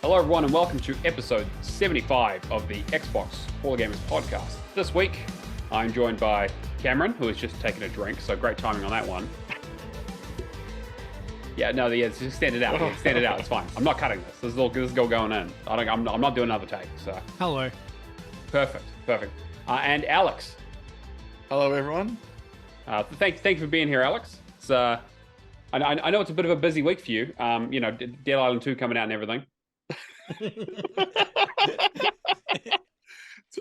Hello, everyone, and welcome to episode 75 of the Xbox Hall of Gamers podcast. This week, I'm joined by Cameron, who has just taken a drink, so great timing on that one. Just extend it out. Yeah, extend it out. It's fine. I'm not cutting this. This is all going in. I'm not doing another take. So hello. Perfect. And Alex. Hello, everyone. Thank you for being here, Alex. It's I know it's a bit of a busy week for you. Dead Island 2 coming out and everything. It's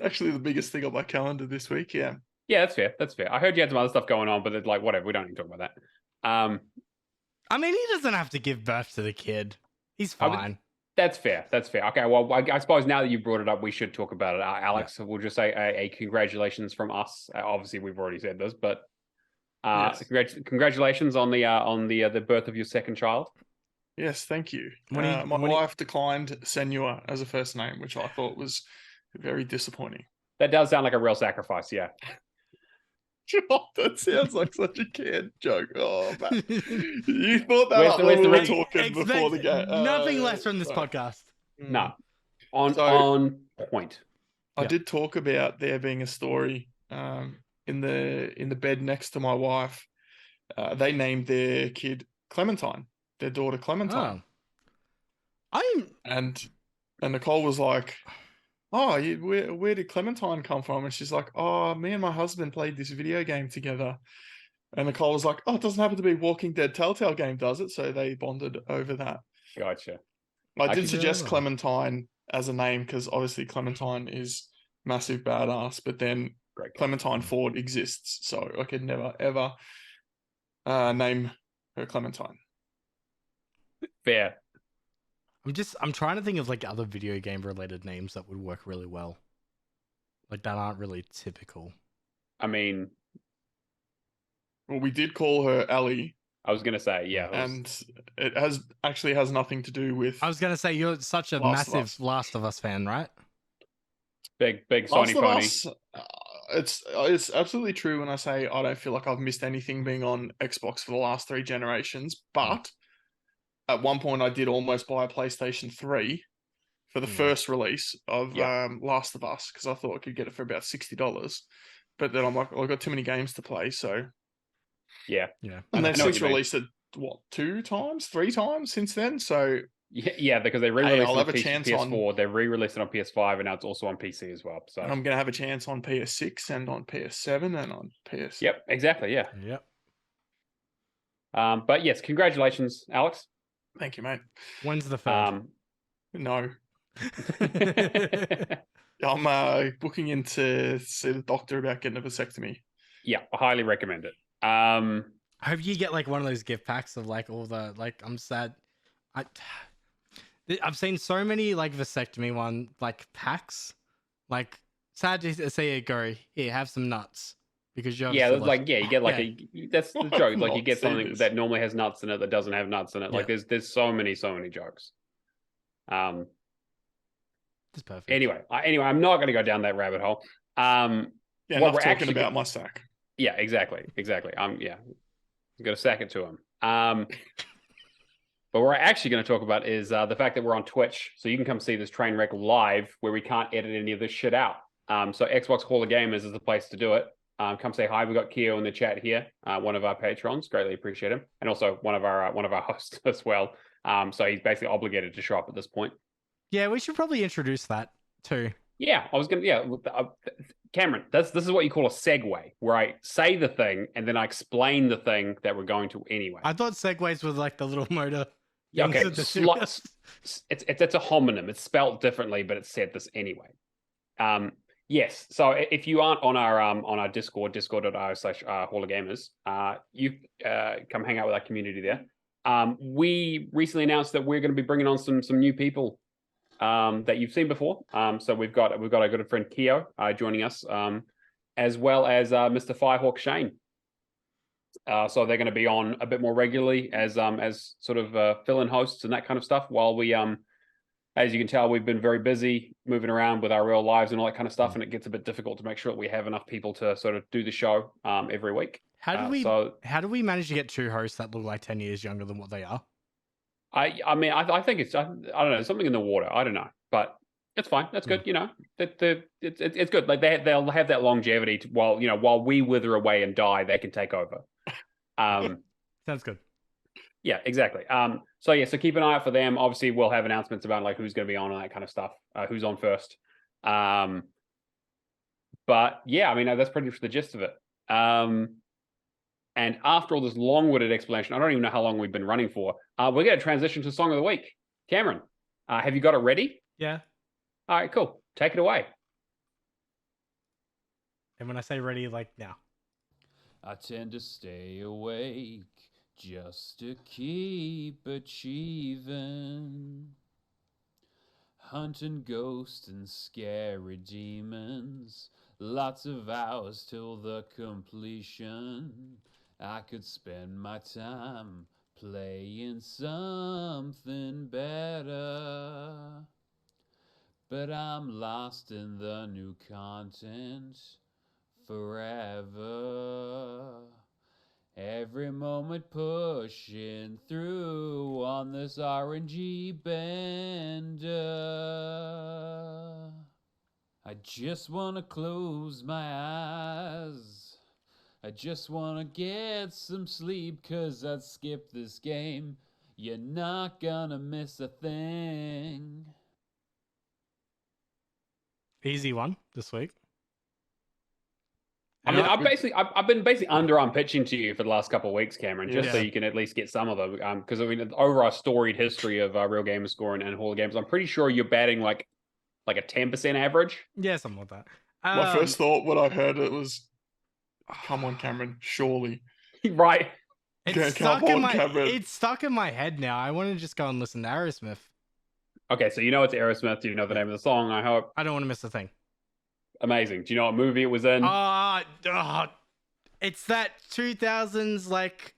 actually the biggest thing on my calendar this week. Yeah, that's fair. I heard you had some other stuff going on, but it's like whatever. We don't need to talk about that. I mean, he doesn't have to give birth to the kid. He's fine. That's fair. Okay, well, I suppose now that you brought it up, we should talk about it. Alex, We'll just say a congratulations from us. Obviously, we've already said this, but yes. Congratulations on the birth of your second child. Yes, thank you. My wife declined Senua as a first name, which I thought was very disappointing. That does sound like a real sacrifice, yeah. God, that sounds like such a kid joke. Oh, man. You thought that when we were talking before the game. Nothing less from this podcast. No. On point. I did talk about there being a story in the bed next to my wife. They named their kid Clementine, their daughter Clementine. And Nicole was like, oh, where did Clementine come from? And she's like, oh, me and my husband played this video game together. And Nicole was like, oh, it doesn't happen to be Walking Dead Telltale game, does it? So they bonded over that. Gotcha. I did suggest Clementine as a name because obviously Clementine is massive badass, but then Clementine Ford exists. So I could never, ever name her Clementine. Fair. I'm trying to think of like other video game related names that would work really well. Like that aren't really typical. I mean, well, we did call her Ellie. I was gonna say, yeah. And it actually has nothing to do with. I was gonna say you're such a massive Last of Us fan, right? Big Sony pony. It's absolutely true when I say I don't feel like I've missed anything being on Xbox for the last 3 generations, but at one point I did almost buy a PlayStation 3 for the first release of Last of Us because I thought I could get it for about $60. But then I'm like, I've got too many games to play, so yeah. And they've since released it 3 times since then. So yeah, because they re-released I'll it on have a chance PS4, on... they re-released it on PS5, and now it's also on PC as well. So I'm going to have a chance on PS6 and on PS7 and on PS. Yep, exactly. Yeah. Yep. But yes, congratulations, Alex. Thank you, mate. When's the third? No. I'm booking in to see the doctor about getting a vasectomy. Yeah, I highly recommend it. I hope you get like one of those gift packs of like all the I'm sad. I've seen so many like vasectomy packs. Like sad to see it go. Here, have some nuts because you you get that's the joke. Like you get something that normally has nuts in it that doesn't have nuts in it. Like there's so many jokes. It's perfect. Anyway, I'm not going to go down that rabbit hole. Enough talking about my sack. Yeah, exactly. I'm going to sack it to him. But what we're actually going to talk about is the fact that we're on Twitch, so you can come see this train wreck live where we can't edit any of this shit out. So Xbox Hall of Gamers is the place to do it. Come say hi. We got Keo in the chat here, one of our patrons. Greatly appreciate him, and also one of our hosts as well. So he's basically obligated to show up at this point. Yeah, we should probably introduce that too. Yeah, I was gonna. Yeah, Cameron, this is what you call a segue, where I say the thing and then I explain the thing that we're going to anyway. I thought segues was like the little motor. Yeah, okay. It's a homonym. It's spelt differently, but it's said this anyway. Yes. So if you aren't on our Discord, discord.io/Hall of Gamers, you come hang out with our community there. We recently announced that we're going to be bringing on some new people that you've seen before. So we've got our good friend Keo joining us, as well as Mr. Firehawk Shane. So they're going to be on a bit more regularly as sort of fill-in hosts and that kind of stuff. While we, as you can tell, we've been very busy moving around with our real lives and all that kind of stuff, and it gets a bit difficult to make sure that we have enough people to sort of do the show every week. How do we manage to get 2 hosts that look like 10 years younger than what they are? I mean, I think it's I don't know, something in the water. I don't know, but it's fine. That's good. You know, it's good. Like they'll have that longevity while we wither away and die, they can take over. Sounds good. Yeah, exactly. So keep an eye out for them. Obviously, we'll have announcements about like who's going to be on and that kind of stuff. Who's on first. But yeah, I mean, that's pretty much the gist of it. And after all this long-winded explanation, I don't even know how long we've been running for. We're going to transition to Song of the Week. Cameron, have you got it ready? Yeah. All right, cool. Take it away. And when I say ready, like now. I tend to stay awake just to keep achieving. Hunting ghosts and scary demons. Lots of hours till the completion. I could spend my time playing something better. But I'm lost in the new content forever. Every moment pushing through on this RNG bender. I just wanna close my eyes. I just wanna get some sleep, 'cause I'd skip this game. You're not gonna miss a thing. Easy one this week. I mean, I've been basically underarm pitching to you for the last couple of weeks, Cameron, just so you can at least get some of them. Because I mean, over our storied history of Real Gamer Score and Hall of Games, I'm pretty sure you're batting like a 10% average. Yeah, something like that. My first thought when I heard it was, come on, Cameron, surely. Right. It's stuck in my head now. I want to just go and listen to Aerosmith. Okay, so you know it's Aerosmith. Do you know the name of the song? I hope. I don't want to miss a thing. Amazing. Do you know what movie it was in? It's that 2000s, like,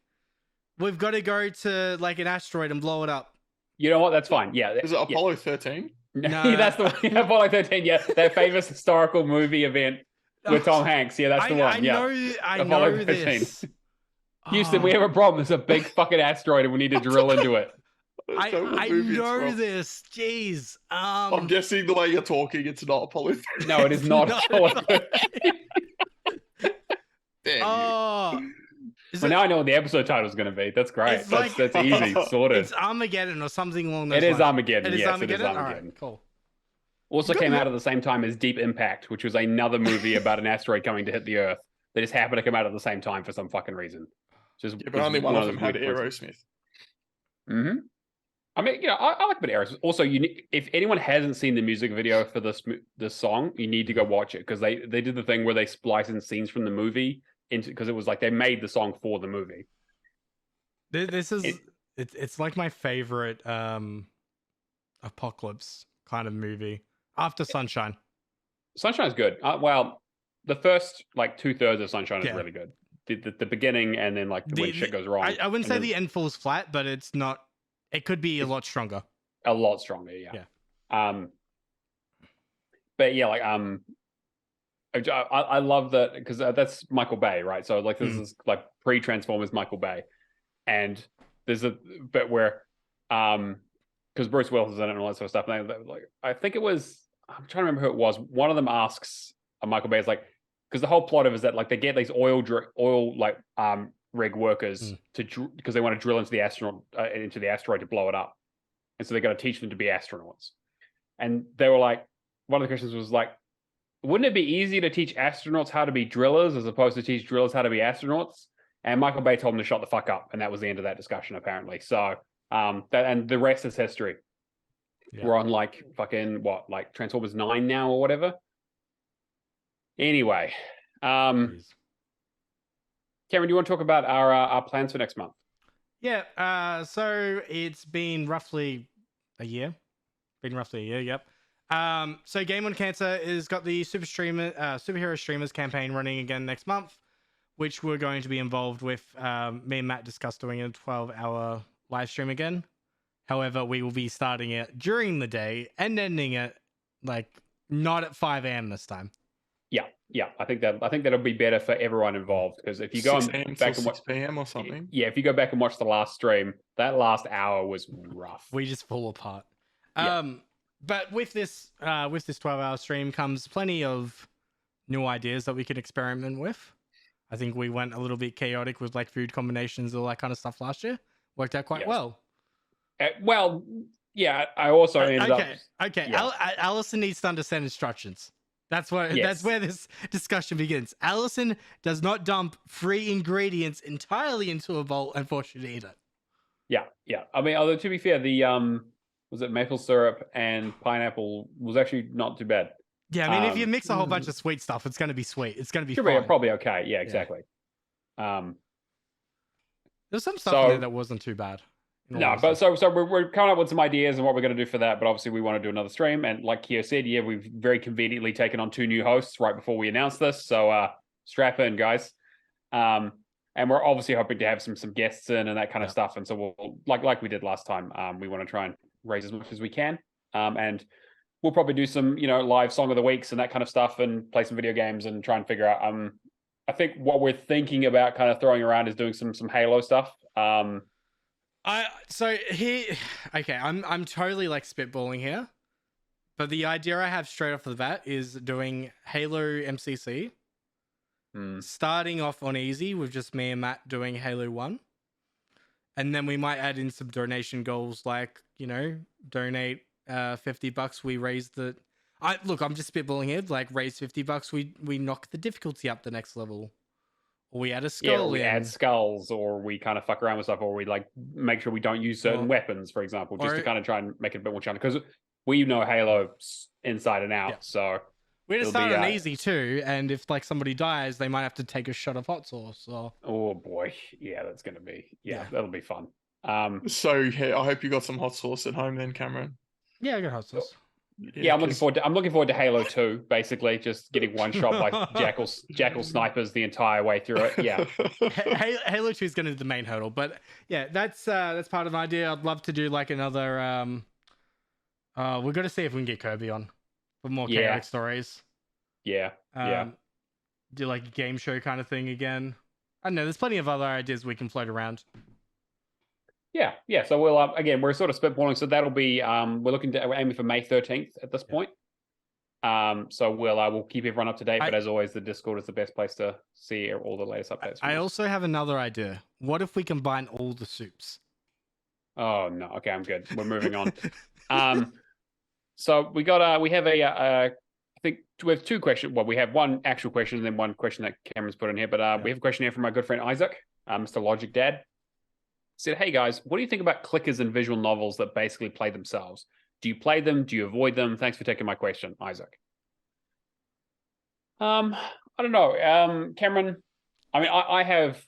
we've got to go to like an asteroid and blow it up. You know what? That's fine. Yeah. Is it Apollo 13? No, that's the one. Apollo 13. Yeah, that famous historical movie event with Tom Hanks. Yeah, that's the one. I know this. Houston, we have a problem. There's a big fucking asteroid, and we need to drill into it. I know this. Jeez. I'm guessing the way you're talking, it's not Apollo 13. No, it is not Apollo 13. Damn Well, now I know what the episode title is going to be. That's great. That's easy. Sorted. It's Armageddon or something along those lines. It is Armageddon. Yes, it is Armageddon. All right, cool. Also came out at the same time as Deep Impact, which was another movie about an asteroid coming to hit the Earth. They just happened to come out at the same time for some fucking reason. But only one of them had Aerosmith. Mm-hmm. I mean, I like a bit of Aerosmith. Also, if anyone hasn't seen the music video for this song, you need to go watch it, because they did the thing where they splice in scenes from the movie into, because it was like they made the song for the movie. It's like my favorite apocalypse kind of movie after Sunshine. Sunshine's good. Well, the first like 2/3 of Sunshine is really good. The beginning, and then like when shit goes wrong. I wouldn't say the end falls flat, but it's not. It could be a lot stronger. A lot stronger, yeah. But yeah, like I love that, because that's Michael Bay, right? So like this is like pre-Transformers Michael Bay, and there's a bit where because Bruce Willis is in it and all that sort of stuff. And like I think it was, I'm trying to remember who it was. One of them asks Michael Bay, is like, because the whole plot of it is that like they get these oil rig workers because they want to drill into the asteroid to blow it up, and so they got to teach them to be astronauts. And they were like, one of the questions was like, wouldn't it be easy to teach astronauts how to be drillers as opposed to teach drillers how to be astronauts? And Michael Bay told them to shut the fuck up, and that was the end of that discussion, apparently. So and the rest is history. We're on like fucking like Transformers 9 now or whatever. Anyway, Cameron, do you want to talk about our plans for next month? Yeah. So it's been roughly a year. Yep. So Game on Cancer has got the superhero streamers campaign running again next month, which we're going to be involved with. Me and Matt discussed doing a 12-hour live stream again. However, we will be starting it during the day and ending it like not at 5 a.m. this time. Yeah, I think that'll be better for everyone involved, because if you go 6 a.m. back till and 6 watch, p.m. or something. yeah, if you go back and watch the last stream, that last hour was rough. We just fall apart. Yeah. But with this 12-hour stream comes plenty of new ideas that we could experiment with. I think we went a little bit chaotic with like food combinations, all that kind of stuff last year. Worked out quite well. Well, yeah, I also ended up. Okay. Yeah. Allison needs to understand instructions. That's where this discussion begins. Allison does not dump free ingredients entirely into a bowl and force you to eat it. Yeah. I mean, although to be fair, the was it maple syrup and pineapple was actually not too bad. Yeah, I mean, if you mix a whole bunch of sweet stuff, it's going to be sweet. It's going to be Should fine. be probably okay. Yeah, exactly. There's some stuff in there that wasn't too bad. No, but so we're coming up with some ideas and what we're going to do for that. But obviously, we want to do another stream. And like Keo said, yeah, we've very conveniently taken on 2 new hosts right before we announced this. So strap in, guys. And we're obviously hoping to have some guests in and that kind of stuff. And so we'll like we did last time. We want to try and raise as much as we can. And we'll probably do some live song of the weeks and that kind of stuff, and play some video games and try and figure out. I think what we're thinking about kind of throwing around is doing some Halo stuff. I'm totally like spitballing here, but the idea I have straight off the bat is doing Halo MCC, starting off on easy with just me and Matt doing Halo 1, and then we might add in some donation goals, like donate $50. We raise the. I'm just spitballing here. Like raise $50, we knock the difficulty up the next level. Or we add a skull. Yeah, we add skulls, or we kind of fuck around with stuff, or we like make sure we don't use certain weapons, for example, just to kind of try and make it a bit more challenging. Because we know Halo inside and out, so we're gonna start on easy too. And if like somebody dies, they might have to take a shot of hot sauce. Or oh boy, yeah, that's gonna be that'll be fun. So yeah, I hope you got some hot sauce at home then, Cameron. Yeah, I got hot sauce. Yeah, I'm looking forward to Halo 2, basically, just getting one shot by jackal snipers the entire way through it. Yeah. Halo 2 is going to be the main hurdle, but yeah, that's part of the idea. I'd love to do like another we've got to see if we can get Kirby on for more chaotic stories. Yeah. Do like a game show kind of thing again. I don't know, there's plenty of other ideas we can float around. Yeah. So we'll again, we're sort of spitballing. So that'll be we're aiming for May 13th at this point. So we'll keep everyone up to date. But as always, the Discord is the best place to see all the latest updates. I also have another idea. What if we combine all the soups? Oh no. Okay, I'm good. We're moving on. So we have I think we have 2 questions. Well, we have one actual question and then one question that Cameron's put in here. But we have a question here from my good friend Isaac, Mr. Logic Dad. Said, hey guys, what do you think about clickers and visual novels that basically play themselves? Do you play them? Do you avoid them? Thanks for taking my question, Isaac. I don't know, Cameron. I mean, I have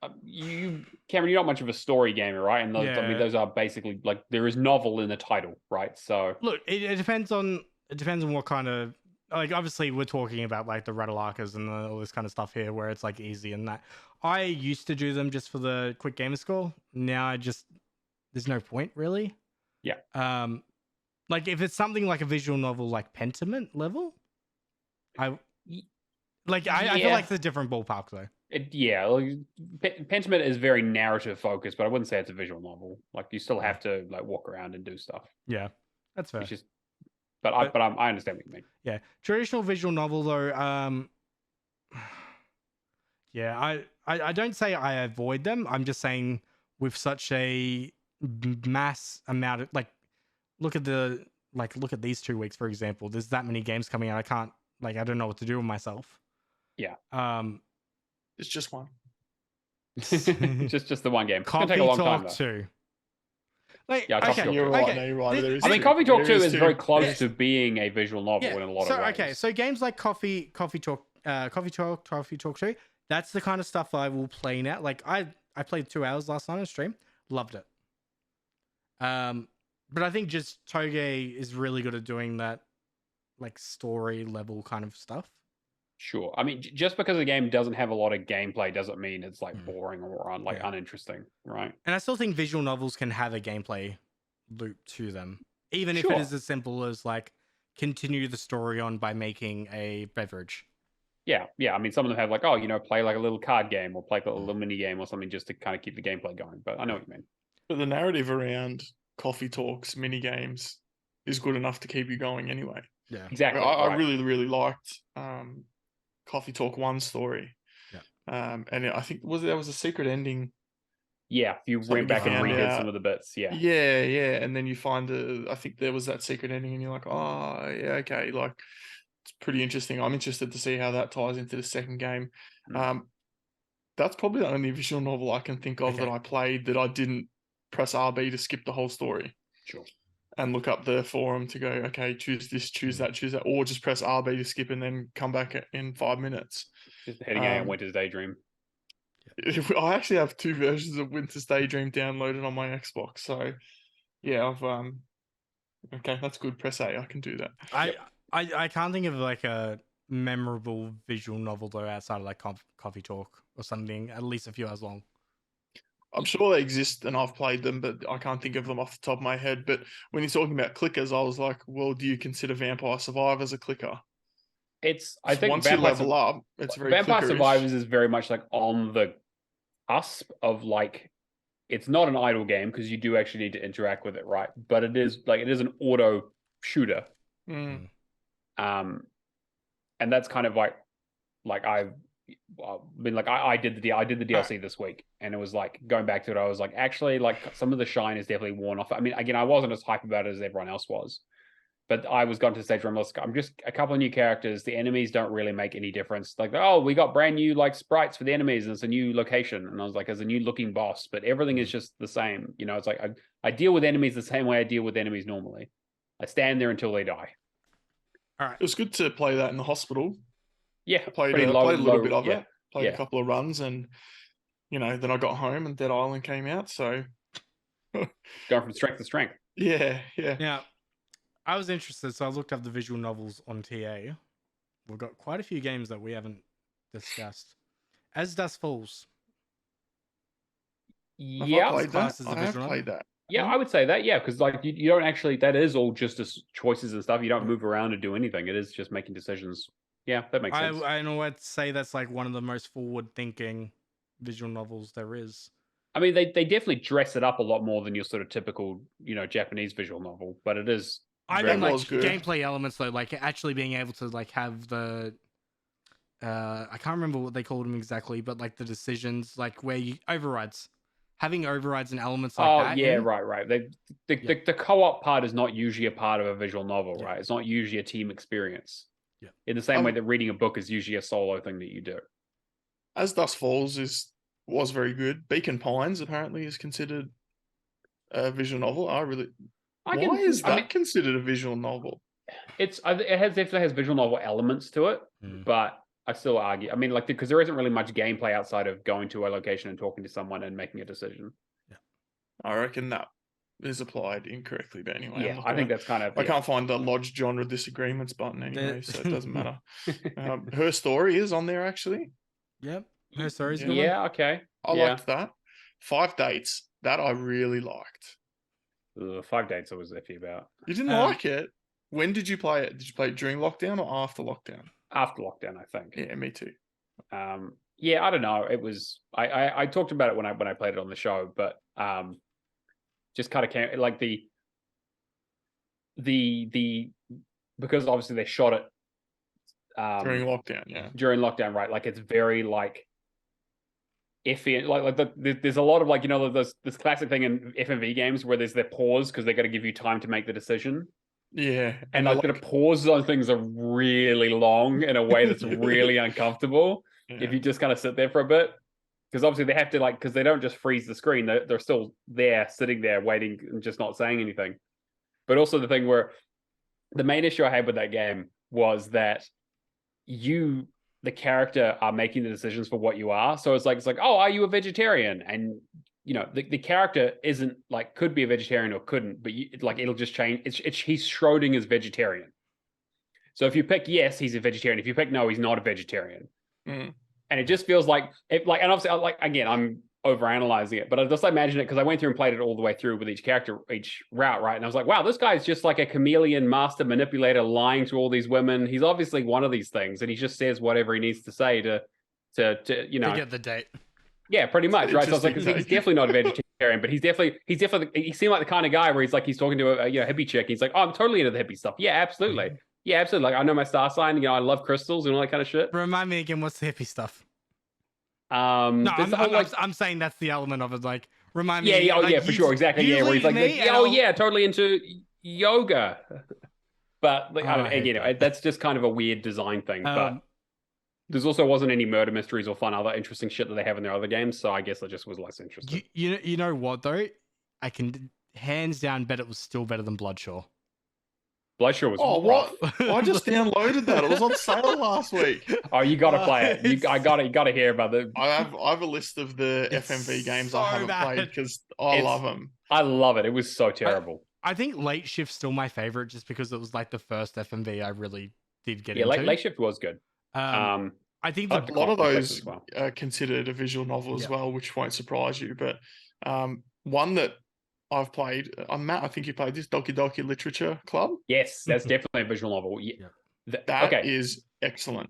Cameron. You're not much of a story gamer, right? And those, I mean, those are basically like there is novel in the title, right? So look, it depends on what kind of. Like, obviously, we're talking about like the Rattlearkers and all this kind of stuff here, where it's like easy and that. I used to do them just for the quick gamer score. Now there's no point really. Yeah. Like if it's something like a visual novel, like Pentiment level, I feel like it's a different ballpark though. Pentiment is very narrative focused, but I wouldn't say it's a visual novel. Like you still have to like walk around and do stuff. Yeah, that's fair. But I understand what you mean. Yeah, traditional visual novel though. Yeah, I don't say I avoid them. I'm just saying with such a mass amount of look at these 2 weeks for example. There's that many games coming out. I don't know what to do with myself. Yeah. It's just one. just the one game. It's gonna Coffee take a long Talk time, 2. Coffee Talk. You're right. No, you're right. I mean, Coffee Talk 2 is very close to being a visual novel in a lot of ways. Okay, so games like Coffee Talk 2, that's the kind of stuff I will play now. Like I played 2 hours last night on stream, loved it. But I think just Toge is really good at doing that, like story level kind of stuff. Sure. I mean, just because a game doesn't have a lot of gameplay doesn't mean it's like boring or uninteresting, right? And I still think visual novels can have a gameplay loop to them, even if it is as simple as like continue the story on by making a beverage. Yeah. I mean, some of them have like, play like a little card game or play like a little mini game or something just to kind of keep the gameplay going. But I know what you mean. But the narrative around coffee talks, mini games, is good enough to keep you going anyway. Yeah. Exactly. I right. really, really liked Coffee Talk 1 story. Yeah. And I think there was a secret ending. Yeah, you went back and redid some of the bits. Yeah. Yeah. And then you find I think there was that secret ending, and you're like, oh, yeah, okay. Like, it's pretty interesting. I'm interested to see how that ties into the second game. That's probably the only visual novel I can think of that I played that I didn't press RB to skip the whole story. Sure. And look up the forum to go, okay, choose this, choose that, or just press RB to skip and then come back in 5 minutes. Just heading out Winter's Daydream. I actually have 2 versions of Winter's Daydream downloaded on my Xbox. So, yeah, I've okay, that's good. Press A, I can do that. I can't think of like a memorable visual novel though outside of like Coffee Talk or something, at least a few hours long. I'm sure they exist and I've played them, but I can't think of them off the top of my head. But when you're talking about clickers, I was like, well, do you consider Vampire Survivors a clicker? I think once you level up, it's very Vampire clickerish. Survivors is very much like on the cusp of like, it's not an idle game because you do actually need to interact with it, right? But it is an auto shooter. And that's kind of like I've been like I did the DLC this week, and it was like going back to it, I was like, actually, like some of the shine is definitely worn off. I mean, again, I wasn't as hype about it as everyone else was, but I was gone to the stage where I'm just a couple of new characters. The enemies don't really make any difference. Like, oh, we got brand new like sprites for the enemies, and it's a new location, and I was like, as a new looking boss, but everything is just the same. It's like I deal with enemies the same way I deal with enemies normally. I stand there until they die. All right. It was good to play that in the hospital. Yeah, played a little bit of it. Played a couple of runs, and then I got home and Dead Island came out. So going from strength to strength. Yeah. Now, I was interested, so I looked up the visual novels on TA. We've got quite a few games that we haven't discussed. As Dusk Falls. Yeah, I have played that. Yeah, I would say that. Yeah, because like you don't actually. That is all just as choices and stuff. You don't move around and do anything. It is just making decisions. Yeah, that makes sense. I know I'd say that's like one of the most forward-thinking visual novels there is. I mean, they definitely dress it up a lot more than your sort of typical, Japanese visual novel, but it is. I mean, like gameplay elements though, like actually being able to like have the. I can't remember what they called them exactly, but like the decisions, like where you overrides. Having overrides and elements like that. Oh, yeah, right. The co-op part is not usually a part of a visual novel, right? It's not usually a team experience. Yeah. In the same way that reading a book is usually a solo thing that you do. As Dusk Falls was very good. Beacon Pines apparently is considered a visual novel. Why is that considered a visual novel? It definitely has visual novel elements to it, but I still argue. I mean, like, because there isn't really much gameplay outside of going to a location and talking to someone and making a decision. Yeah, I reckon that is applied incorrectly. But anyway, yeah, I think that's kind of. I can't find the lodged genre disagreements button anyway, so it doesn't matter. Her Story is on there actually. Yep, Her Story's good. Yeah, okay. I liked that. 5 Dates that I really liked. 5 Dates I was iffy about. You didn't like it? When did you play it? Did you play it during lockdown or after lockdown? After lockdown, I think. Yeah, me too. Yeah, I don't know. It was I talked about it when I played it on the show, but just kind of came like the because obviously they shot it during lockdown, yeah. During lockdown, right? Like it's very like iffy. There's a lot of like this classic thing in FMV games where there's their pause because they got to give you time to make the decision. Yeah, and like the pauses on things are really long in a way that's really uncomfortable if you just kind of sit there for a bit, because obviously they have to because they don't just freeze the screen, they're still there sitting there waiting and just not saying anything. But also the thing where the main issue I had with that game was that the character are making the decisions for what you are. So it's like, oh, are you a vegetarian? And the character isn't like, could be a vegetarian or couldn't, but it'll just change. He's Schrodinger's vegetarian. So if you pick yes, he's a vegetarian. If you pick no, he's not a vegetarian. And it just feels like and obviously again, I'm overanalyzing it, but I just imagine it because I went through and played it all the way through with each character, each route, right? And I was like, wow, this guy's just like a chameleon master manipulator lying to all these women. He's obviously one of these things, and he just says whatever he needs to say to you know, to get the date. Yeah, pretty much, right? So I was like, he's definitely not a vegetarian, but he's definitely he seemed like the kind of guy where he's talking to a hippie chick. He's like, oh, I'm totally into the hippie stuff. Yeah, absolutely. Yeah, absolutely. Like, I know my star sign. I love crystals and all that kind of shit. Remind me again, what's the hippie stuff? No, I'm saying that's the element of it. Like, remind me. Yeah, yeah, for sure, exactly. Yeah, where he's like, yeah, totally into yoga. But again, that's just kind of a weird design thing. But there's also wasn't any murder mysteries or fun other interesting shit that they have in their other games. So I guess it just was less interesting. You know what though? I can hands down bet it was still better than Bloodshaw. Bloodshaw was what? I just downloaded that. It was on sale last week. Oh, you got to play it. You got to hear about it. I have a list of the FMV games I haven't played because I love them. I love it. It was so terrible. I think Late Shift's still my favorite just because it was like the first FMV I really did get into. Yeah, Late Shift was good. I think a lot of those are considered a visual novel as well, which won't surprise you. But one that I've played, Matt, I think you played this, Doki Doki Literature Club. Yes, that's definitely a visual novel. Yeah. That is excellent.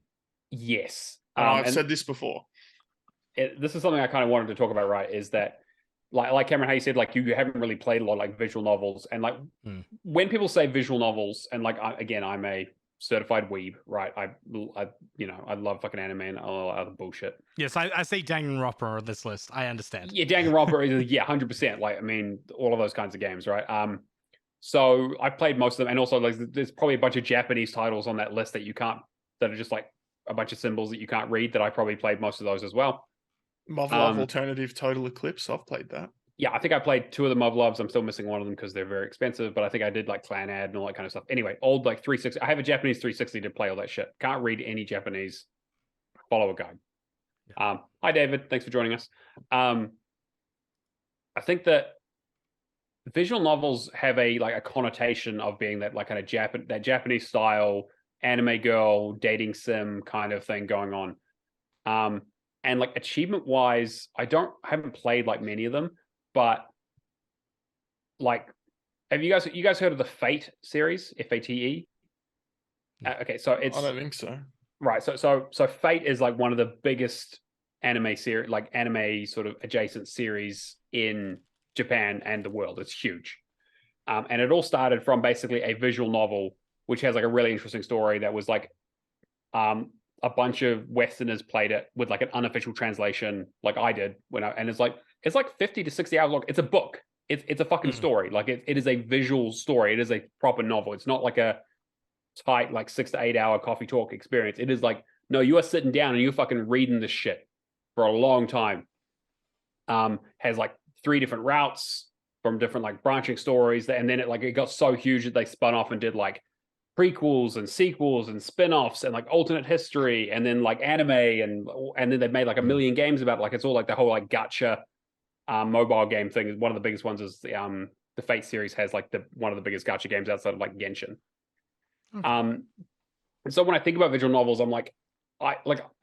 Yes. I've said this before. This is something I kind of wanted to talk about, right? Is that, like Cameron, how you said, like, you haven't really played a lot of like visual novels. And like, when people say visual novels, and like, again, I'm a certified weeb, right? I love fucking anime and all other bullshit. Yes, I see Danganronpa on this list. I understand. Yeah, Danganronpa is 100%. Like, I mean, all of those kinds of games, right? So I've played most of them, and also like there's probably a bunch of Japanese titles on that list that are just like a bunch of symbols that you can't read. That I probably played most of those as well. Muv-Luv Alternative Total Eclipse. I've played that. Yeah, I think I played 2 of the Muv-Luvs. I'm still missing one of them because they're very expensive, but I think I did like Clan Ad and all that kind of stuff. Anyway, old like 360. I have a Japanese 360 to play all that shit. Can't read any Japanese. Follow a guide. Yeah. Hi, David. Thanks for joining us. I think that visual novels have a connotation of being that like kind of that Japanese style anime girl dating sim kind of thing going on. And like achievement wise, I haven't played like many of them. But like, have you guys heard of the Fate series? FATE? Okay, so it's. I don't think so. Right, so Fate is like one of the biggest anime series, like anime sort of adjacent series in Japan and the world. It's huge, and it all started from basically a visual novel, which has like a really interesting story that was like, a bunch of Westerners played it with like an unofficial translation, like I did and it's like 50 to 60 hours long. It's a book. It's a fucking story. Like it is a visual story. It is a proper novel. It's not like a tight, like 6 to 8 hour coffee talk experience. It is like, no, you are sitting down and you're fucking reading this shit for a long time. Has like 3 different routes from different like branching stories. And then it got so huge that they spun off and did like prequels and sequels and spin-offs and like alternate history and then like anime and then they made like a million games about it. Like it's all like the whole like gacha mobile game thing. One of the biggest ones is the Fate series has like one of the biggest gacha games outside of like Genshin. And so when I think about visual novels, I'm like,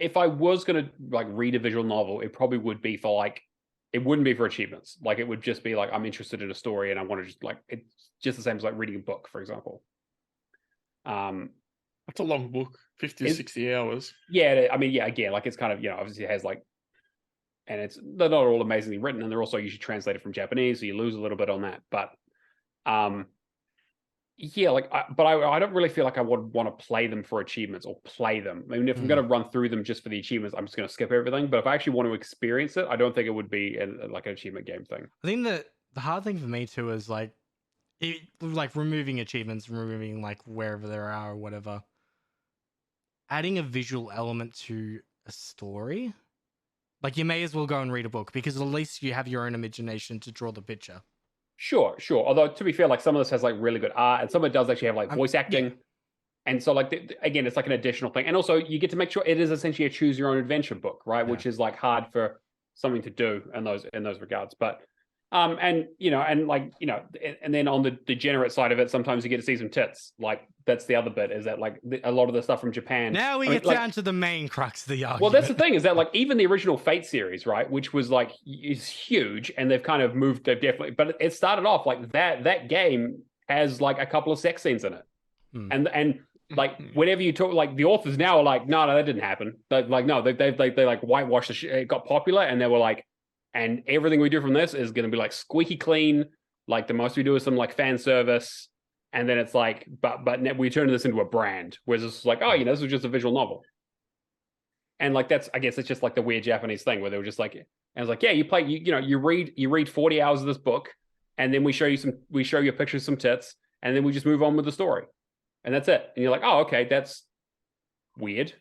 if I was gonna like read a visual novel, it probably would be for like, it wouldn't be for achievements. Like it would just be like, I'm interested in a story and I want to just like, it's just the same as like reading a book, for example. That's a long book, 50 to 60 hours. Yeah, I mean, yeah, again, like it's kind of, obviously it has like, and they're not all amazingly written, and they're also usually translated from Japanese, so you lose a little bit on that. But yeah, like, I don't really feel like I would want to play them for achievements or play them. I mean, if I'm going to run through them just for the achievements, I'm just going to skip everything. But if I actually want to experience it, I don't think it would be like an achievement game thing. I think that the hard thing for me too is like, removing achievements, removing like wherever there are or whatever, adding a visual element to a story. Like you may as well go and read a book because at least you have your own imagination to draw the picture. Sure. Although to be fair, like some of this has like really good art and some of it does actually have like voice acting. Yeah. And so like, again, it's like an additional thing. And also you get to make sure it is essentially a choose your own adventure book, right? Yeah. Which is like hard for something to do in those regards. But And and then on the degenerate side of it, sometimes you get to see some tits. Like that's the other bit, is that like a lot of the stuff from Japan. Now we get down to the main crux of the argument. Well, that's the thing, is that like even the original Fate series, right, which was like is huge, and they've kind of moved. They've definitely, but it started off like that game has like a couple of sex scenes in it, and like whenever you talk, like the authors now are like, no, that didn't happen. They like whitewashed the shit. It got popular, and they were like, and everything we do from this is going to be like squeaky clean. Like the most we do is some like fan service, and then it's like, but we turn this into a brand. Whereas it's like, oh, this was just a visual novel. And like I guess it's just like the weird Japanese thing where they were just like, and it's like, yeah, you read 40 hours of this book, and then we show you pictures of some tits, and then we just move on with the story, and that's it. And you're like, oh, okay, that's weird.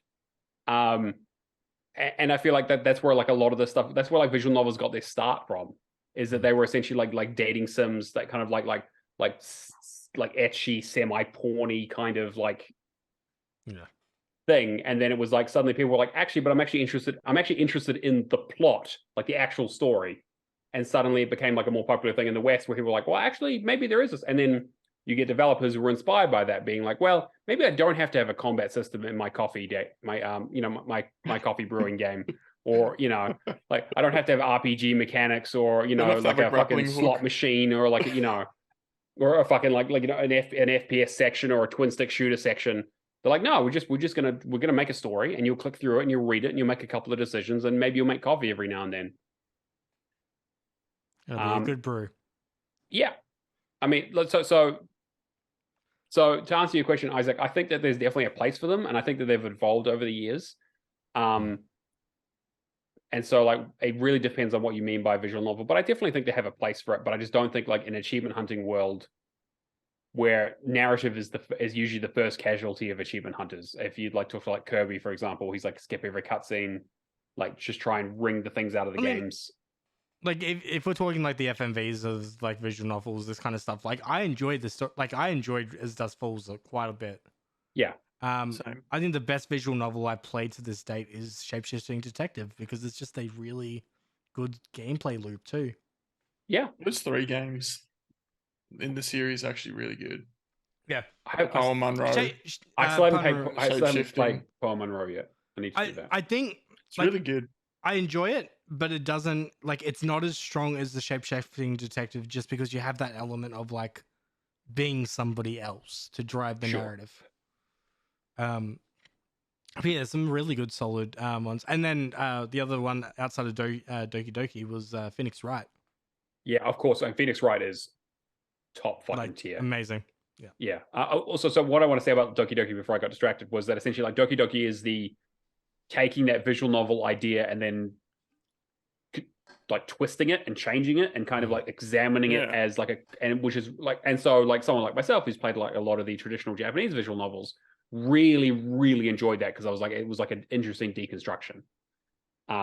And I feel like that's where like a lot of the stuff, that's where like visual novels got their start from, is that they were essentially like dating sims, that kind of like etchy, semi-porny kind of like thing. And then it was like suddenly people were like, I'm actually interested in the plot, like the actual story. And suddenly it became like a more popular thing in the West, where people were like, well, actually, maybe there is this. And then you get developers who were inspired by that, being like, well, maybe I don't have to have a combat system in my coffee my coffee brewing game, or like I don't have to have RPG mechanics, or like a fucking slot machine, or like or a fucking like an FPS section, or a twin stick shooter section. They're like, no, we're gonna make a story, and you'll click through it, and you'll read it, and you'll make a couple of decisions, and maybe you'll make coffee every now and then. It'll be a good brew. Yeah, I mean, so to answer your question, Isaac, I think that there's definitely a place for them, and I think that they've evolved over the years. And so like it really depends on what you mean by visual novel, but I definitely think they have a place for it. But I just don't think like an achievement hunting world where narrative is usually the first casualty of achievement hunters. If you'd like to talk to like Kirby, for example, he's like skip every cutscene, like just try and wring the things out of the games. Like if we're talking like the FMVs of like visual novels, this kind of stuff, like I enjoyed this. Like I enjoyed As Dusk Falls quite a bit. Yeah. Same. I think the best visual novel I played to this date is Shapeshifting Detective, because it's just a really good gameplay loop too. Yeah, those 3 games in the series are actually really good. Yeah, Power Monroe. I still haven't played Power Monroe yet. I need to do that. I think it's really good. I enjoy it, but it doesn't it's not as strong as the Shapeshifting Detective, just because you have that element of like being somebody else to drive the narrative. But yeah, some really good solid ones. And then the other one outside of Doki Doki was Phoenix Wright. Yeah, of course. And Phoenix Wright is top fucking tier. Amazing. Yeah. Yeah. Also, so what I want to say about Doki Doki before I got distracted was that essentially like Doki Doki is the taking that visual novel idea and then like twisting it and changing it and kind of like examining it as like which is like, and so like someone like myself who's played like a lot of the traditional Japanese visual novels really, really enjoyed that, because I was like, it was like an interesting deconstruction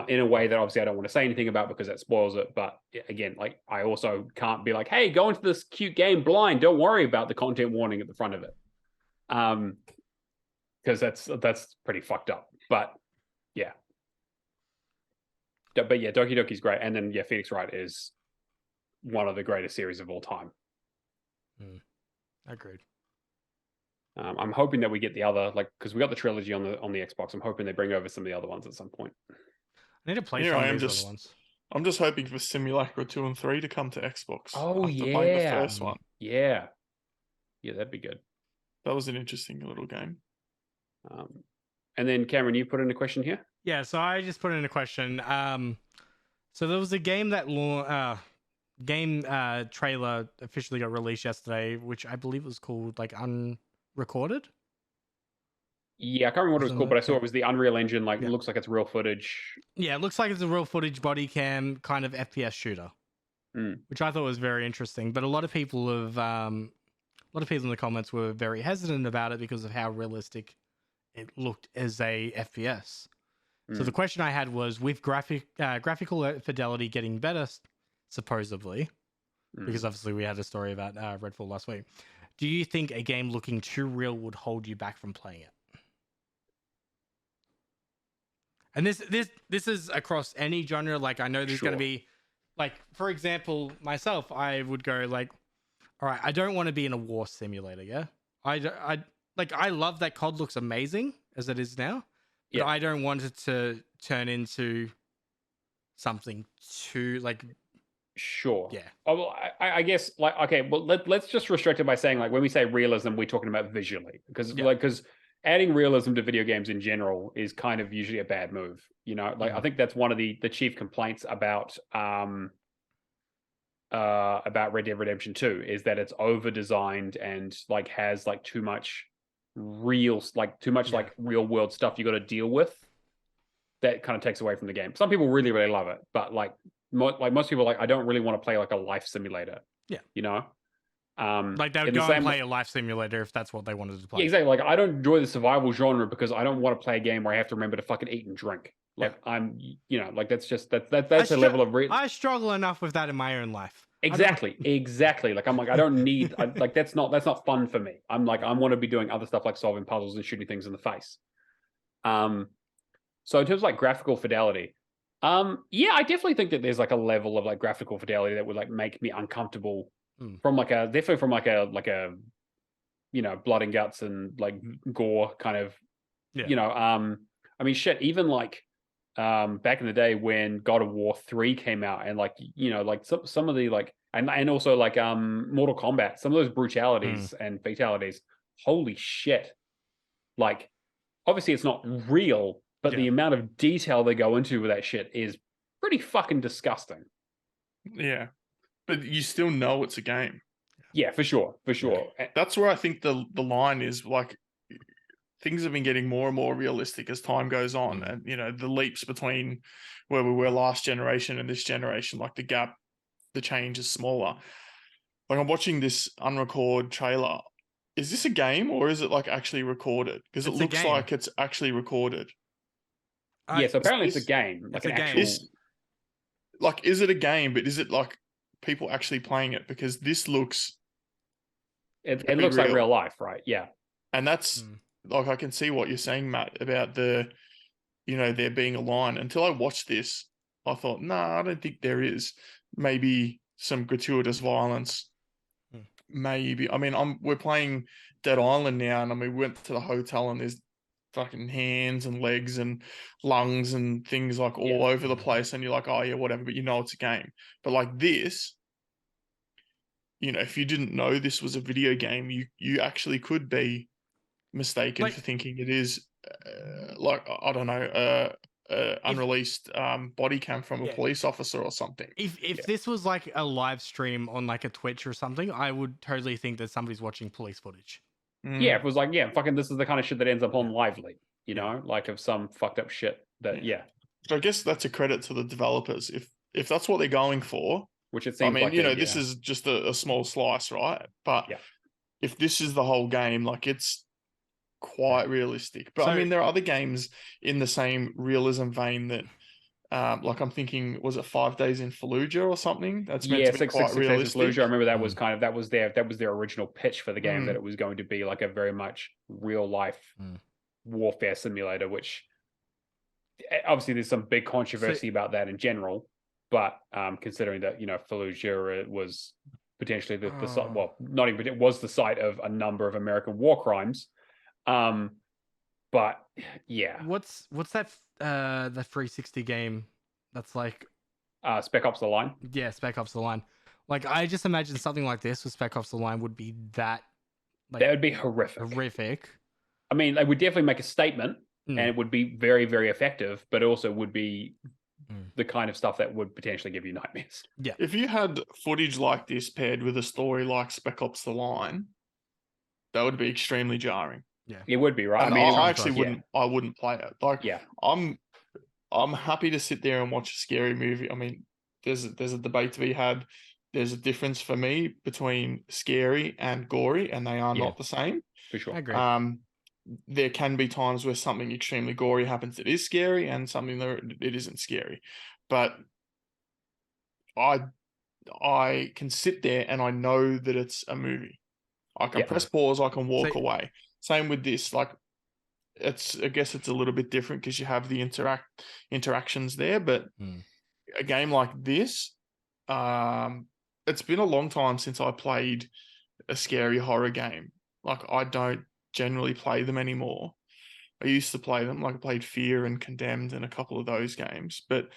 in a way that obviously I don't want to say anything about because that spoils it. But again, like I also can't be like, hey, go into this cute game blind. Don't worry about the content warning at the front of it. Because that's pretty fucked up. But yeah. But yeah, Doki Doki's great. And then yeah, Phoenix Wright is one of the greatest series of all time. Agreed. I'm hoping that we get the other, like, because we got the trilogy on the Xbox. I'm hoping they bring over some of the other ones at some point. I need to play some of these other ones. I'm just hoping for Simulacra 2 and 3 to come to Xbox. Oh, after playing the first one. Yeah, that'd be good. That was an interesting little game. And then Cameron, you put in a question here? Yeah, so I just put in a question. So there was a game that trailer officially got released yesterday, which I believe was called like Unrecorded. Yeah, I can't remember what it was called, but I saw it was the Unreal Engine. Like, it looks like it's real footage. Yeah, it looks like it's a real footage body cam kind of FPS shooter, which I thought was very interesting. But a lot of people in the comments were very hesitant about it because of how realistic it looked as a FPS. So the question I had was, with graphical fidelity getting better, supposedly, because obviously we had a story about Redfall last week, do you think a game looking too real would hold you back from playing it? And this is across any genre. Like, I know there's going to be like for example, myself, I would go like, all right, I don't want to be in a war simulator. Yeah, I love that COD looks amazing as it is now, but Yeah. I don't want it to turn into something too like Sure. yeah. Oh, well, I guess like okay, well let's just restrict it by saying like when we say realism, we're talking about visually because Yeah. because adding realism to video games in general is kind of usually a bad move. You know, like I think that's one of the chief complaints about Red Dead Redemption 2 is that it's over designed and like has like too much like real world stuff you got to deal with that kind of takes away from the game. Some people really love it, but like most people like I don't really want to play like a life simulator. Yeah. You know? Like they would go and play a life simulator if that's what they wanted to play. Yeah, exactly. Like I don't enjoy the survival genre because I don't want to play a game where I have to remember to fucking eat and drink. Like I'm, you know, like that's a level of I struggle enough with that in my own life. Exactly. Like I'm like I don't need like that's not fun for me. I'm like I want to be doing other stuff like solving puzzles and shooting things in the face. So in terms of like graphical fidelity, yeah, I definitely think that there's like a level of like graphical fidelity that would like make me uncomfortable from like a definitely from like a you know blood and guts and like gore kind of you know I mean shit even like back in the day when God of War 3 came out and like you know like some of the like and also like Mortal Kombat, some of those brutalities and fatalities, holy shit, like obviously it's not real, but the amount of detail they go into with that shit is pretty fucking disgusting. Yeah, but you still know it's a game. Yeah, for sure. That's where I think the line is. Like things have been getting more and more realistic as time goes on, and you know the leaps between where we were last generation and this generation, like the gap, the change is smaller. Like I'm watching this unrecorded trailer. Is this a game or is it like actually recorded? Because it looks like it's actually recorded. Yeah, so apparently it's a game. Like an actual... Like, is it a game, but is it like people actually playing it? Because this looks... It looks like real life, right? Yeah. And that's... Like, I can see what you're saying, Matt, about the... You know, there being a line. Until I watched this, I thought, nah, I don't think there is. Maybe some gratuitous violence. Maybe. I mean, we're playing Dead Island now, and I mean, we went to the hotel, and there's fucking hands and legs and lungs and things like all over the place, and you're like, oh yeah, whatever, but you know it's a game. But like this, you know, if you didn't know this was a video game, you actually could be mistaken for thinking it is like I don't know unreleased body cam from a police officer or something. If this was like a live stream on like a Twitch or something, I would totally think that somebody's watching police footage. Yeah, if it was like, fucking this is the kind of shit that ends up on Lively, you know, like of some fucked up shit that, So I guess that's a credit to the developers. If that's what they're going for, which it seems I mean, like you know, this is just a small slice, right? But if this is the whole game, like it's quite realistic. But I mean, there are other games in the same realism vein that, like I'm thinking, was it 5 Days in Fallujah or something? That's meant to be quite realistic. Days in Fallujah. I remember that was kind of that was their original pitch for the game, that it was going to be like a very much real life warfare simulator, which obviously there's some big controversy about that in general. But considering that, you know, Fallujah was potentially the site, well, not even, it was the site of a number of American war crimes. But yeah, what's that the 360 game that's like Spec Ops: The Line? Yeah, Spec Ops: The Line. Like I just imagine something like this with Spec Ops: The Line would be that that would be horrific. I mean, they would definitely make a statement and it would be very, very effective, but it also would be the kind of stuff that would potentially give you nightmares. Yeah. If you had footage like this paired with a story like Spec Ops: The Line, that would be extremely jarring. Yeah, it would be, right? And I actually wouldn't. I wouldn't play it. Like, I'm happy to sit there and watch a scary movie. I mean, there's a debate to be had. There's a difference for me between scary and gory, and they are not the same. For sure, I agree. There can be times where something extremely gory happens that is scary, and something that it isn't scary. But I can sit there and I know that it's a movie. I can press pause. I can walk away. Same with this. Like, I guess it's a little bit different because you have the interactions there. But a game like this, It's been a long time since I played a scary horror game. Like, I don't generally play them anymore. I used to play them, like I played Fear and Condemned and a couple of those games, but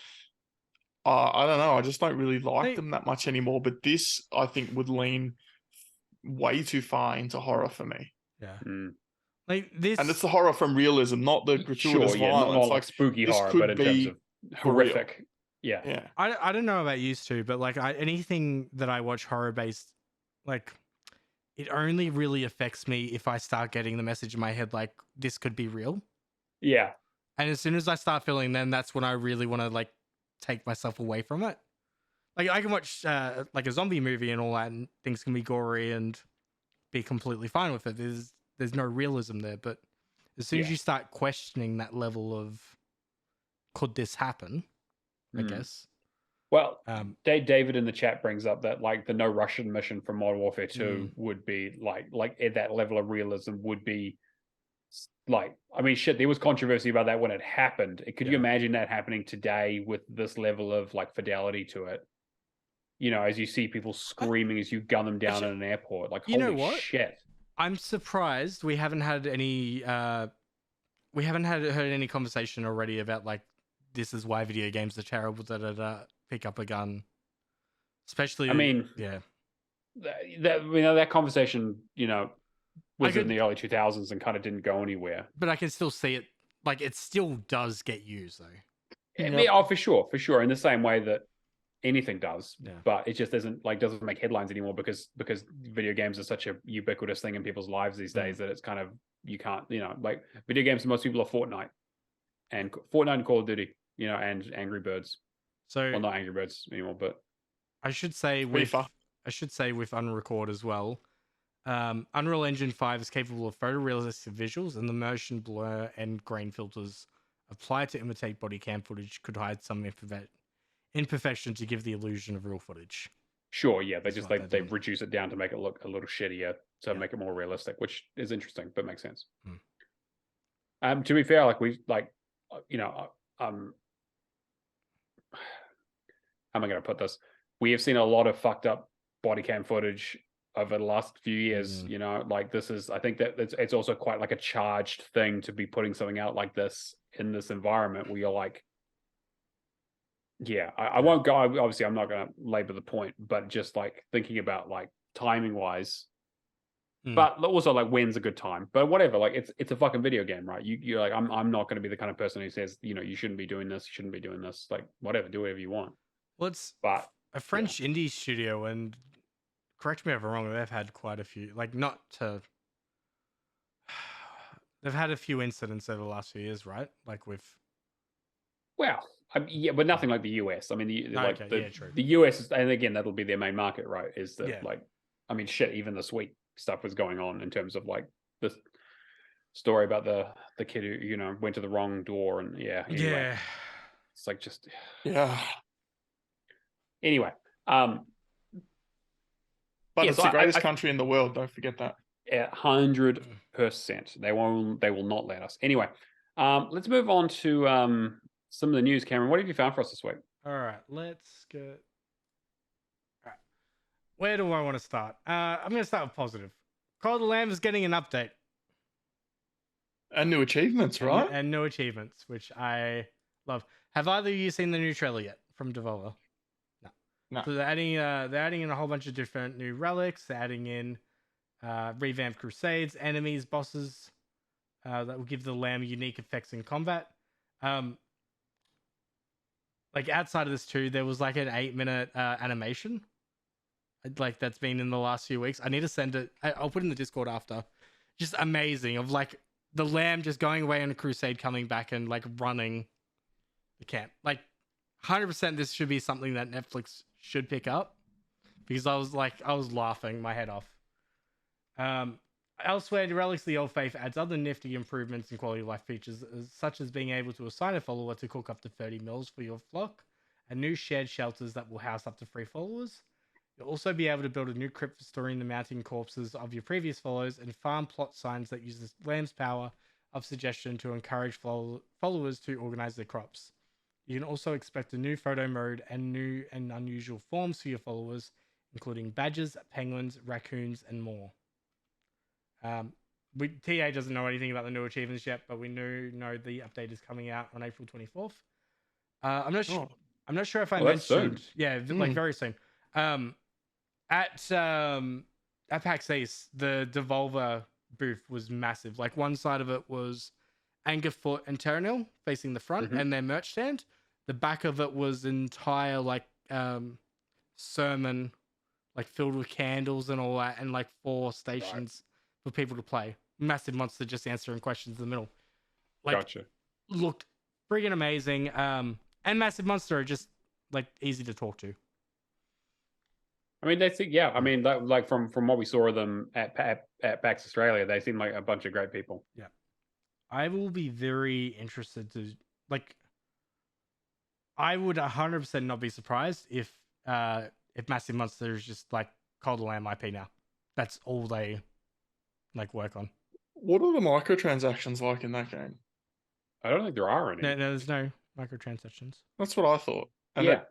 I don't know. I just don't really like them that much anymore. But this, I think, would lean way too far into horror for me. Yeah. Mm. Like this, And it's the horror from realism, not the gratuitous Sure, yeah, violence. not like spooky this horror, could but in terms be of for real. horrific. Yeah. Yeah. I don't know about used to, but like anything that I watch horror based, like it only really affects me if I start getting the message in my head like this could be real. Yeah. And as soon as I start feeling them, that's when I really want to like take myself away from it. Like I can watch like a zombie movie and all that, and things can be gory and be completely fine with it. There's no realism there, but as soon as you start questioning that level of could this happen, I guess. Well, David in the chat brings up that like the no Russian mission from Modern Warfare 2 would be like at that level of realism would be like, I mean, shit, there was controversy about that when it happened. Could you imagine that happening today with this level of like fidelity to it? You know, as you see people screaming as you gun them down in an airport, like, you know holy what? shit. I'm surprised we haven't had any heard any conversation already about like this is why video games are terrible, pick up a gun. Especially, I mean, that conversation, you know, was in the early 2000s and kind of didn't go anywhere. But I can still see it, like it still does get used though. I mean, oh, for sure. In the same way that anything does, but it just doesn't make headlines anymore because video games are such a ubiquitous thing in people's lives these days that it's kind of, you can't, you know, like video games to most people are Fortnite and Call of Duty, you know, and Angry Birds. So, well, not Angry Birds anymore, but I should say with Unrecord as well. Unreal Engine 5 is capable of photorealistic visuals, and the motion blur and grain filters applied to imitate body cam footage could hide some imperfection to give the illusion of real footage. Sure, yeah, they reduce it down to make it look a little shittier to make it more realistic, which is interesting but makes sense. To be fair, like you know, how am I going to put this? We have seen a lot of fucked up body cam footage over the last few years. You know, like this is, I think that it's also quite like a charged thing to be putting something out like this in this environment where you're like, I won't go. Obviously, I'm not going to labor the point, but just like thinking about like timing wise, but also like when's a good time. But whatever, like it's a fucking video game, right? You're like, I'm not going to be the kind of person who says, you know, you shouldn't be doing this, you shouldn't be doing this. Like whatever, do whatever you want. Well, it's but a French indie studio, and correct me if I'm wrong, they've had quite a few, like they've had a few incidents over the last few years, right? Like with, well, but nothing like the US. I mean, true. The US is, and again, that'll be their main market, right? Is that like, I mean, shit, even this week stuff was going on in terms of like the story about the kid who, you know, went to the wrong door and anyway, it's like just anyway. But it's the greatest country in the world. Don't forget that. 100%. They will not let us. Anyway, let's move on to some of the news. Cameron, what have you found for us this week? All right, let's go. All right, where do I want to start? I'm going to start with positive. Call of the Lamb is getting an update. And new achievements, right? And new achievements, which I love. Have either of you seen the new trailer yet from Devolver? No. So they're adding in a whole bunch of different new relics. They're adding in revamped crusades, enemies, bosses that will give the Lamb unique effects in combat. Like outside of this too, there was like an 8-minute animation, like that's been in the last few weeks. I need to send it. I'll put it in the Discord after. Just amazing of like the Lamb just going away on a crusade, coming back and like running the camp. Like 100%, this should be something that Netflix should pick up because I was laughing my head off. Elsewhere, Relics of the Old Faith adds other nifty improvements in quality of life features, such as being able to assign a follower to cook up to 30 meals for your flock, and new shared shelters that will house up to 3 followers. You'll also be able to build a new crypt for storing the mounting corpses of your previous followers, and farm plot signs that use the Lamb's power of suggestion to encourage followers to organize their crops. You can also expect a new photo mode and new and unusual forms for your followers, including badgers, penguins, raccoons, and more. TA doesn't know anything about the new achievements yet, but we know the update is coming out on April 24th. I'm not sure if I mentioned. Yeah, like very soon. At PAX East, the Devolver booth was massive. Like one side of it was Angerfoot and Terranil facing the front and their merch stand. The back of it was entire like sermon, like filled with candles and all that, and like 4 stations for people to play. Massive monster just answering questions in the middle. Like, Gotcha. Looked friggin' amazing. And Massive Monster are just like easy to talk to. I mean, they think, yeah. I mean, like from what we saw of them at PAX Australia, they seem like a bunch of great people. Yeah, I will be very interested to like. I would 100% not be surprised if Massive Monster is just like Cold Lamb IP now. That's all they like work on. What are the microtransactions like in that game? I don't think there are any. No, there's no microtransactions. That's what I thought. And yeah,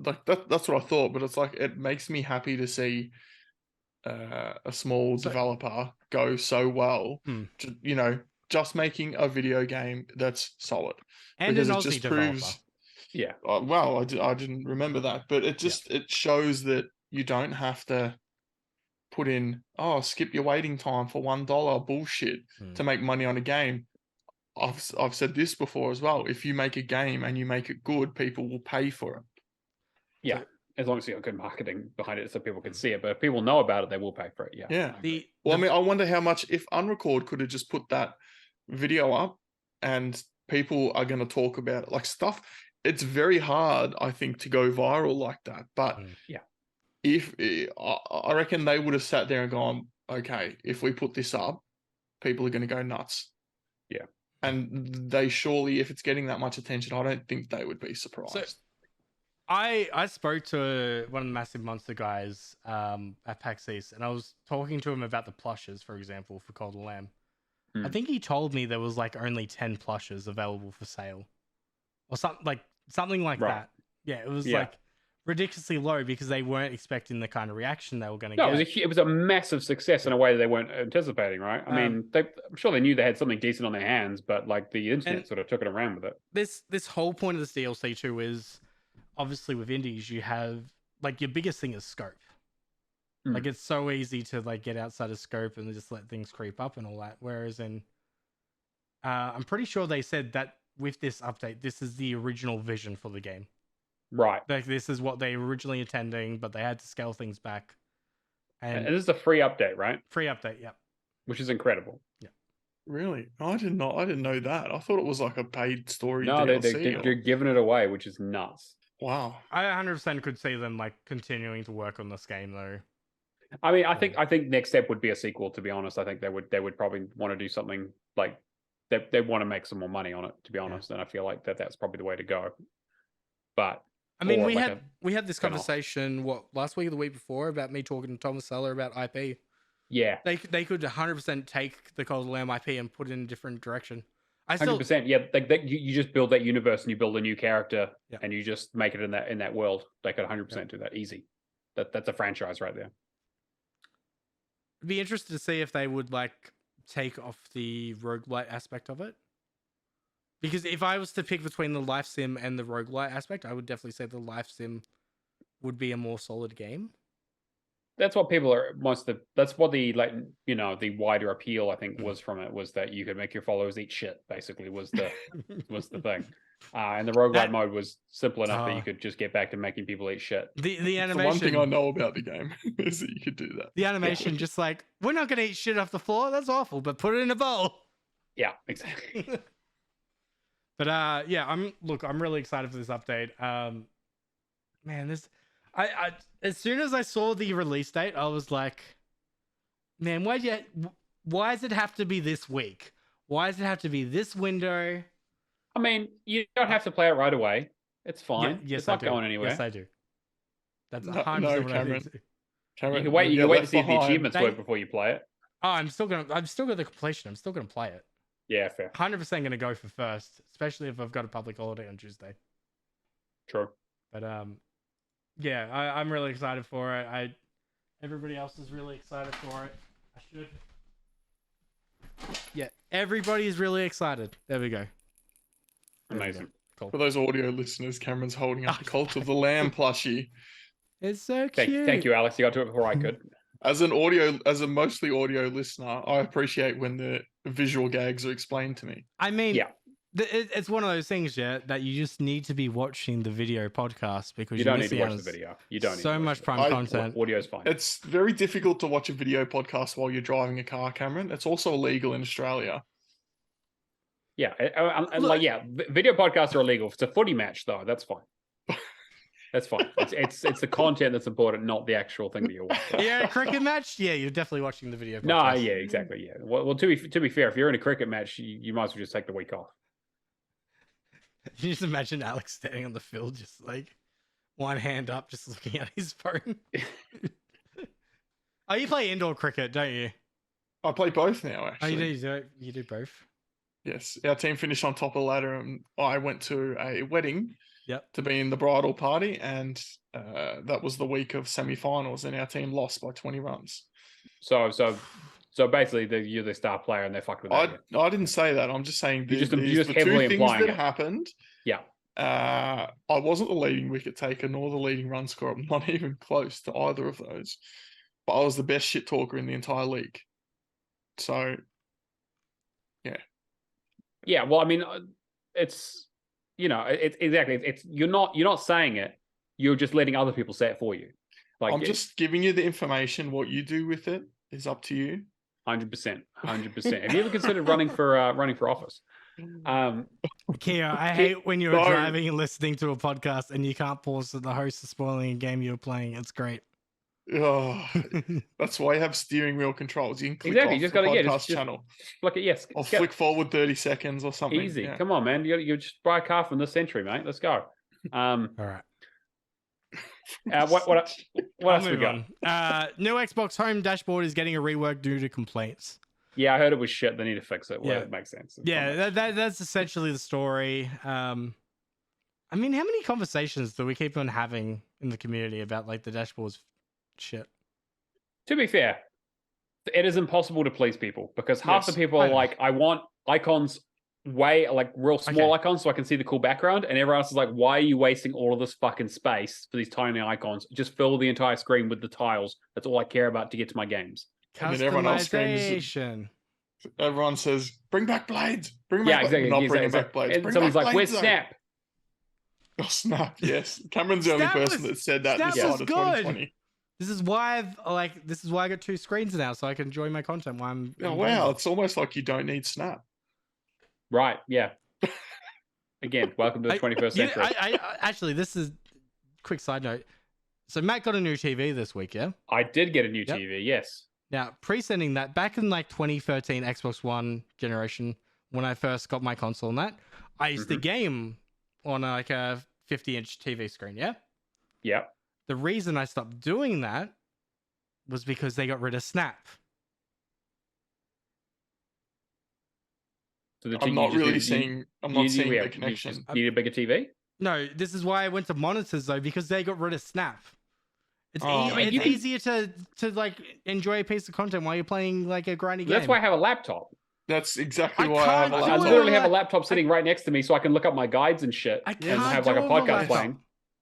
that's what I thought. But it's like it makes me happy to see a small developer go so well. Just making a video game that's solid, and because an it Aussie just developer. proves. Yeah. Wow, I didn't remember that, but it just it shows that you don't have to put in skip your waiting time for $1 bullshit to make money on a game. I've said this before as well. If you make a game and you make it good, people will pay for it. Yeah, as long as you have good marketing behind it, so people can see it. But if people know about it, they will pay for it. Yeah. Yeah. I mean, I wonder how much if Unrecord could have just put that video up, and people are going to talk about it, like stuff. It's very hard, I think, to go viral like that. But if I reckon they would have sat there and gone, okay, if we put this up, people are going to go nuts. Yeah. And they surely, if it's getting that much attention, I don't think they would be surprised. So, I spoke to one of the Massive Monster guys at PAX East, and I was talking to him about the plushes, for example, for Cold Lamb. I think he told me there was like only 10 plushes available for sale, or something like that. Yeah, it was like ridiculously low because they weren't expecting the kind of reaction they were going to get. It was a massive success in a way that they weren't anticipating, right? I mean, I'm sure they knew they had something decent on their hands, but like the internet sort of took it around with it. This whole point of this DLC too is obviously with indies you have like your biggest thing is scope. Like it's so easy to like get outside of scope and just let things creep up and all that. Whereas in, I'm pretty sure they said that with this update, this is the original vision for the game. Right. Like this is what they were originally intending, but they had to scale things back. And this is a free update, right? Free update, yeah. Which is incredible. Yeah. Really? I didn't know that. I thought it was like a paid story. No, DLC they're giving it away, which is nuts. Wow. I 100% could see them like continuing to work on this game though. I mean, I think next step would be a sequel. To be honest, I think they would probably want to do something like they want to make some more money on it. To be honest, and I feel like that's probably the way to go. But I mean, we had this conversation last week or the week before about me talking to Thomas Seller about IP. Yeah, they could 100% take the Cold Lamb IP and put it in a different direction. 100%. Yeah, you just build that universe and you build a new character and you just make it in that world. They could 100% do that easy. That's a franchise right there. I'd be interested to see if they would like take off the roguelite aspect of it. Because if I was to pick between the life sim and the roguelite aspect, I would definitely say the life sim would be a more solid game. That's what people are that's what the the wider appeal I think was from it, was that you could make your followers eat shit, basically was the thing. And the roguelite mode was simple enough that you could just get back to making people eat shit. The animation. The one thing I know about the game is that you could do that. The animation, just like, we're not going to eat shit off the floor. That's awful, but put it in a bowl. Yeah, exactly. But I'm really excited for this update. Man, I as soon as I saw the release date, I was like, man, why does it have to be this week? Why does it have to be this window? I mean, you don't have to play it right away. It's fine. Yes, it's not going anywhere. Yes, I do. That's 100% no, what I do. Cameron, you can wait to see if the achievements work before you play it. Oh, I'm still got the completion. I'm still gonna play it. Yeah, fair. 100% gonna go for first, especially if I've got a public holiday on Tuesday. True. But yeah, I'm really excited for it. Everybody else is really excited for it. I should. Yeah, everybody is really excited. There we go. Amazing. Cool. For those audio listeners, Cameron's holding up a Cult of the Lamb plushie. It's so cute. Thank you, Alex. You got to it before I could. As a mostly audio listener, I appreciate when the visual gags are explained to me. I mean, Yeah. It's one of those things, yeah, that you just need to be watching the video podcast because You don't need to watch the video. You don't need so to watch much it. prime content. Audio's fine. It's very difficult to watch a video podcast while you're driving a car, Cameron. It's also illegal in Australia. Yeah, video podcasts are illegal. If it's a footy match, though, that's fine. That's fine. It's the content that's important, not the actual thing that you're watching. Yeah, a cricket match. Yeah, you're definitely watching the video podcast. No, yeah, exactly. Yeah. Well, to be fair, if you're in a cricket match, you might as well just take the week off. You just imagine Alex standing on the field, just like one hand up, just looking at his phone. Oh, you play indoor cricket, don't you? I play both now, Oh, actually. you do both. Yes, our team finished on top of the ladder, and I went to a wedding Yep. to be in the bridal party, and that was the week of semi-finals, and our team lost by 20 runs. So basically, you're the star player, and they're fucked with that. I didn't say that. I'm just saying You just the heavily two things implying that it. happened. Yeah. I wasn't the leading wicket taker nor the leading run scorer. I'm not even close to either of those. But I was the best shit talker in the entire league. So, yeah. Yeah. Well, I mean, it's exactly. It's you're not saying it. You're just letting other people say it for you. Like I'm just giving you the information. What you do with it is up to you. 100%. Have you ever considered running for office? Kia, I hate when you're No. driving and listening to a podcast and you can't pause that the host is spoiling a game you're playing. It's great. Oh, that's why you have steering wheel controls. You can click Exactly, off you just the gotta podcast just channel. Like yes, Or flick forward 30 seconds or something. easy. Yeah. Come on, man. You just buy a car from this century, mate. Let's go. All right. What else we got? New Xbox Home dashboard is getting a rework due to complaints. Yeah, I heard it was shit. They need to fix it. Well, Yeah. it makes sense. Yeah, that's essentially the story. I mean, how many conversations do we keep on having in the community about like the dashboard's shit? To be fair, it is impossible to please people because half the Yes, people I are know. like, I want icons like real small icons so I can see the cool background, and everyone else is like, why are you wasting all of this fucking space for these tiny icons? Just fill the entire screen with the tiles. That's all I care about to get to my games. And then everyone else screams, Customization. everyone says, bring back blades. Bring back Yeah, exactly. Not exactly, bringing exactly. back blades. And Bring someone's back like, where's blades, though." Snap? Oh, Snap, yes. Cameron's the only Snap person was- that said that Snap this was side of good. 2020. This is why I got two screens now, so I can enjoy my content while I'm. Oh, wow. It's almost like you don't need Snap. Right, yeah. Again, welcome to the 21st century. I actually, this is quick side note. So Matt got a new TV this week, yeah. I did get a new Yep. TV, yes. Now, pre-sending that back in like 2013 Xbox One generation, when I first got my console and that, I used to game on like a 50-inch TV screen, yeah? Yep. The reason I stopped doing that was because they got rid of Snap. So the I'm you not just really need- seeing, I'm you- not you- seeing yeah, the you connection. just need a bigger TV? No, this is why I went to monitors though, because they got rid of Snap. It's, Oh. ea- I mean, it's you can- easier to like enjoy a piece of content while you're playing like a grindy game. That's why I have a laptop. That's exactly I why I have a can't do I it. laptop. literally have a like- laptop sitting right next to me so I can look up my guides and shit I and can't have like a do it with podcast laptop. playing.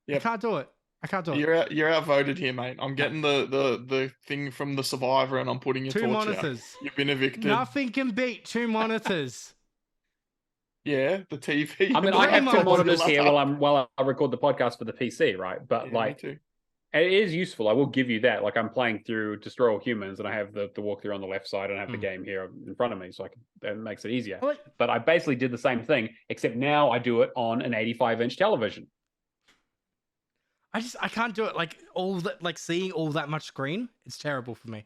I Yep. can't do it. I can't do it. You're outvoted here, mate. I'm getting the thing from the Survivor, and I'm putting your Two torch out. monitors. You've been evicted. Nothing can beat two monitors. Yeah, the TV. I mean, I I have two Pretty much. monitors here while I record the podcast for the PC, right? But like, too. it is useful. I will give you that. Like, I'm playing through Destroy All Humans, and I have the walkthrough on the left side, and I have the game here in front of me, so that makes it easier. Like, But I basically did the same thing, except now I do it on an 85-inch television. I can't do it. Like all that, like seeing all that much screen, it's terrible for me.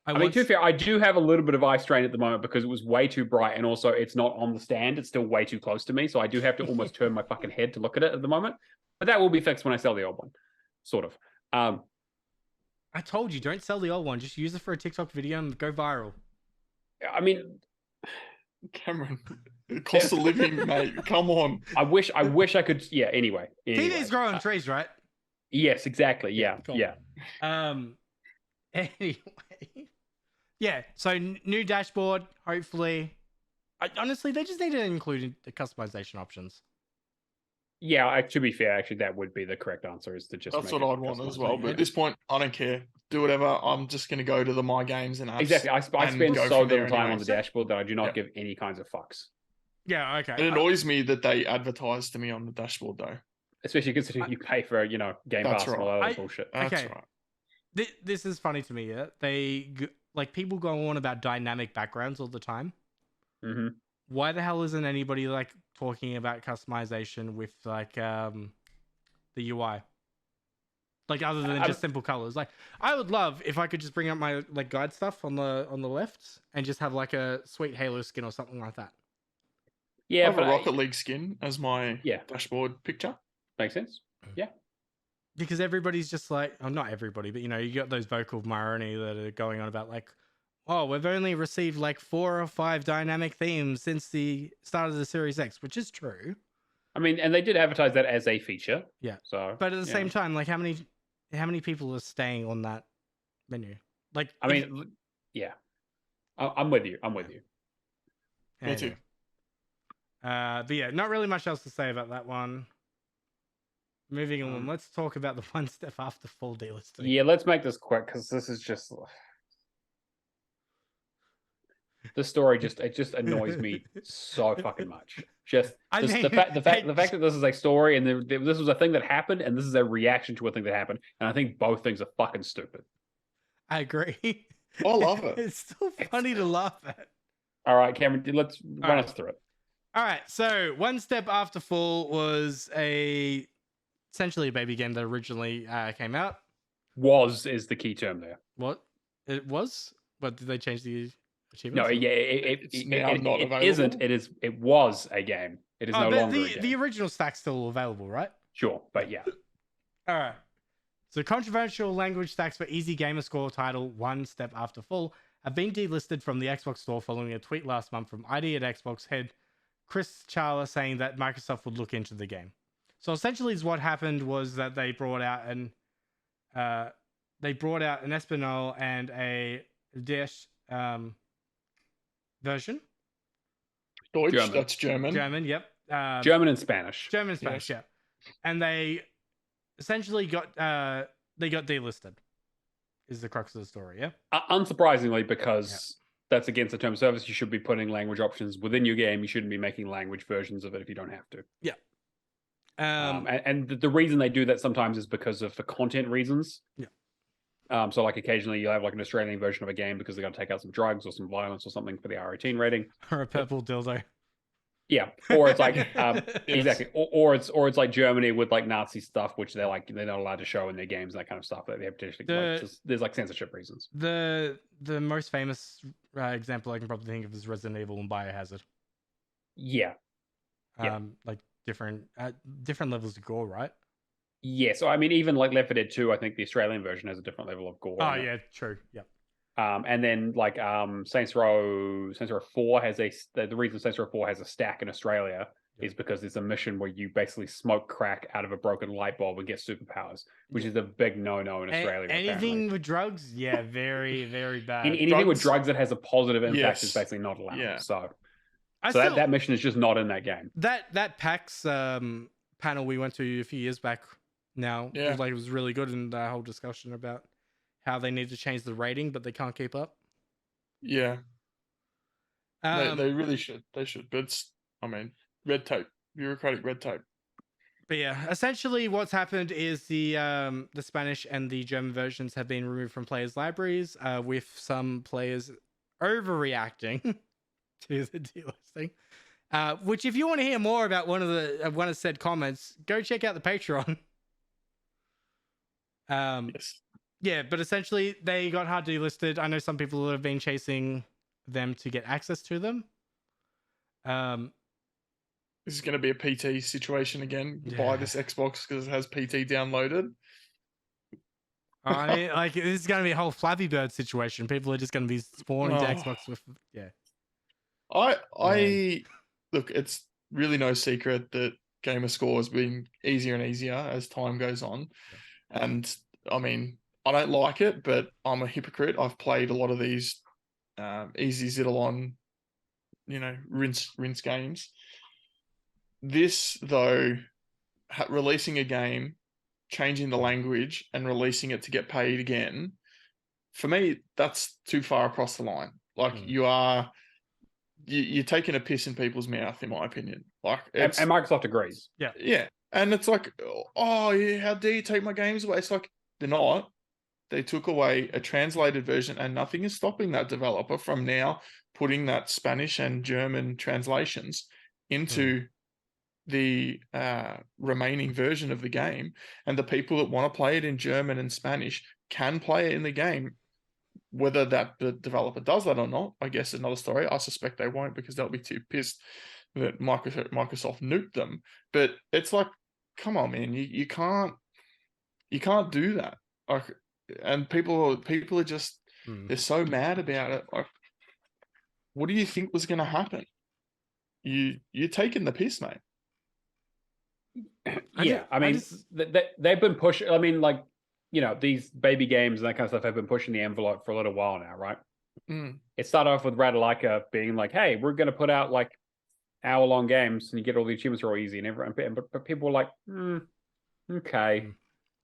I mean, to be fair, I do have a little bit of eye strain at the moment because it was way too bright, and also it's not on the stand; it's still way too close to me, so I do have to almost turn my fucking head to look at it at the moment. But that will be fixed when I sell the old one, sort of. I told you, don't sell the old one. Just use it for a TikTok video and go viral. I mean, Cameron, Cost of living, mate. Come on. I wish I could. Yeah. Anyway. TV's growing trees, right? Yes, exactly. Yeah. cool. Yeah. Anyway, yeah. So new dashboard, hopefully. Honestly, they just need to include the customization options. Yeah. To be fair, actually, that would be the correct answer. Is to just. That's make what it I'd want as customized. well. But at this point, I don't care. Do whatever. I'm just going to go to the My Games and apps. Exactly. I and spend go so from there little time anyway. on the dashboard that I do not Yeah. give any kinds of fucks. Yeah. Okay. It annoys me that they advertise to me on the dashboard, though. Especially considering you pay for Game That's Pass and all that right. other bullshit. That's Okay. right. This is funny to me. Yeah. People go on about dynamic backgrounds all the time. Mm-hmm. Why the hell isn't anybody talking about customization with the UI? Other than just simple colors. I would love if I could just bring up my guide stuff on the left and just have a sweet Halo skin or something like that. I Yeah, have but a Rocket League skin as my Yeah. dashboard picture. makes sense. Yeah. Because everybody's just not everybody, but you got those vocal Maroni that are going on about oh, we've only received 4 or 5 dynamic themes since the start of the Series X, which is true. I mean, and they did advertise that as a feature. Yeah. So, But at the same time, how many people are staying on that menu? I mean, yeah, I'm with you. Me too. But yeah, not really much else to say about that one. Moving on, let's talk about the one step after full delisting. Yeah, let's make this quick because this is just the story. It just annoys me so fucking much. Just the fact that this is a story and this was a thing that happened and this is a reaction to a thing that happened, and I think both things are fucking stupid. I agree. I love it. It's still funny to laugh at. All right, Cameron, let's run us through it. All right, so One Step After Full was essentially a baby game that originally came out. Is the key term there. What? It was? What, did they change the achievements? No, yeah, It's now not available. Isn't. It was a game. It is no longer a game. The original stack's still available, right? Sure, but yeah. All right. So controversial language stacks for easy gamer score title One Step After Full have been delisted from the Xbox store following a tweet last month from ID at Xbox head Char saying that Microsoft would look into the game. So essentially, what happened was that they brought out an Espanol and a Dash version. Deutsch, German. that's German. German, yep. German and Spanish. German and Spanish, yeah. And they essentially got delisted. Is the crux of the story, yeah? Unsurprisingly, because that's against the term of service, you should be putting language options within your game. You shouldn't be making language versions of it if you don't have to. Yeah. And the reason they do that sometimes is because of the content reasons. Yeah. So occasionally you'll have an Australian version of a game because they're going to take out some drugs or some violence or something for the R18 rating. Or a purple dildo. Yeah. Or it's exactly. Or it's like Germany with Nazi stuff, which they're not allowed to show in their games, that kind of stuff that they have potentially there's censorship reasons. The most famous example I can probably think of is Resident Evil and Biohazard. Yeah. Different levels of gore, right? Yeah, so I mean, even Left 4 Dead 2, I think the Australian version has a different level of gore. Oh yeah, true. Yeah. And then Saints Row 4 has the reason Saints Row 4 has a stack in Australia is because there's a mission where you basically smoke crack out of a broken light bulb and get superpowers, which is a big no-no in Australia. Anything with drugs, yeah, very, very bad. Anything with drugs that has a positive impact is basically not allowed. Yeah. So that mission is just not in that game. That PAX panel we went to a few years back now, it was really good, and the whole discussion about how they need to change the rating, but they can't keep up. Yeah. They really should. They should. But red tape, bureaucratic red tape. But yeah, essentially what's happened is the Spanish and the German versions have been removed from players' libraries, with some players overreacting to the delisting. Which, if you want to hear more about one of said comments, go check out the Patreon. Yes. Yeah, but essentially they got hard delisted. I know some people have been chasing them to get access to them. This is going to be a PT situation again. Buy this Xbox because it has PT downloaded. I mean, this is going to be a whole Flappy Bird situation. People are just going to be spawning to Xbox with look, it's really no secret that gamer score has been easier and easier as time goes on. Yeah. And I mean, I don't like it, but I'm a hypocrite. I've played a lot of these easy Zidalon, rinse games. This, though, releasing a game, changing the language, and releasing it to get paid again, for me, that's too far across the line. Like, you're taking a piss in people's mouth, in my opinion. Like, and Microsoft agrees. Yeah. And it's like, oh, yeah, how dare you take my games away? It's like, they're not. They took away a translated version, and nothing is stopping that developer from now putting that Spanish and German translations into the remaining version of the game. And the people that want to play it in German and Spanish can play it in the game. Whether the developer does that or not, I guess is another story. I suspect they won't, because they'll be too pissed that Microsoft nuked them. But it's like, come on, man, you can't do that. Like, and people are just they're so mad about it. Like, what do you think was going to happen? You're taking the piss, mate. Yeah, I mean, they've been pushing. I mean, like, these baby games and that kind of stuff have been pushing the envelope for a little while now, right? It started off with Radalaika being like, "Hey, we're going to put out like hour-long games, and you get all the achievements are all easy." And everyone, but people were like, "Okay,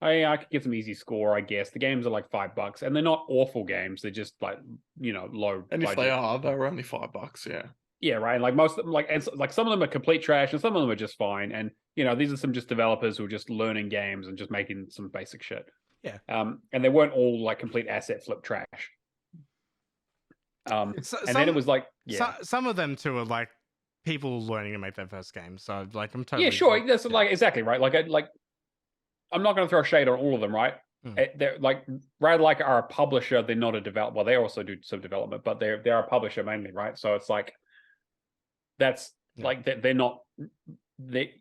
I could get some easy score, I guess." The games are like $5, and they're not awful games. They're just like low. And budget. if they are, they were only $5. Yeah. Yeah, right. Like most of them, like some of them are complete trash, and some of them are just fine. And these are some just developers who are just learning games and just making some basic shit. Yeah. And they weren't all like complete asset flip trash. Then it was like, some of them too are like people learning to make their first game. So like, I'm totally sure. That's like exactly right. Like I'm not going to throw shade on all of them, right? They're like Radalaika are a publisher. They're not a developer. Well, they also do some development, but they're a publisher mainly, right? So it's like that's like they're not.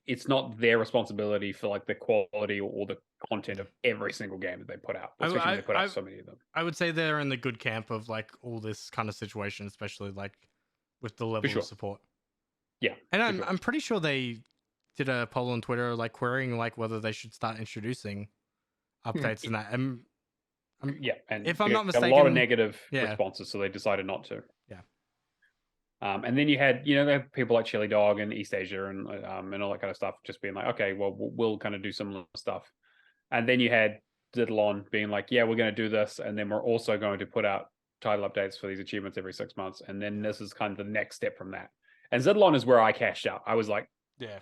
It's not their responsibility for like the quality or the content of every single game that they put out, especially when they put out so many of them. I would say they're in the good camp of like all this kind of situation, especially like with the level of support. Yeah, and I'm pretty sure they did a poll on Twitter like querying like whether they should start introducing updates and that. And if I'm not mistaken, a lot of negative responses, so they decided not to. Yeah. And then you had, they have people like Chili Dog and East Asia and all that kind of stuff, just being like, okay, well, we'll kind of do similar stuff. And then you had Zidalon being like, yeah, we're going to do this, and then we're also going to put out title updates for these achievements every 6 months. And then this is kind of the next step from that. And Zidalon is where I cashed out. I was like, yeah,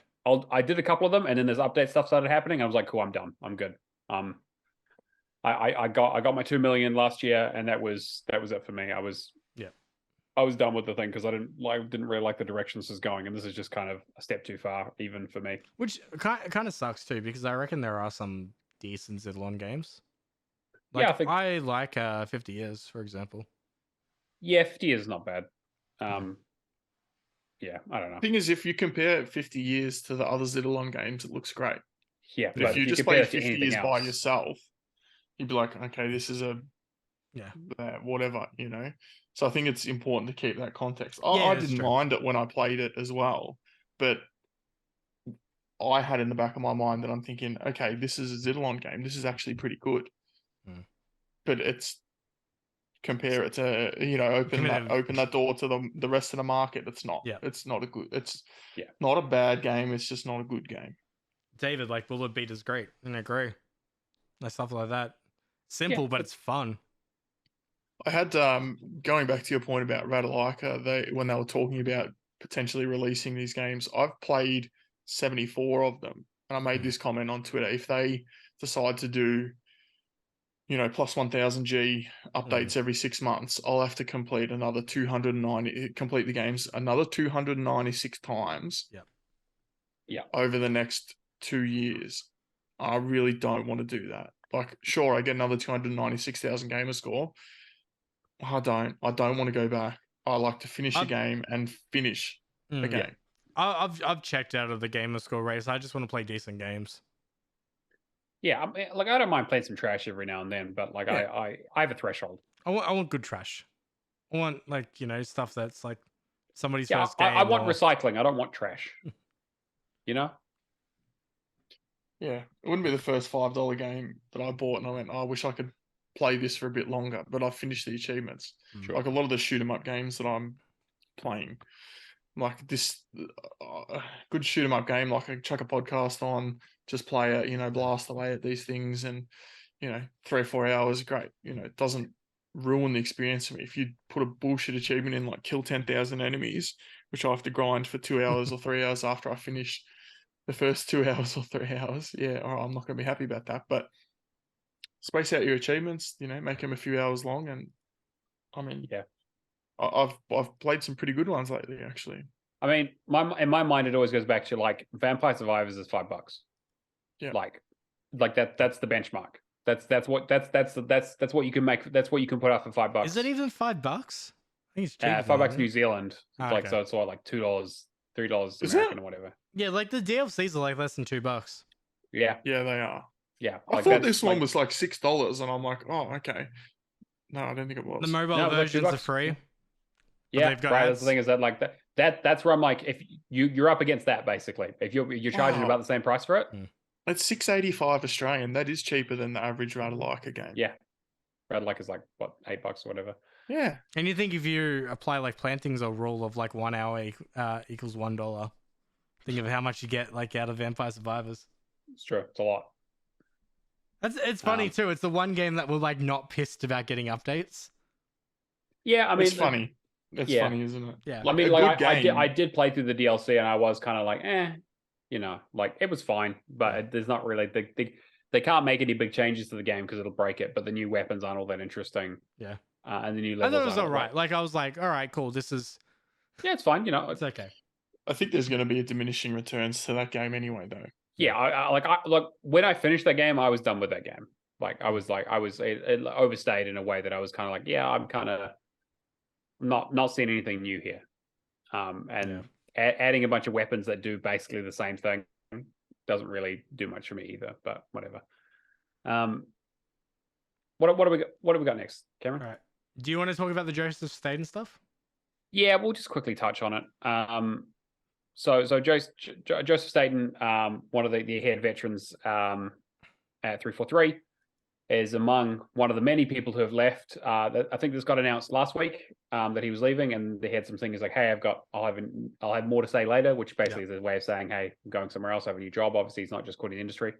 I did a couple of them, and then there's update stuff started happening. I was like, cool, I'm done. I'm good. I got my 2 million last year, and that was it for me. I was done with the thing because I didn't really like the direction this is going, and this is just kind of a step too far, even for me. Which kind of sucks too, because I reckon there are some decent Zidalon games. Like, yeah, I like 50 Years, for example. Yeah, 50 Years is not bad. Yeah, I don't know. The thing is, if you compare 50 Years to the other Zidalon games, it looks great. Yeah, but if you just play 50 Years by yourself, you'd be like, okay, this is a whatever, So I think it's important to keep that context. I didn't mind it when I played it as well, but I had in the back of my mind that I'm thinking, okay, this is a Zidalon game. This is actually pretty good. But it's compare it to open that door to the rest of the market. It's not. Yeah. It's not a good. It's not a bad game. It's just not a good game. David, like, Bullet Beat is great, and I agree. Like, stuff like that. Simple, but it's fun. I had going back to your point about Radalaika, when they were talking about potentially releasing these games, I've played 74 of them, and I made this comment on Twitter. If they decide to do, plus 1000G updates every 6 months, I'll have to complete another 290, complete the games another 296 times. Yeah. Over the next 2 years. I really don't want to do that. Like, sure, I get another 296,000 gamer score. I don't want to go back. I like to finish a game and finish a game. I've checked out of the gamer score race. I just want to play decent games. Yeah, like, I don't mind playing some trash every now and then, but like I have a threshold. I want good trash. I want, like, stuff that's like Somebody's Yeah, first game. I want or- recycling. I don't want trash. You know? Yeah, it wouldn't be the first $5 game that I bought, and I went, oh, I wish I could play this for a bit longer, but I finished the achievements. Sure. Like a lot of the shoot 'em up games that I'm playing, like this good shoot 'em up game, like I chuck a podcast on, just play it, blast away at these things, and 3 or 4 hours, great. It doesn't ruin the experience for me. If you put a bullshit achievement in, like kill 10,000 enemies, which I have to grind for 2 hours or 3 hours after I finish the first 2 hours or 3 hours, yeah, all right, I'm not going to be happy about that. But space out your achievements, make them a few hours long, and I mean, Yeah. I've played some pretty good ones lately, actually. I mean, in my mind, it always goes back to like Vampire Survivors is $5. Yeah. Like that. That's the benchmark. That's what you can make. That's what you can put out for $5. Is it even $5? I think it's cheaper. $5 New Zealand. Oh, Like okay. so, it's like $2, $3 Is American it? or whatever. Yeah, like the DLCs are like less than $2. Yeah, Yeah, they are. yeah. I Like thought that's, this one like, was like $6, and I'm like, oh, okay. No, I don't think it was. The mobile No, it was like versions are $2. free. Yeah, they've got right. ads. That's the thing is that like that's where I'm like, if you're up against that basically. If you're charging Wow. about the same price for it, It's $6.85 Australian. That is cheaper than the average Ratalaika game. yeah. Red like is like what $8 or whatever. Yeah. And you think if you apply like plantings or rule of like 1 hour equals $1, think of how much you get like out of Vampire Survivors. It's true. It's a lot. It's funny too. It's the one game that we're like not pissed about getting updates. Yeah, I mean, It's funny. It's yeah. funny, isn't it? Yeah. I mean, A like good game. I did play through the DLC, and I was kind of like, like it was fine, but there's not really they can't make any big changes to the game because it'll break it. But the new weapons aren't all that interesting. Yeah. And the new I levels. thought it was aren't all right. Like I was like, all right, cool. This is Yeah, it's fine. it's okay. I think there's going to be a diminishing returns to that game anyway, though. Yeah, I when I finished that game, I was done with that game. Like I was it overstayed in a way that I was kind of like, yeah, I'm kind of not seeing anything new here. And adding a bunch of weapons that do basically the same thing doesn't really do much for me either. But whatever. What have we got next, Cameron? All right. Do you want to talk about the Joseph Staten stuff? Yeah, we'll just quickly touch on it. So Joseph Staten, one of the head veterans at 343, is among one of the many people who have left. I think this got announced last week that he was leaving, and they had some things like, "Hey, I'll have more to say later," which basically is a way of saying, "Hey, I'm going somewhere else. I have a new job." Obviously, he's not just quitting the industry.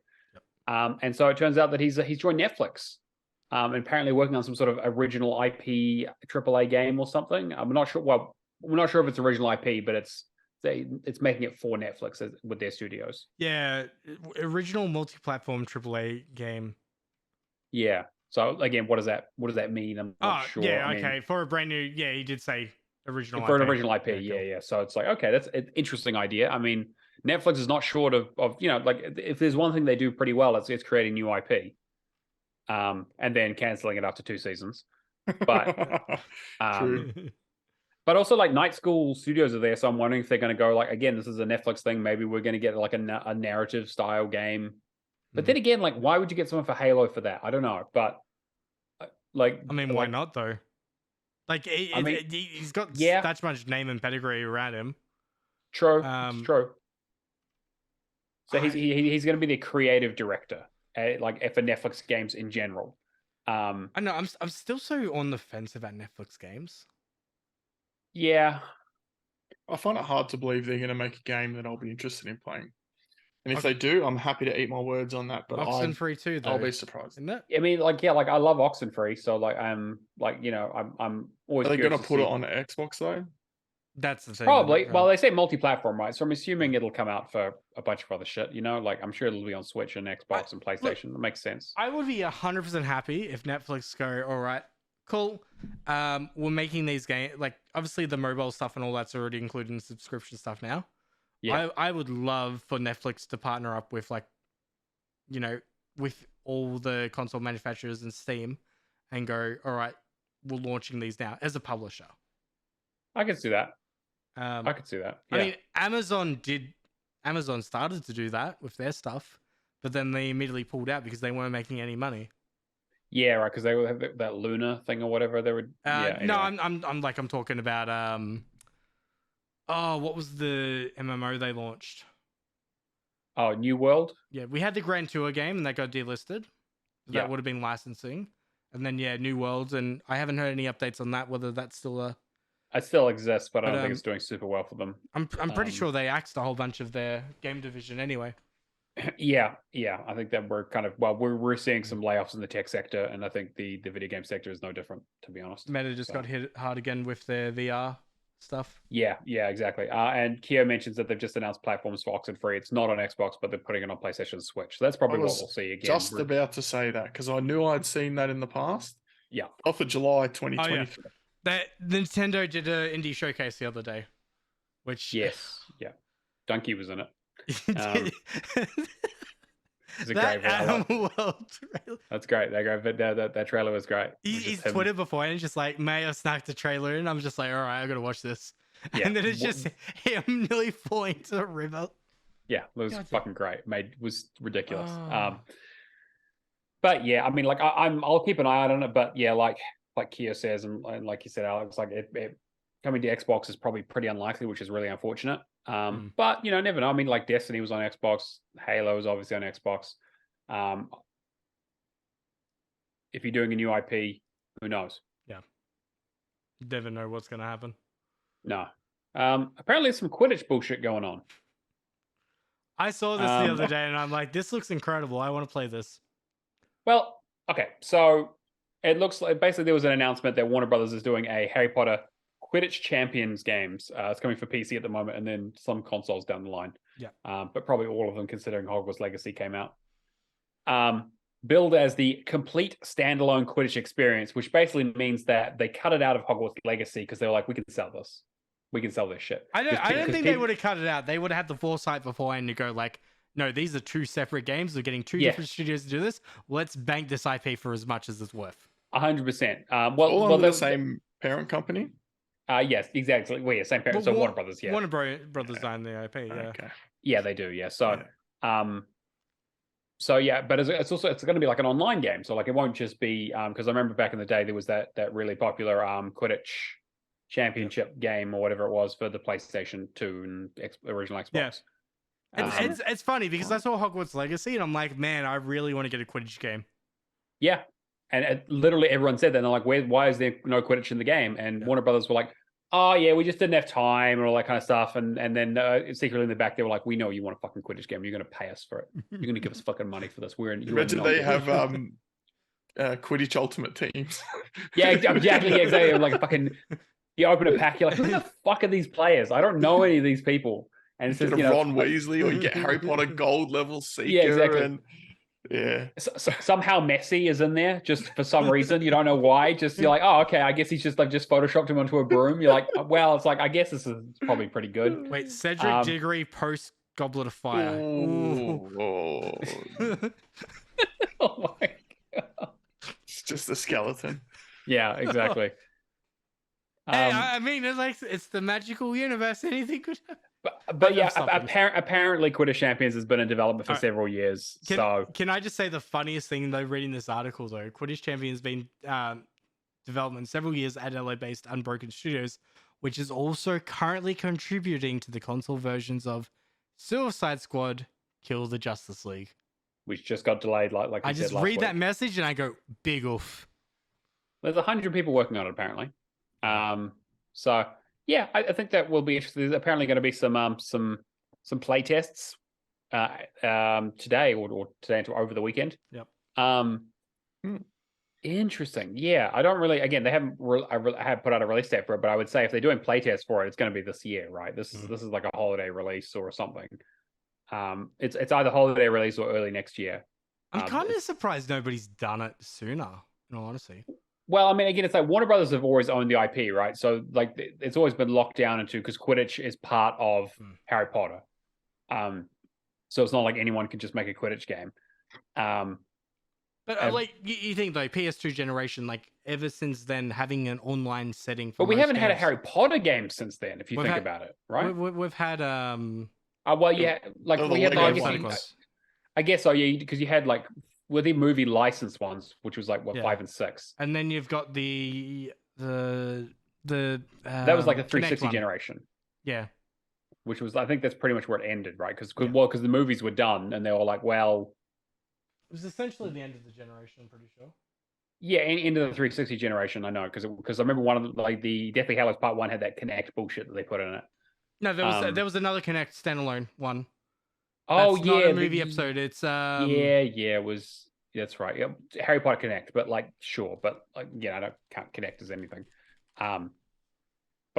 And so it turns out that he's joined Netflix. And apparently working on some sort of original IP AAA game or something. I'm not sure. Well, we're not sure if it's original IP, but it's making it for Netflix with their studios. Yeah, original multi-platform AAA game. Yeah. So again, what does that mean? I'm not sure. Yeah, I mean, okay. For a brand new, yeah, he did say original for IP. an original IP. Yeah, Yeah. So it's like, okay, that's an interesting idea. I mean, Netflix is not short of like if there's one thing they do pretty well, it's creating new IP. And then canceling it after 2 seasons. But True. but also like Night School Studios are there, so I'm wondering if they're going to go like, again, this is a Netflix thing. Maybe we're going to get like a narrative style game. But then again, like, why would you get someone for Halo for that? I don't know, but like, I mean, why not though? Like, he's got that much name and pedigree around him. True, it's true. So he's going to be the creative director. Like for Netflix games in general. I know I'm still so on the fence about Netflix games. Yeah. I find it hard to believe they're going to make a game that I'll be interested in playing. And if they do, I'm happy to eat my words on that. But Oxenfree too, though. I'll be surprised. Isn't it? I mean, like, yeah, like I love Oxenfree, so like I'm always. Are they going to curious put see. it on Xbox though? That's the thing. Probably. Well, they say multi-platform, right? So I'm assuming it'll come out for a bunch of other shit. Like I'm sure it'll be on Switch and Xbox and PlayStation. That makes sense. I would be 100% happy if Netflix go, all right, cool. We're making these games, like obviously the mobile stuff and all that's already included in subscription stuff now. Yeah. I would love for Netflix to partner up with with all the console manufacturers and Steam and go, all right, we're launching these now as a publisher. I could see that. I could see that. Yeah. I mean, Amazon started to do that with their stuff, but then they immediately pulled out because they weren't making any money. Yeah, right. Because they would have that Luna thing or whatever. They would. No, I'm talking about Oh, what was the MMO they launched? Oh, New World. Yeah, we had the Grand Tour game and that got delisted. That Yeah. would have been licensing. And then New Worlds, and I haven't heard any updates on that, whether that's still a... It still exists, but I don't But, think it's doing super well for them. I'm pretty sure they axed a whole bunch of their game division anyway. Yeah. I think that we're seeing some layoffs in the tech sector, and I think the video game sector is no different, to be honest. Meta just got hit hard again with their VR stuff. Yeah, exactly. And Keo mentions that they've just announced platforms for Oxenfree. It's not on Xbox, but they're putting it on PlayStation and Switch. So that's probably what we'll see again. Just about to say that because I knew I'd seen that in the past. Yeah. 4th of July 2023. That Nintendo did an indie showcase the other day, which Yes, yeah. Donkey was in it. It's a that great Animal World trailer. That's great. That trailer was great. He's tweeted before and just like, May I snack the trailer, and I'm just like, all right, I gotta watch this. Yeah. And then it's just him nearly falling into the river. Yeah, it was fucking great. Was ridiculous. Oh. But yeah, I mean, like I'll keep an eye out on it. But yeah, like Keo says, and like you said, Alex, like it coming to Xbox is probably pretty unlikely, which is really unfortunate. But never know. I mean, like Destiny was on Xbox, Halo was obviously on Xbox. If you're doing a new IP, who knows? Yeah, you never know what's gonna happen. No. Apparently, there's some Quidditch bullshit going on. I saw this the other day, and I'm like, this looks incredible. I want to play this. Well, okay, so it looks like basically there was an announcement that Warner Brothers is doing a Harry Potter Quidditch Champions games. It's coming for PC at the moment, and then some consoles down the line. Yeah. But probably all of them, considering Hogwarts Legacy came out. Billed as the complete standalone Quidditch experience, which basically means that they cut it out of Hogwarts Legacy because they were like, we can sell this. We can sell this shit. I don't think they would have cut it out. They would have had the foresight beforehand to go like, no, these are two separate games. We're getting two different studios to do this. Let's bank this IP for as much as it's worth. 100%. All under the same parent company? Yes, exactly. Well, yeah, same parent. So Warner Brothers, yeah. Warner Brothers own the IP, yeah. Okay. Yeah, they do, yeah. So, so yeah, but it's going to be like an online game. So like it won't just be because I remember back in the day there was that really popular Quidditch Championship game or whatever it was for the PlayStation 2 and original Xbox. Yeah. It's funny because I saw Hogwarts Legacy and I'm like, man, I really want to get a Quidditch game. Yeah. And literally everyone said that. And they're like, why is there no Quidditch in the game? And Warner Brothers were like, oh, yeah, we just didn't have time and all that kind of stuff. And then secretly in the back, they were like, we know you want a fucking Quidditch game. You're going to pay us for it. You're going to give us fucking money for this. Imagine they have Quidditch Ultimate Teams. Yeah, exactly. Like a fucking, you open a pack, you're like, who the fuck are these players? I don't know any of these people. And it's just, Ron Weasley, or you get Harry Potter Gold level Seeker. Yeah, exactly. And somehow Messi is in there just for some reason. You don't know why. Just you're like, oh, okay. I guess he's just photoshopped him onto a broom. You're like, well, it's like I guess this is probably pretty good. Wait, Cedric Diggory post Goblet of Fire. Oh my god! It's just a skeleton. Yeah, exactly. Hey, I mean, it's the magical universe. Anything could happen. But yeah, apparently Quidditch Champions has been in development for several years. Can I just say the funniest thing though, reading this article though, Quidditch Champions has been development several years at LA-based Unbroken Studios, which is also currently contributing to the console versions of Suicide Squad, Kill the Justice League, which just got delayed. Like I just read that message and I go, big oof. There's 100 people working on it apparently. So. Yeah, I think that will be interesting. There's apparently going to be some play tests today or today until over the weekend. Yep. Interesting. Yeah, I don't really. Again, they haven't. I have put out a release date for it, but I would say if they're doing play tests for it, it's going to be this year, right? This is like a holiday release or something. It's either holiday release or early next year. I'm kind of surprised nobody's done it sooner. In all honesty. Well, I mean, again, it's like Warner Brothers have always owned the IP, right? So, like, it's always been locked down into because Quidditch is part of Harry Potter. So it's not like anyone can just make a Quidditch game. But like, you think though, PS2 generation, like ever since then, having an online setting. But we haven't had a Harry Potter game since then, if you think about it, right? We've had well, yeah, like we had. I guess so, yeah, because you had like. Were the movie licensed ones, which was like 5 and 6, and then you've got the that was like the 360 generation. Yeah. which was, I think that's pretty much where it ended, right? Because Yeah. the movies were done, and they were like, well, It was essentially the end of the generation, I'm pretty sure. yeah, into the 360 generation, I know, because I remember one of the, like the Deathly Hallows Part 1 had that Connect bullshit that they put in it. No, there was another Connect standalone one. Oh That's not a yeah, movie episode. It's it was, that's right. Yeah, Harry Potter Connect, but like sure, but like I can't connect as anything. But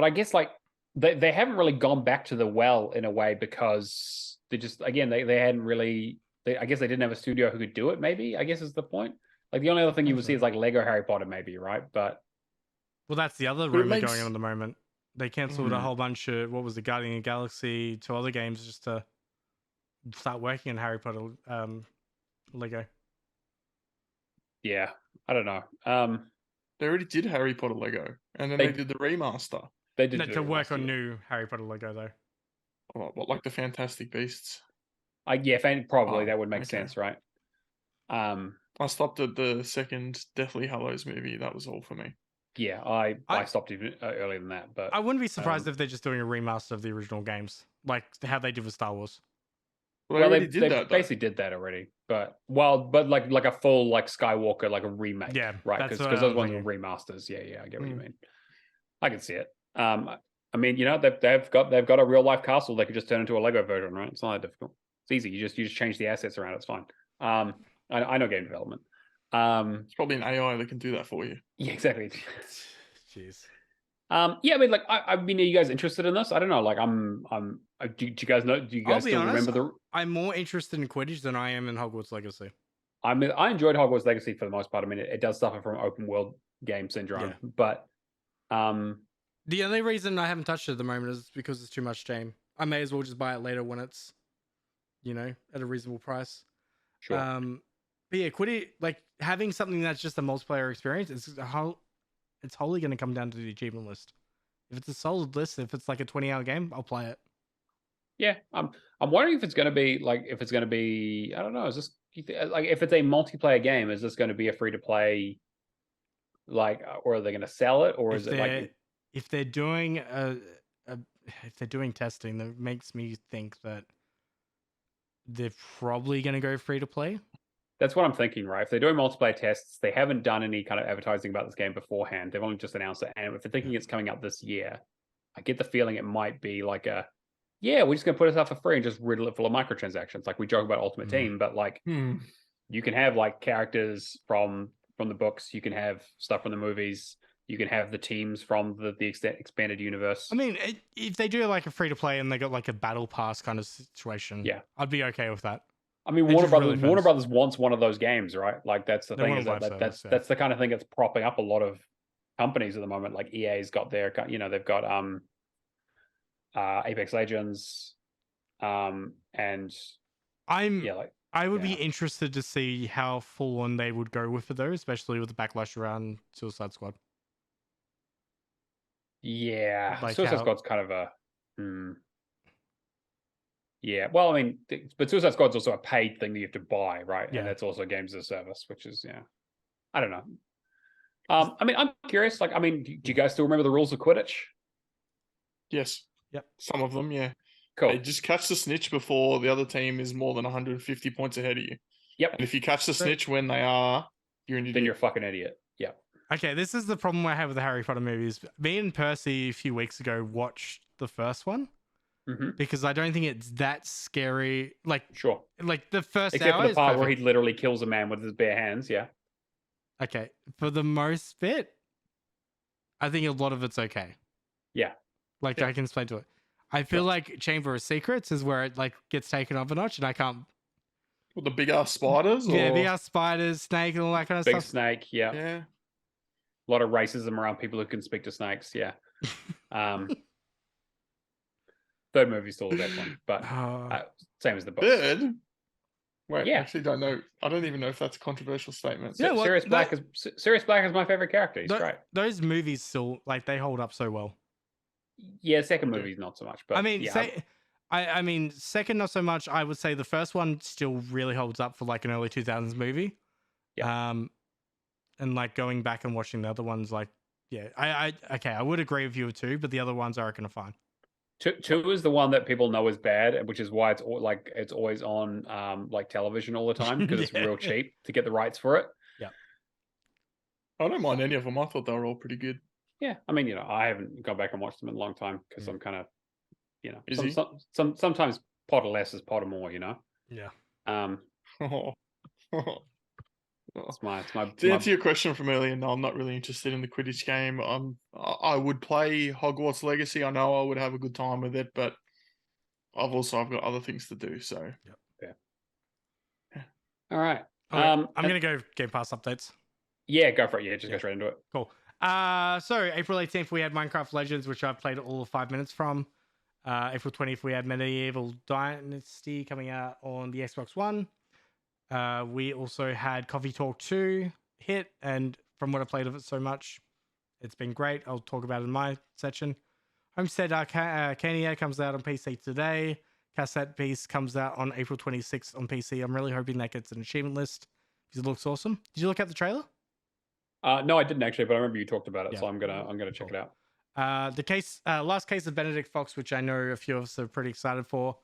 I guess like they haven't really gone back to the well in a way because they just, again, they hadn't really, I guess they didn't have a studio who could do it. Maybe, I guess, is the point. Like the only other thing you would see is like Lego Harry Potter, maybe, right? But well, that's the other But it rumor makes- going on at the moment. They cancelled a whole bunch of what was the Guardian of the Galaxy, 2 other games just to start working on Harry Potter Lego. yeah, I don't know. They already did Harry Potter Lego, and then they did the remaster. They did No, do to it work last on year. new Harry Potter Lego though. What, like the Fantastic Beasts? Probably Oh, that would make okay. sense, right? I stopped at the second Deathly Hallows movie. That was all for me. Yeah, I stopped even earlier than that, but I wouldn't be surprised if they're just doing a remaster of the original games, like how they did with Star Wars. Well, they already did that. Though. basically did that already, but like a full like Skywalker, like a remake, Yeah, right? that's Because what those I'm ones were thinking. remasters. Yeah, I get what you mean. I can see it. I mean, they've got a real life castle they could just turn into a Lego version, right? It's not that difficult. It's easy. You just change the assets around. It's fine. I know game development. It's probably an AI that can do that for you. Yeah, exactly. Jeez. Yeah, I mean, like, I mean, are you guys interested in this? I don't know. Like, do you guys know? Do you I'll guys be still honest, remember the? I'm more interested in Quidditch than I am in Hogwarts Legacy. I mean, I enjoyed Hogwarts Legacy for the most part. I mean, it does suffer from open world game syndrome, but the only reason I haven't touched it at the moment is because it's too much game. I may as well just buy it later when it's, at a reasonable price. sure. But yeah, Quidditch, like having something that's just a multiplayer experience, it's wholly going to come down to the achievement list. If it's a solid list, if it's like a 20-hour game, I'll play it. Yeah, I'm wondering if it's going to be I don't know, is this like if it's a multiplayer game, is this going to be a free to play, like, or are they going to sell it, or is it like if they're doing if they're doing testing, that makes me think that they're probably going to go free to play. That's what I'm thinking, right? If they're doing multiplayer tests, they haven't done any kind of advertising about this game beforehand. They've only just announced it, and if they're thinking it's coming out this year, I get the feeling it might be like we're just gonna put it out for free and just riddle it full of microtransactions. Like we joke about Ultimate Team, but like you can have like characters from the books, you can have stuff from the movies, you can have the teams from the expanded universe. I mean, if they do like a free to play and they got like a battle pass kind of situation, I'd be okay with that. I mean, Warner Brothers wants one of those games, right? Like that's the thing, is that's the kind of thing that's propping up a lot of companies at the moment. Like EA's got their, they've got Apex Legends, and I would be interested to see how full on they would go with it though, especially with the backlash around Suicide Squad. Yeah, like Suicide Squad's kind of a. Yeah, well, I mean, but Suicide Squad's also a paid thing that you have to buy, right? Yeah. And that's also games as a service, which is, I don't know. I mean, I'm curious. Like, I mean, do you guys still remember the rules of Quidditch? Yes. Yep. Some of them, yeah. Cool. Hey, just catch the snitch before the other team is more than 150 points ahead of you. Yep. And if you catch the snitch when they are, you're an idiot. Then you're a fucking idiot. Yep. Okay, this is the problem I have with the Harry Potter movies. Me and Percy a few weeks ago watched the first one. Because I don't think it's that scary. Like, sure. Like the first Except hour for the part is where he literally kills a man with his bare hands. Yeah. Okay. For the most bit, I think a lot of it's okay. Yeah. Like I can explain to it. I feel like Chamber of Secrets is where it like gets taken up a notch, and I can't. Well, the big ass spiders. Yeah, big ass spiders, snake, and all that kind of big stuff. Big snake. Yeah. Yeah. A lot of racism around people who can speak to snakes. Yeah. Third movie's still the best one, but same as the book. Third? Wait, Yeah. I actually don't know. I don't even know if that's a controversial statement. Yeah, Sirius Black is my favorite character. He's great. Those movies still they hold up so well. Yeah, second movie's not so much, but I mean, I mean, second not so much. I would say the first one still really holds up for like an early 2000s movie. Yeah. And like going back and watching the other ones, like, yeah, I would agree with you too, but the other ones I reckon are fine. Two is the one that people know is bad, which is why it's always on like television all the time because it's real cheap to get the rights for it. Yeah. I don't mind any of them. I thought they were all pretty good. Yeah, I mean, I haven't gone back and watched them in a long time because I'm kind of, Busy? sometimes pot of less is pot of more, Yeah. It's my To answer your question from earlier, no, I'm not really interested in the Quidditch game. I would play Hogwarts Legacy. I know I would have a good time with it, but I've got other things to do. So all right. I'm gonna go Game Pass updates. Yeah, go for it. Yeah, just go straight into it. Cool. So April 18th we had Minecraft Legends, which I've played all of 5 minutes from. April 20th we had Medieval Dynasty coming out on the Xbox One. We also had Coffee Talk 2 hit, and from what I played of it so much, it's been great. I'll talk about it in my section. Homestead Arcania comes out on PC today. Cassette Beast comes out on April 26th on PC. I'm really hoping that gets an achievement list because it looks awesome. Did you look at the trailer? No, I didn't actually, but I remember you talked about it, so I'm gonna check it out. Last Case of Benedict Fox, which I know a few of us are pretty excited for,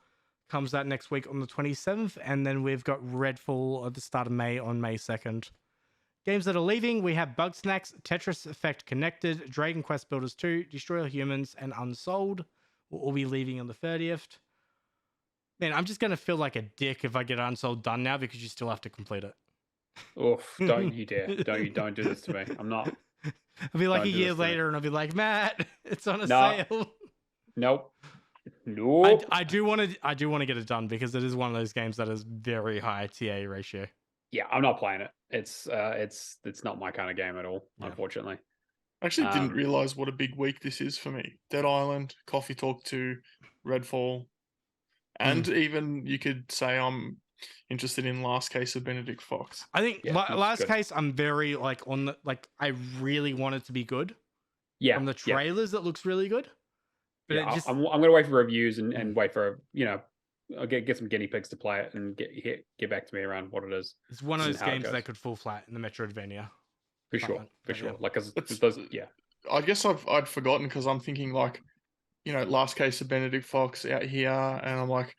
comes out next week on the 27th, and then we've got Redfall at the start of May on May 2nd. Games that are leaving, we have Bugsnax, Tetris Effect Connected, Dragon Quest Builders 2, Destroy All Humans, and Unsold will all be leaving on the 30th. Man, I'm just going to feel like a dick if I get Unsold done now because you still have to complete it. Oof, don't you dare. Don't do this to me. I'm not. I'll be like a year later and I'll be like, Matt, it's on a No. sale. Nope. I do want to get it done because it is one of those games that is very high TA ratio. Yeah, I'm not playing it. It's not my kind of game at all, unfortunately. I actually didn't realize what a big week this is for me. Dead Island, Coffee Talk 2, Redfall, and even you could say I'm interested in Last Case of Benedict Fox. I think Last Case, I'm very I really want it to be good. Yeah. From the trailers, it looks really good. But I'm going to wait for reviews and wait for I'll get some guinea pigs to play it and get back to me around what it is. It's one of those games that could fall flat in the Metroidvania. For sure. Like, I guess I'd forgotten because I'm thinking Last Case of Benedict Fox out here, and I'm like,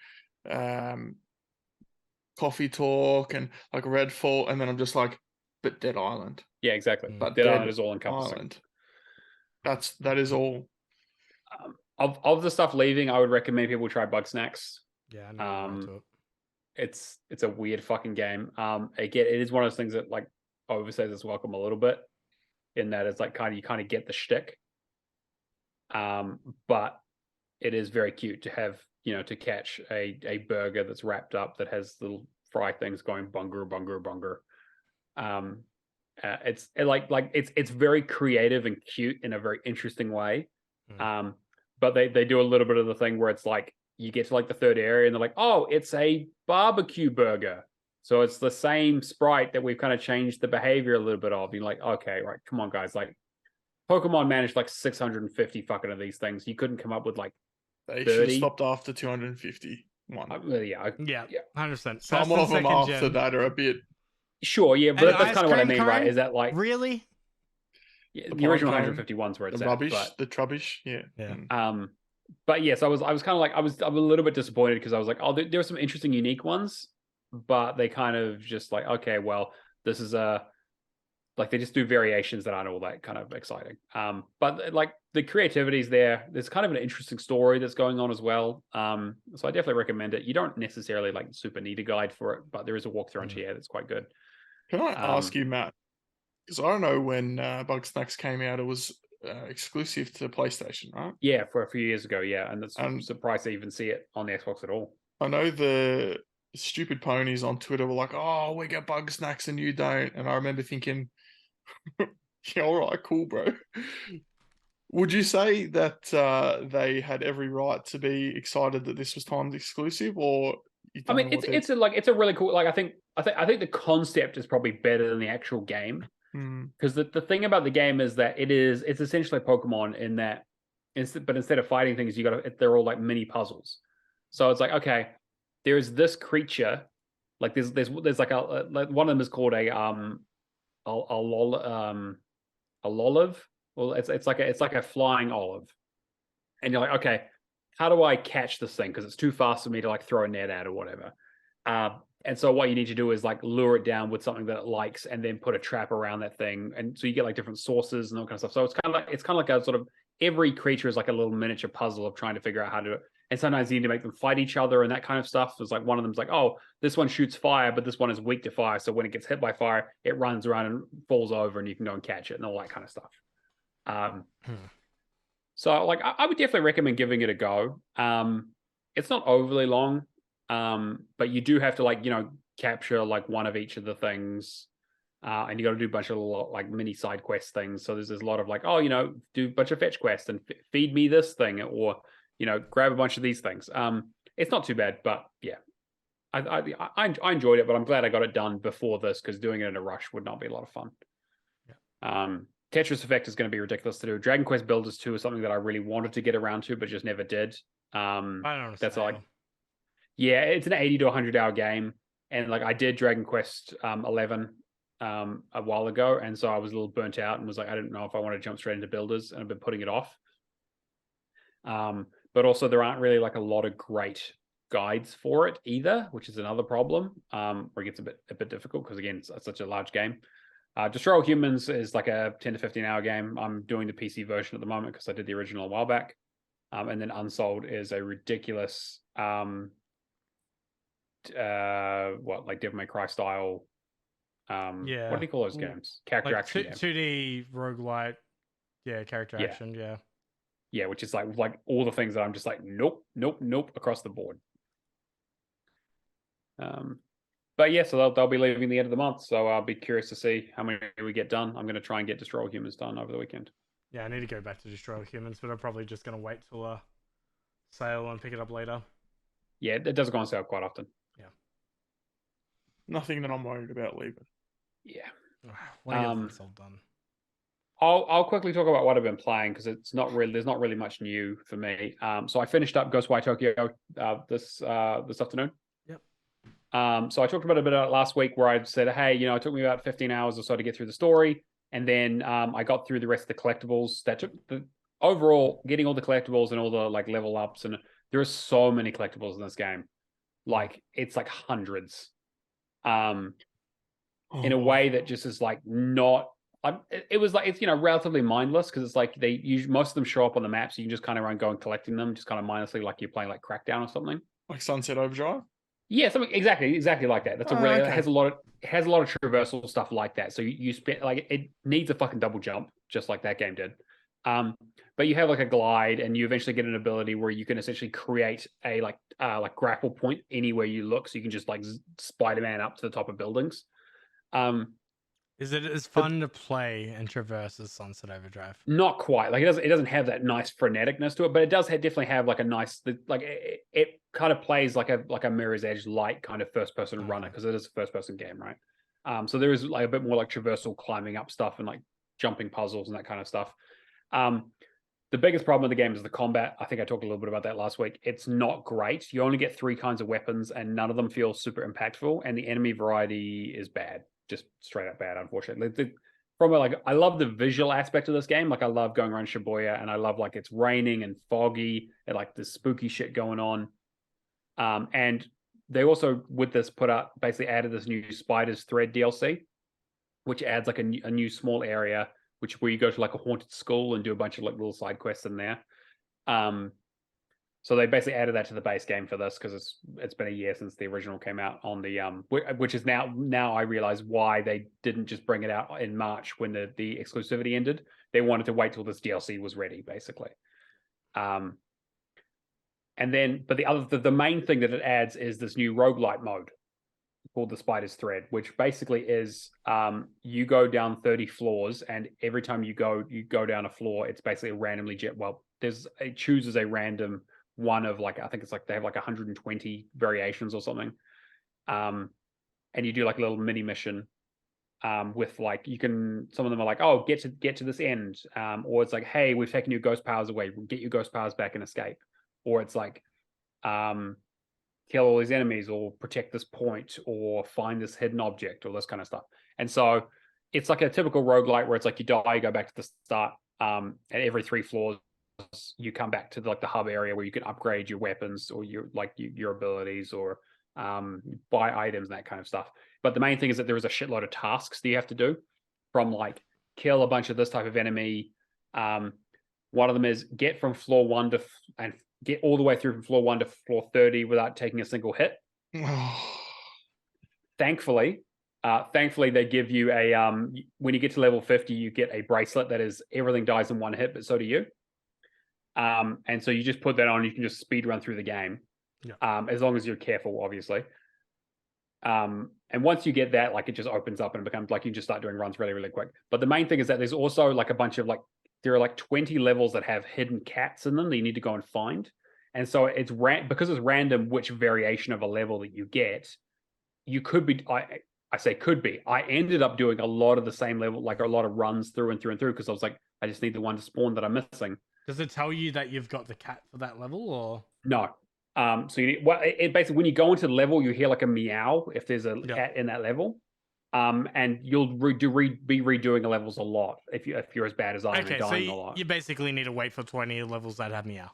Coffee Talk and like Redfall, and then I'm just like, but Dead Island. Yeah, exactly. But Dead Island is all encompassing. That is all. Of the stuff leaving, I would recommend people try Bugsnax. Yeah, I know it's a weird fucking game. Again, it is one of those things that like overstays its welcome a little bit, in that it's like you kind of get the shtick. But it is very cute to have to catch a burger that's wrapped up that has little fry things going bunger bunger bunger. It's very creative and cute in a very interesting way. But they do a little bit of the thing where it's like you get to like the third area and they're like, oh, it's a barbecue burger. So it's the same sprite that we've kind of changed the behavior a little bit of. You're like, okay, right, come on, guys. Like, Pokemon managed like 650 fucking of these things. You couldn't come up with like They 30. should have stopped after 251. Yeah, 100%. Some of them after that are a bit. Sure, yeah, but that's kind of what I mean, right? Is that like really? Yeah, the original 151's where it's the rubbish, the trubbish, yeah. But yes, I was kind of like I'm a little bit disappointed because I was like, oh, there are some interesting, unique ones, but they kind of just like, okay, well, this is like they just do variations that aren't all that kind of exciting. But like the creativity's there. There's kind of an interesting story that's going on as well. So I definitely recommend it. You don't necessarily like super need a guide for it, but there is a walkthrough on GA that's quite good. Can I ask you, Matt? Because I don't know when Bugsnax came out, it was exclusive to PlayStation, right? Yeah, for a few years ago, yeah. And I'm surprised to even see it on the Xbox at all. I know the stupid ponies on Twitter were like, oh, we get Bugsnax and you don't. And I remember thinking, yeah, all right, cool, bro. Would you say that they had every right to be excited that this was timed exclusive, or? I mean, it's a really cool. Like, I think the concept is probably better than the actual game. Because the thing about the game is that it's essentially Pokemon in that, but instead of fighting things, they're all like mini puzzles. So it's like, okay, there's this creature, like there's like one of them is called a olive. Well, it's like a flying olive, and you're like, okay, how do I catch this thing? Because it's too fast for me to like throw a net at or whatever. And so what you need to do is like lure it down with something that it likes and then put a trap around that thing. And so you get like different sources and all kind of stuff. So it's kind of like a sort of every creature is like a little miniature puzzle of trying to figure out how to do it. And sometimes you need to make them fight each other and that kind of stuff. It's like one of them's like, oh, this one shoots fire, but this one is weak to fire. So when it gets hit by fire, it runs around and falls over and you can go and catch it and all that kind of stuff. So like I would definitely recommend giving it a go. It's not overly long, but you do have to like, capture like one of each of the things. And you got to do a bunch of like mini side quest things. So there's a lot of like, do a bunch of fetch quests and feed me this thing, or grab a bunch of these things. It's not too bad, but yeah, I enjoyed it. But I'm glad I got it done before this, because doing it in a rush would not be a lot of fun. Yeah. Tetris Effect is going to be ridiculous to do. Dragon Quest Builders 2 is something that I really wanted to get around to, but just never did. I don't understand. That's like, yeah, it's an 80 to 100 hour game, and like I did Dragon Quest 11. A while ago, and so I was a little burnt out and was like, I didn't know if I want to jump straight into Builders, and I've been putting it off. But also there aren't really like a lot of great guides for it either, which is another problem, where it gets a bit difficult because again, it's such a large game. Destroy All Humans is like a 10 to 15 hour game. I'm doing the PC version at the moment because I did the original a while back. And then Unsold is a ridiculous like Devil May Cry style. What do you call those games? Character action. 2D roguelite. Yeah, character action. Yeah, which is like all the things that I'm just like, nope across the board. But yeah, so they'll be leaving the end of the month, so I'll be curious to see how many we get done. I'm going to try and get Destroy All Humans done over the weekend. Yeah, I need to go back to Destroy All Humans, but I'm probably just going to wait till a sale and pick it up later. Yeah, it does go on sale quite often. Yeah. Nothing that I'm worried about leaving. Yeah. When I get this all done. I'll quickly talk about what I've been playing, because there's not really much new for me. So I finished up Ghostwire Tokyo this afternoon. So I talked about it a bit last week, where I said, hey, it took me about 15 hours or so to get through the story. And then I got through the rest of the collectibles. That took overall getting all the collectibles and all the like level ups. And there are so many collectibles in this game. Like it's like hundreds. In a way that just is like not, it was like, it's, relatively mindless, because it's like most of them show up on the map. So you can just kind of go and collecting them, just kind of mindlessly, like you're playing like Crackdown or something. Like Sunset Overdrive? Yeah, something exactly like that. That's okay. It has a lot of traversal stuff like that. So you spend like, it needs a fucking double jump, just like that game did. But you have like a glide, and you eventually get an ability where you can essentially create a like grapple point anywhere you look. So you can just like Spider-Man up to the top of buildings. Is it as fun to play and traverse as Sunset Overdrive? Not quite. Like it doesn't have that nice freneticness to it, but it does definitely have like a nice, like it kind of plays like a Mirror's Edge light kind of first person runner, because it is a first person game, right? So there is like a bit more like traversal, climbing up stuff and like jumping puzzles and that kind of stuff. The biggest problem with the game is the combat. I think I talked a little bit about that last week. It's not great. You only get 3 kinds of weapons, and none of them feel super impactful. And the enemy variety is bad, just straight up bad, unfortunately. I love the visual aspect of this game. Like I love going around Shibuya, and I love like it's raining and foggy and like this spooky shit going on. And they also with this basically added this new Spider's Thread DLC, which adds like a new small area, where you go to like a haunted school and do a bunch of like little side quests in there. So they basically added that to the base game for this, because it's been a year since the original came out on the which is now I realize why they didn't just bring it out in March when the exclusivity ended. They wanted to wait till this DLC was ready, basically. And then, but the main thing that it adds is this new roguelite mode called the Spider's Thread, which basically is you go down 30 floors, and every time you go down a floor, it's basically a randomly it chooses a random one of like, I think it's like they have like 120 variations or something. And you do like a little mini mission with like, some of them are like, oh, get to this end. Or it's like, hey, we've taken your ghost powers away, get your ghost powers back and escape. Or it's like, kill all these enemies, or protect this point, or find this hidden object, or this kind of stuff. And so it's like a typical roguelite where it's like you die, you go back to the start, and every 3 floors you come back to the hub area where you can upgrade your weapons or your abilities or buy items and that kind of stuff. But the main thing is that there is a shitload of tasks that you have to do, from like kill a bunch of this type of enemy. One of them is get from floor 1 and get all the way through from floor 1 to floor 30 without taking a single hit. Thankfully, they give you a when you get to level 50, you get a bracelet that is everything dies in one hit, but so do you. And so you just put that on, you can just speed run through the game. Yeah. As long as you're careful, obviously. And once you get that, like, it just opens up and it becomes like you just start doing runs really, really quick. But the main thing is that there's also like a bunch of there are like 20 levels that have hidden cats in them that you need to go and find. And so it's because it's random which variation of a level that you get. You could be, I say could be. I ended up doing a lot of the same level, like a lot of runs through and through and through, because I was like, I just need the one to spawn that I'm missing. Does it tell you that you've got the cat for that level, or no? So it basically, when you go into the level, you hear like a meow if there's a cat in that level. And you'll be redoing the levels a lot if you're as bad as I am and dying a lot. You basically need to wait for 20 levels that have meow.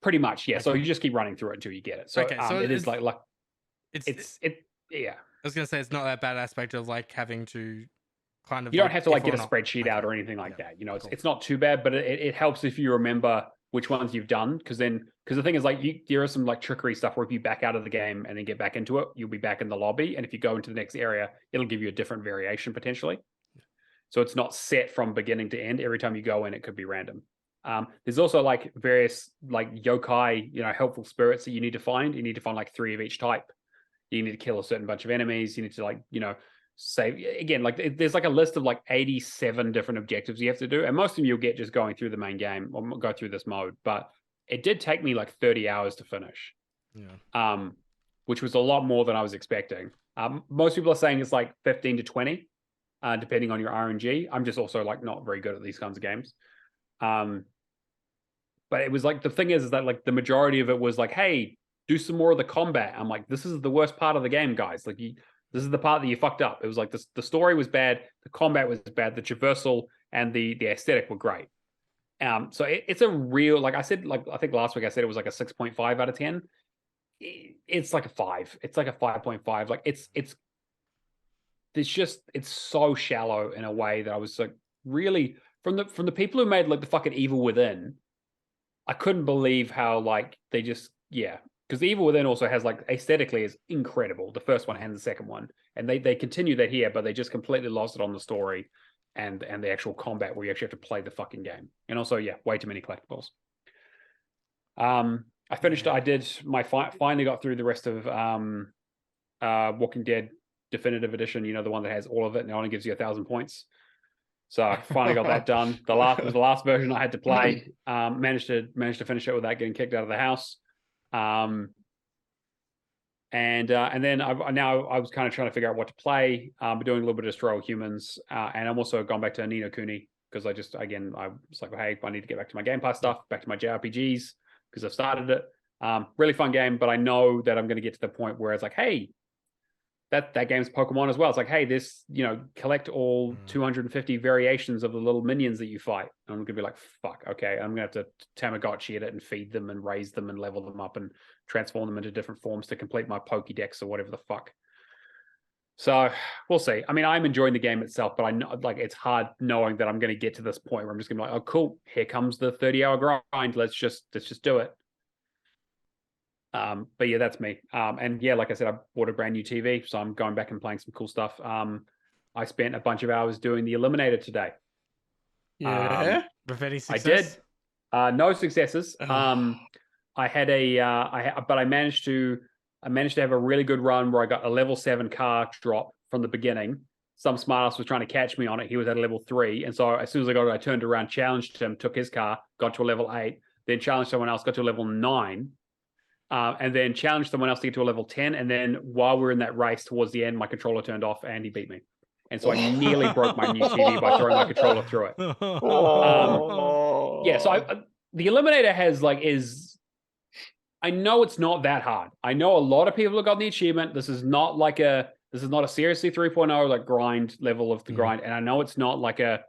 Pretty much, yeah. Okay. So you just keep running through it until you get it. So, so it is like yeah. I was gonna say it's not that bad aspect of like having to kind of. You don't have to like get a spreadsheet out or anything like that. You know, it's not too bad, but it helps if you remember which ones you've done, because the thing is, like, there is some like trickery stuff where if you back out of the game and then get back into it, you'll be back in the lobby, and if you go into the next area, it'll give you a different variation potentially. So it's not set from beginning to end. Every time you go in, it could be random. There's also like various like yokai, helpful spirits that you need to find. You need to find like 3 of each type. You need to kill a certain bunch of enemies. You need to like, save again. Like there's like a list of like 87 different objectives you have to do, and most of them you'll get just going through the main game or go through this mode. But it did take me like 30 hours to finish, which was a lot more than I was expecting. Most people are saying it's like 15 to 20, depending on your RNG. I'm just also like not very good at these kinds of games. But it was like, the thing is that like the majority of it was like, hey, do some more of the combat. I'm like, this is the worst part of the game, guys. Like, this is the part that you fucked up. It was like the story was bad, the combat was bad, the traversal and the aesthetic were great. So it's a real, like I said, like I think last week I said it was like a 6.5 out of 10. It's like a 5. It's like a 5.5. Like it's so shallow in a way that I was like, really, from the people who made like the fucking Evil Within, I couldn't believe how like they just, because the Evil Within also has like aesthetically is incredible, the first one and the second one, and they continue that here, but they just completely lost it on the story and the actual combat where you actually have to play the fucking game, and also way too many collectibles. I finished. I did my finally got through the rest of Walking Dead Definitive Edition. The one that has all of it and it only gives you 1,000 points. So I finally got that done. The last version I had to play. Managed to finish it without getting kicked out of the house. And then I was kind of trying to figure out what to play. I'm doing a little bit of Destroy All Humans, and I'm also gone back to Ni no Kuni because I was like, hey, I need to get back to my Game Pass stuff, back to my JRPGs because I've started it. Really fun game, but I know that I'm going to get to the point where it's like, hey, that game's Pokemon as well. It's like, hey, this, collect all 250 variations of the little minions that you fight. And I'm going to be like, fuck, okay, I'm going to have to Tamagotchi it and feed them and raise them and level them up and transform them into different forms to complete my Pokédex or whatever the fuck. So we'll see. I mean, I'm enjoying the game itself, but I know, like, it's hard knowing that I'm going to get to this point where I'm just going to be like, oh, cool, here comes the 30-hour grind. Let's just do it. But yeah, that's me. And yeah, like I said, I bought a brand new TV, so I'm going back and playing some cool stuff. I spent a bunch of hours doing the Eliminator today. Yeah. With any success? I did. No successes. I had but I managed to have a really good run where I got a level 7 car drop from the beginning. Some smartass was trying to catch me on it. He was at a level 3. And so as soon as I got it, I turned around, challenged him, took his car, got to a level 8, then challenged someone else, got to a level 9. And then challenged someone else to get to a level 10. And then while we were in that race towards the end, my controller turned off and he beat me. And so I nearly broke my new TV by throwing my controller through it. Yeah, so the Eliminator I know it's not that hard. I know a lot of people have got the achievement. This is not a seriously 3.0 like grind level of the grind. And I know it's not like a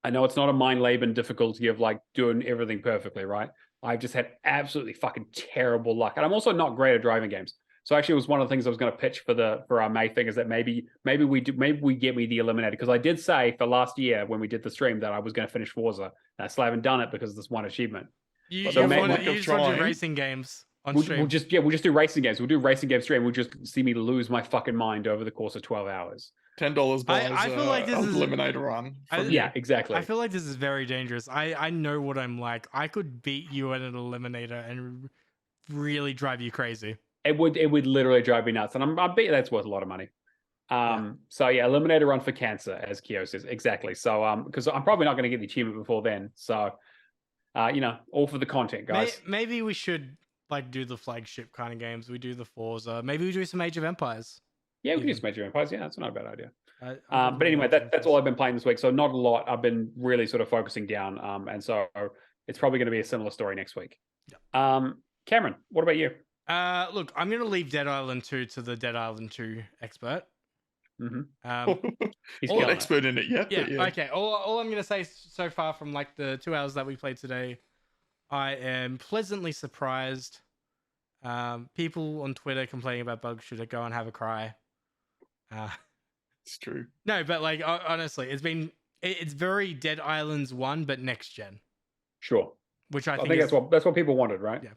I know it's not a mind Laban difficulty of like doing everything perfectly, right? I've just had absolutely fucking terrible luck, and I'm also not great at driving games. So actually, it was one of the things I was going to pitch for our May thing is that maybe we get me the Eliminator, because I did say for last year when we did the stream that I was going to finish Forza, and I still haven't done it because of this one achievement. You So just want of to do trying. racing games on We'll stream. just do racing games. We'll do racing game stream. We'll just see me lose my fucking mind over the course of 12 hours. $10 buys I feel like this is Eliminator run. Yeah, exactly. I feel like this is very dangerous. I know what I'm like. I could beat you at an eliminator and really drive you crazy. It would literally drive me nuts, and I bet that's worth a lot of money. So yeah, eliminator run for cancer, as Kyo says, exactly. So because I'm probably not going to get the achievement before then. So all for the content, guys. Maybe we should like do the flagship kind of games. We do the Forza. Maybe we do some Age of Empires. Yeah, we can do some Age of Empires. Yeah, that's not a bad idea. But anyway, that's all I've been playing this week. So not a lot. I've been really sort of focusing down. And so it's probably going to be a similar story next week. Yeah. Cameron, what about you? Look, I'm going to leave Dead Island 2 to the Dead Island 2 expert. Mm-hmm. He's not expert in it yet. Yeah, but yeah. Okay. All I'm going to say so far from like the 2 hours that we played today, I am pleasantly surprised. People on Twitter complaining about bugs should go and have a cry. It's true. No, but like honestly, it's very Dead Islands 1, but next gen. Sure. Which I think that's what people wanted, right? Yeah.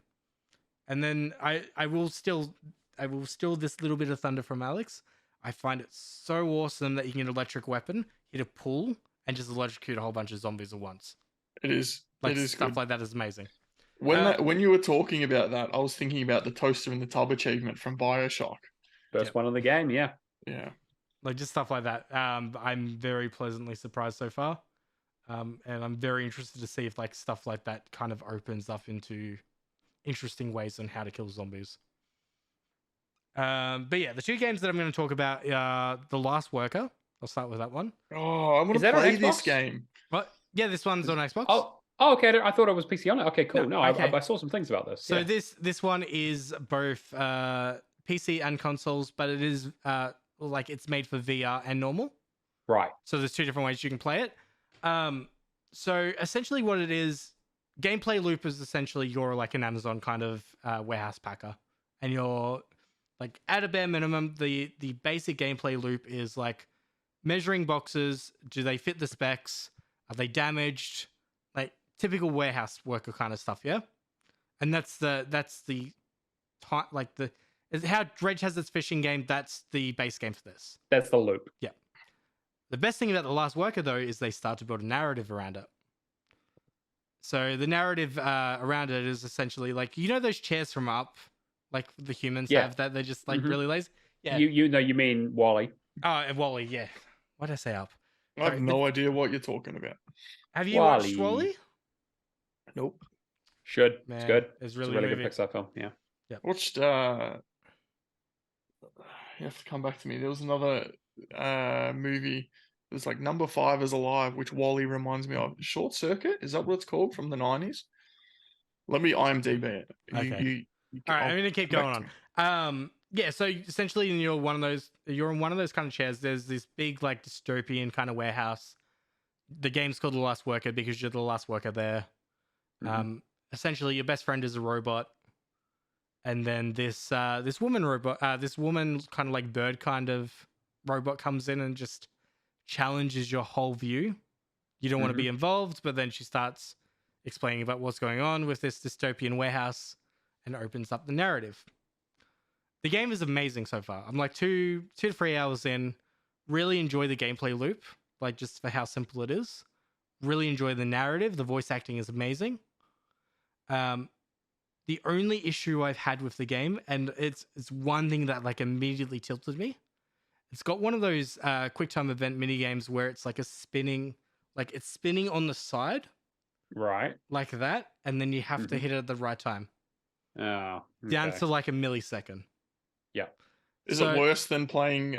And then I will steal this little bit of thunder from Alex. I find it so awesome that you can get an electric weapon, hit a pull, and just electrocute a whole bunch of zombies at once. It is. Like it is stuff good. like that is amazing. When you were talking about that, I was thinking about the toaster in the tub achievement from BioShock. First one of the game, yeah. Yeah. Like just stuff like that. I'm very pleasantly surprised so far. And I'm very interested to see if like stuff like that kind of opens up into interesting ways on how to kill zombies. But yeah, the two games that I'm going to talk about are The Last Worker. I'll start with that one. Oh, I want to play this game. What? Yeah, this one's on Xbox. Oh, okay. I thought it was PC on it. Okay, cool. No, okay. I saw some things about this. So yeah. this one is both PC and consoles, but it is like it's made for VR and normal. Right. So there's two different ways you can play it. So essentially what it is, gameplay loop is essentially you're like an Amazon kind of warehouse packer, and you're like at a bare minimum, the basic gameplay loop is like measuring boxes. Do they fit the specs? Are they damaged? Like typical warehouse worker kind of stuff, yeah. And that's the like the is how Dredge has its fishing game. That's the base game for this. That's the loop. Yeah. The best thing about The Last Worker though is they start to build a narrative around it. So the narrative around it is essentially like those chairs from Up, like the humans have that they're just like really lazy. Yeah. You mean Wally? Oh, Wally. Yeah. What did I say? Up. I have no idea what you're talking about. Have you watched Wally? Nope. Should. Man, it's good. It's really a really good Pixar film. Yeah. Yep. Watched. You have to come back to me. There was another movie. It was like Number 5 is Alive, which Wally reminds me of. Short Circuit, is that what it's called, from the 90s? Let me IMDb it. Okay. All right, I'm gonna keep going on. Yeah, so essentially you're in one of those kind of chairs. There's this big like dystopian kind of warehouse. The game's called The Last Worker because you're the last worker there. Mm-hmm. Essentially your best friend is a robot. And then this woman kind of like bird kind of robot comes in and just challenges your whole view. You don't want to be involved, but then she starts explaining about what's going on with this dystopian warehouse and opens up the narrative. The game is amazing so far. I'm like 2 to 3 hours in. Really enjoy the gameplay loop, like just for how simple it is. Really enjoy the narrative. The voice acting is amazing. The only issue I've had with the game, and it's one thing that like immediately tilted me. It's got one of those quick time event mini games where it's like it's spinning on the side, right, like that, and then you have to hit it at the right time. Oh, okay. Down to like a millisecond. Yeah. Is it worse than playing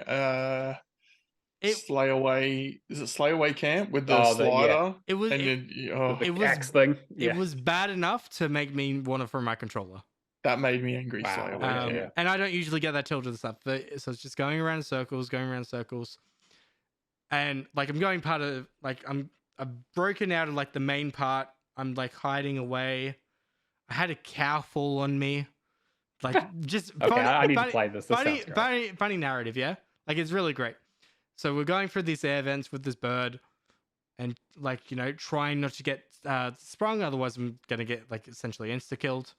Slayaway? Is it Slayaway Camp with the slider? It was. Axe thing. Yeah. It was bad enough to make me want to throw my controller. That made me angry. Wow. And I don't usually get that tilted and stuff, so it's just going around in circles, and like I'm I've broken out of like the main part. I'm like hiding away. I had a cow fall on me. Like just Okay, funny, I need funny, to play this. This funny, sounds great. funny narrative, yeah. Like it's really great. So we're going through these air vents with this bird, and like trying not to get sprung, otherwise I'm gonna get like essentially insta killed.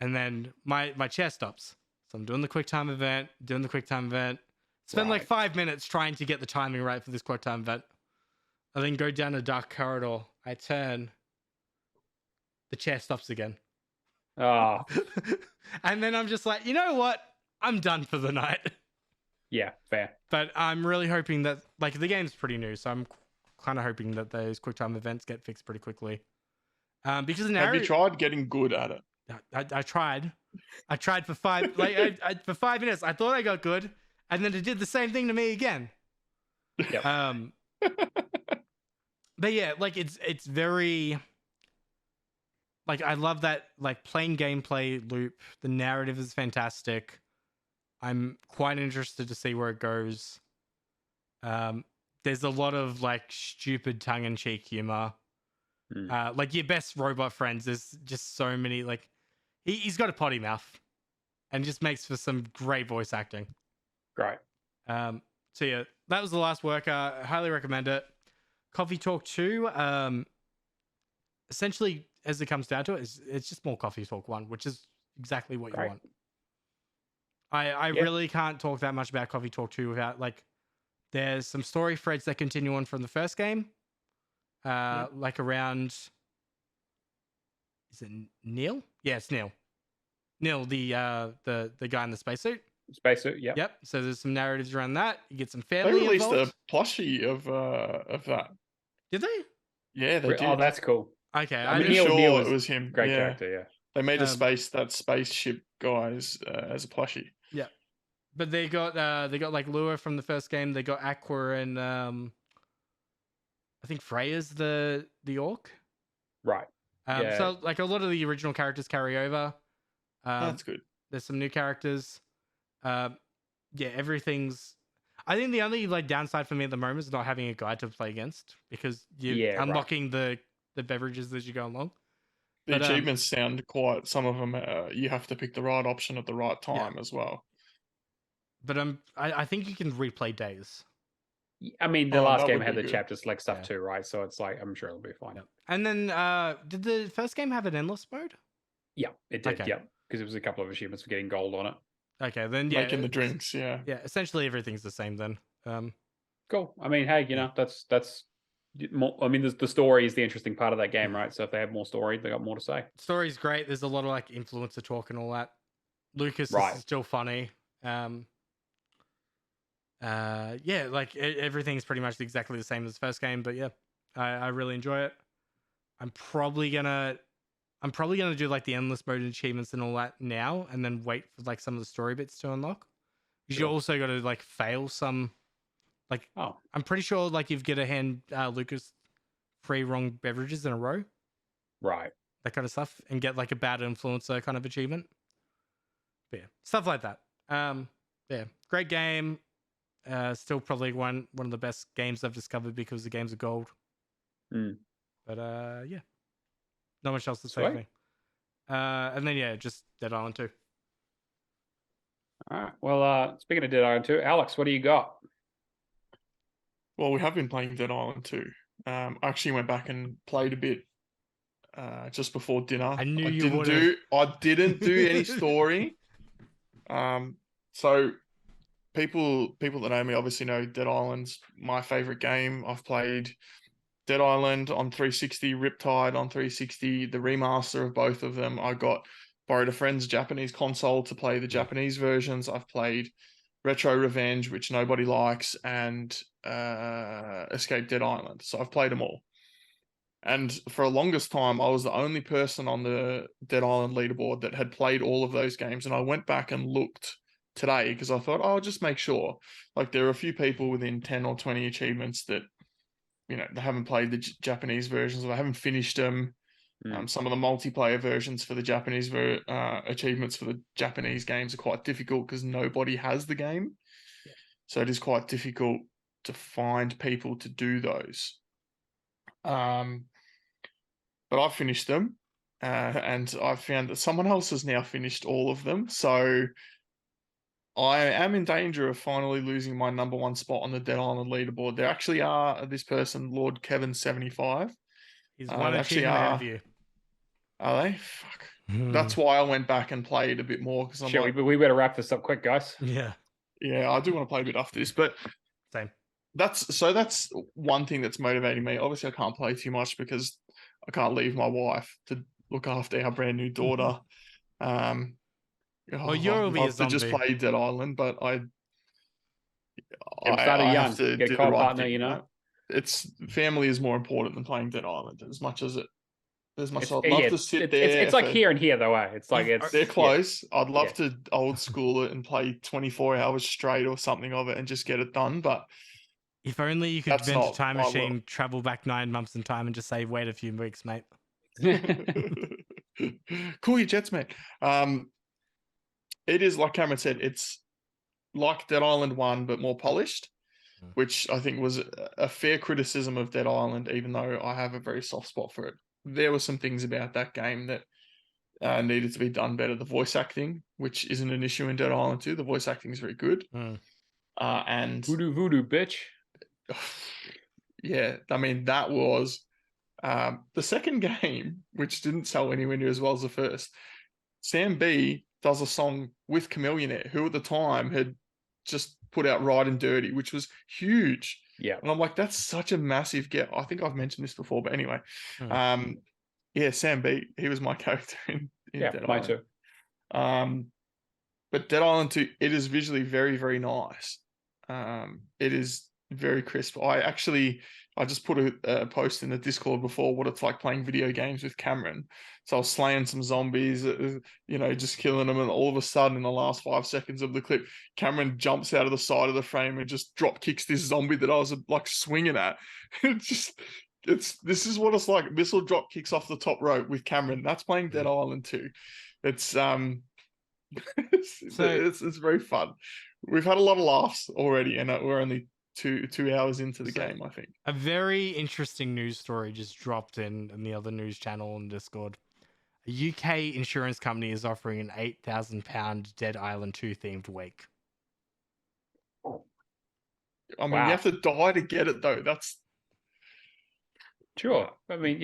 And then my chair stops, so I'm doing the quick time event. Spend like Right. 5 minutes trying to get the timing right for this quick time event. I then go down a dark corridor. I turn. The chair stops again. Oh, And then I'm just like, you know what? I'm done for the night. yeah, fair. But I'm really hoping that, like, the game's pretty new, so I'm kind of hoping that those quick time events get fixed pretty quickly. Because the Have you narrative, tried getting good at it? I tried. I tried for for 5 minutes. I thought I got good, and then it did the same thing to me again. Yep. But yeah, like it's very. Like, I love that, like, plain gameplay loop. The narrative is fantastic. I'm quite interested to see where it goes. There's a lot of, like, stupid tongue-in-cheek humor. Like, your best robot friends, there's just so many, like... He's got a potty mouth. And just makes for some great voice acting. Great. So, yeah, that was the last work. I highly recommend it. Coffee Talk 2, essentially... as it comes down to it, it's just more Coffee Talk 1, which is exactly what you want. I really can't talk that much about Coffee Talk 2 without, like, there's some story threads that continue on from the first game. Like around, is it Neil? Yeah, it's Neil. Neil, the guy in the spacesuit. Spacesuit, yeah. Yep. So there's some narratives around that. You get some They family released involved. a plushie of that. Did they? Yeah, they did. Oh, that's cool. Okay, I'm Neil sure is it was him. Great yeah. character, yeah. They made that spaceship guys as a plushie. Yeah, but they got like Lua from the first game. They got Aqua and I think Freya's the orc. Right. Yeah. So like a lot of the original characters carry over. That's good. There's some new characters. Yeah, everything's. I think the only like downside for me at the moment is not having a guide to play against, because you're unlocking the beverages as you go along. The achievements sound quite. Some of them you have to pick the right option at the right time as well. But I think you can replay days. I mean, the last that game would had be the good. chapter select stuff too, right? So it's like, I'm sure it'll be fine. Yep. And then did the first game have an endless mode? Yeah, it did. Okay. Yeah, because it was a couple of achievements for getting gold on it. Okay, then yeah, Making the drinks, yeah. Yeah, essentially everything's the same then. Cool. I mean, hey, that's more. I mean, the story is the interesting part of that game, right? So if they have more story, they got more to say. Story's great. There's a lot of like influencer talk and all that. Lucas is still funny. Yeah, like everything's pretty much exactly the same as the first game, but yeah, I really enjoy it. I'm probably gonna do like the endless mode achievements and all that now, and then wait for like some of the story bits to unlock. Because you also got to like fail some. Like, I'm pretty sure like you've got to hand Lucas 3 wrong beverages in a row, right? That kind of stuff, and get like a bad influencer kind of achievement. But yeah, stuff like that. Yeah, great game. Still probably one of the best games I've discovered because the games are gold. But yeah, not much else to say for me. And then yeah, just Dead Island 2. All right. Well, speaking of Dead Island 2, Alex, what do you got? Well, we have been playing Dead Island 2. I actually went back and played a bit just before dinner. I knew you would. I didn't do any story. So people that know me obviously know Dead Island's my favorite game. I've played Dead Island on 360, Riptide on 360, the remaster of both of them. I borrowed a friend's Japanese console to play the Japanese versions. I've played Retro Revenge, which nobody likes, and Escape Dead Island. So I've played them all. And for the longest time, I was the only person on the Dead Island leaderboard that had played all of those games. And I went back and looked today because I thought, I'll just make sure. Like, there are a few people within 10 or 20 achievements that, they haven't played the Japanese versions, or they haven't finished them. Some of the multiplayer versions for the Japanese achievements for the Japanese games are quite difficult because nobody has the game. Yeah. So it is quite difficult to find people to do those. But I've finished them, and I've found that someone else has now finished all of them. So I am in danger of finally losing my number one spot on the Dead Island leaderboard. There actually are this person, Lord Kevin75. He's one they actually achievement ahead of you. Are they? Fuck. That's why I went back and played a bit more because I'm like, we better wrap this up quick, guys. Yeah. Yeah, I do want to play a bit after this, but Same. That's one thing that's motivating me. Obviously, I can't play too much because I can't leave my wife to look after our brand new daughter. Well, you'll I'd be a love to just zombie. play Dead Island, but I started young. have to Get do a the right partner, thing. you know. It's family is more important than playing Dead Island. As much as I'd love Yeah, to sit there. It's like here and here though. It's like they're close. Yeah. I'd love to old school it and play 24 hours straight or something of it and just get it done. But if only you could that's invent a not time my machine, travel back 9 months in time, and just say, "Wait a few weeks, mate." Cool your jets, mate. It is like Cameron said. It's like Dead Island 1, but more polished, which I think was a fair criticism of Dead Island, even though I have a very soft spot for it. There were some things about that game that needed to be done better. The voice acting, which isn't an issue in Dead Island 2, the voice acting is very good. And voodoo, bitch. Yeah, I mean, that was the second game, which didn't sell anywhere near as well as the first. Sam B does a song with Chameleonaire, who at the time had just put out Ride and Dirty, which was huge. Yeah. And I'm like, that's such a massive get. I think I've mentioned this before, but anyway. Yeah, Sam B, he was my character in Dead Island. Too. But Dead Island 2, it is visually very, very nice. It is very crisp. I just put a post in the Discord before what it's like playing video games with Cameron. So I was slaying some zombies, just killing them, and all of a sudden, in the last 5 seconds of the clip, Cameron jumps out of the side of the frame and just drop kicks this zombie that I was like swinging at. This is what it's like. Missile drop kicks off the top rope with Cameron. That's playing Dead Island 2. It's it's very fun. We've had a lot of laughs already, and we're only two hours into the game, I think. A very interesting news story just dropped in the other news channel on Discord. A UK insurance company is offering an £8,000 Dead Island 2 themed wake. I mean, you have to die to get it, though. That's sure. I mean,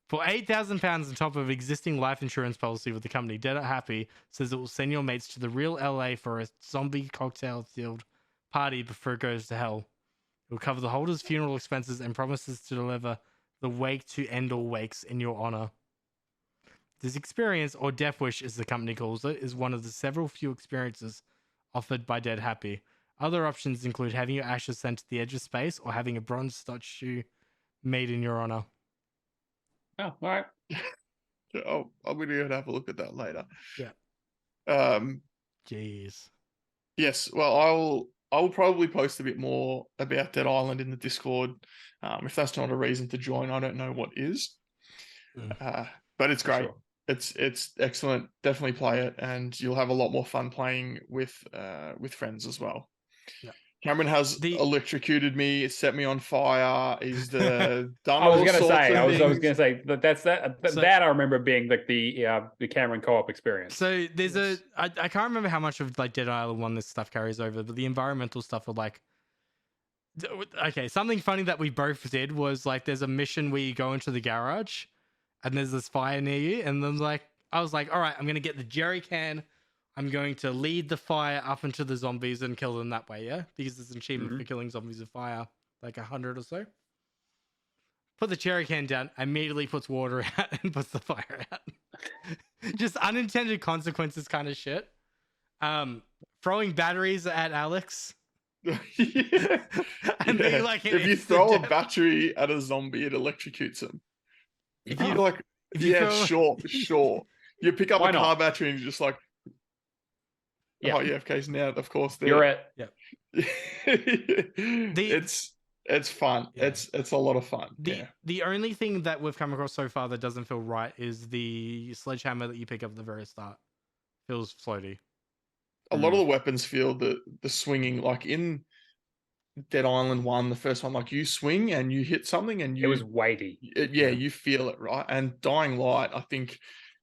For £8,000 on top of existing life insurance policy with the company, Dead Happy says it will send your mates to the real LA for a zombie cocktail-filled party before it goes to hell. It will cover the holder's funeral expenses and promises to deliver the wake to end all wakes in your honor. This experience, or Death Wish as the company calls it, is one of the several few experiences offered by Dead Happy. Other options include having your ashes sent to the edge of space or having a bronze statue made in your honor. Oh, all right. I'm going to have a look at that later. Yeah. Jeez. Yes. Well, I will probably post a bit more about Dead Island in the Discord. If that's not a reason to join, I don't know what is. But it's great. Sure. It's excellent. Definitely play it, and you'll have a lot more fun playing with friends as well. Yeah. Cameron has electrocuted me, set me on fire. He's done. I was going to say that I remember being like the Cameron co-op experience. So there's I can't remember how much of like Dead Island 1 this stuff carries over, but the environmental stuff are like, okay, something funny that we both did was like there's a mission where you go into the garage and there's this fire near you, and then I was like, all right, I'm going to get the jerry can. I'm going to lead the fire up into the zombies and kill them that way, yeah? Because there's an achievement for killing zombies with fire, like 100 or so. Put the jerry can down, immediately puts water out and puts the fire out. Just unintended consequences kind of shit. Throwing batteries at Alex. And if you throw a battery at a zombie, it electrocutes him. Sure. You pick up a car battery and you're just like, yeah. Oh, yeah, FK's now, of course. You're at. Yeah. It's fun. Yeah. It's a lot of fun. The only thing that we've come across so far that doesn't feel right is the sledgehammer that you pick up at the very start. Feels floaty. A lot of the weapons feel the swinging, like in Dead Island 1, the first one, like you swing and you hit something and It was weighty. you feel it, right? And Dying Light, I think,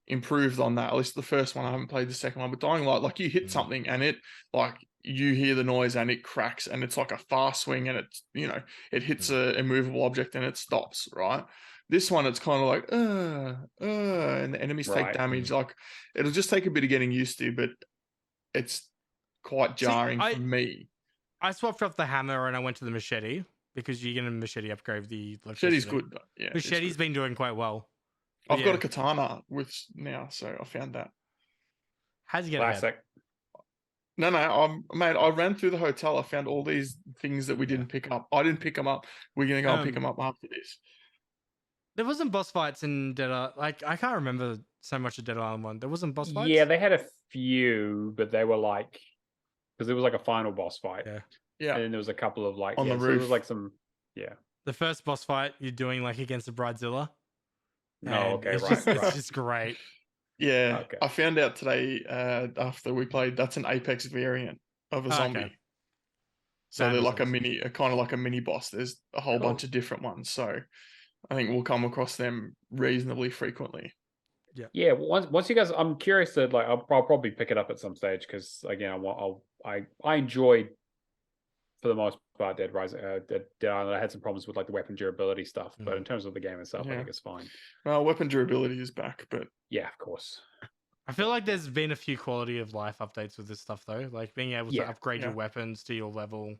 improved on that. At least the first one. I haven't played the second one, but Dying Light, like you hit something and it, like you hear the noise and it cracks and it's like a fast swing and it's, it hits a immovable object and it stops, right? This one, it's kind of like, and the enemies take damage. Like it'll just take a bit of getting used to, but it's quite jarring for me. I swapped off the hammer and I went to the machete because you get a machete upgrade the Machete's good. Yeah, machete's been doing quite well. I've got a katana with now, so I found that. How'd you get Classic. No, mate, I ran through the hotel. I found all these things that we didn't pick up. I didn't pick them up. We're going to go and pick them up after this. There wasn't boss fights in Dead Island. Like, I can't remember so much of Dead Island 1. There wasn't boss fights? Yeah, they had a few, but they were like, because it was like a final boss fight. Yeah. And then there was a couple of like, on the so roof. there was like some, The first boss fight you're doing like against the Bridezilla. Oh, okay, It's just great. Yeah, Okay. I found out today after we played, that's an Apex variant of a zombie. Okay. So they're like awesome. kind of like a mini boss. There's a whole bunch of different ones. So I think we'll come across them reasonably frequently. Yeah. Once you guys, I'm curious to like, I'll probably pick it up at some stage because again, I enjoyed for the most part Dead Island. I had some problems with like the weapon durability stuff, but in terms of the game itself, I think it's fine. Well, weapon durability is back, but yeah, of course. I feel like there's been a few quality of life updates with this stuff though, like being able to upgrade your weapons to your level.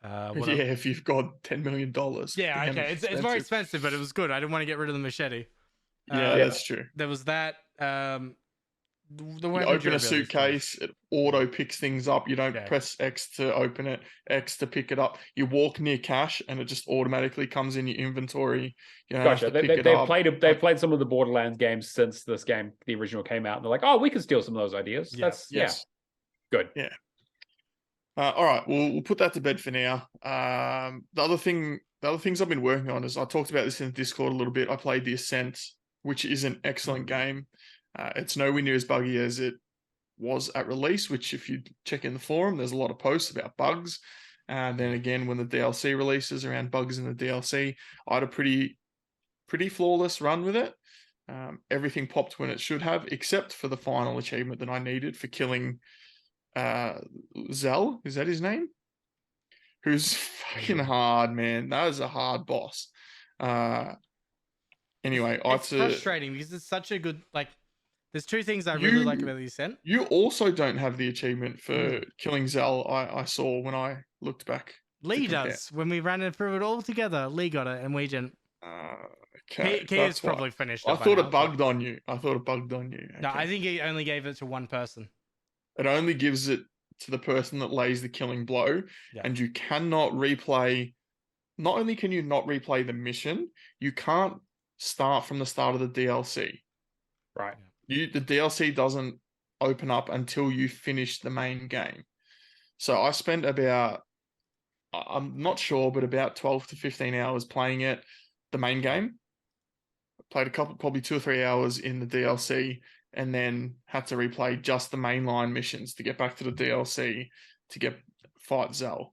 If you've got $10 million. Yeah, okay, it's very expensive, but it was good. I didn't want to get rid of the machete. That's true. There was that. The you open a suitcase, it auto picks things up. You don't press X to open it, X to pick it up. You walk near cash, and it just automatically comes in your inventory. You don't have to pick it up. They've played some of the Borderlands games since this game, the original, came out. And they're like, oh, we can steal some of those ideas. Good. Yeah. All right, we'll put that to bed for now. The other things I've been working on is I talked about this in Discord a little bit. I played The Ascent, which is an excellent game. It's nowhere near as buggy as it was at release, which if you check in the forum, there's a lot of posts about bugs. And then again, when the DLC releases around bugs in the DLC, I had a pretty flawless run with it. Everything popped when it should have, except for the final achievement that I needed for killing Zell. Is that his name? Who's fucking hard, man. That was a hard boss. Anyway, it's frustrating because it's such a good, like, there's two things I really like about The Ascent. You also don't have the achievement for killing Zell. I saw when I looked back. Lee does. When we ran it through it all together, Lee got it and we didn't. Okay. He is probably finished. I thought it bugged on you. Okay. No, I think he only gave it to one person. It only gives it to the person that lays the killing blow, and you cannot replay. Not only can you not replay the mission, you can't start from the start of the DLC. Right. The DLC doesn't open up until you finish the main game. So I spent about, I'm not sure, but about 12 to 15 hours playing it, the main game. Played probably 2 or 3 hours in the DLC, and then had to replay just the mainline missions to get back to the DLC to fight Zell.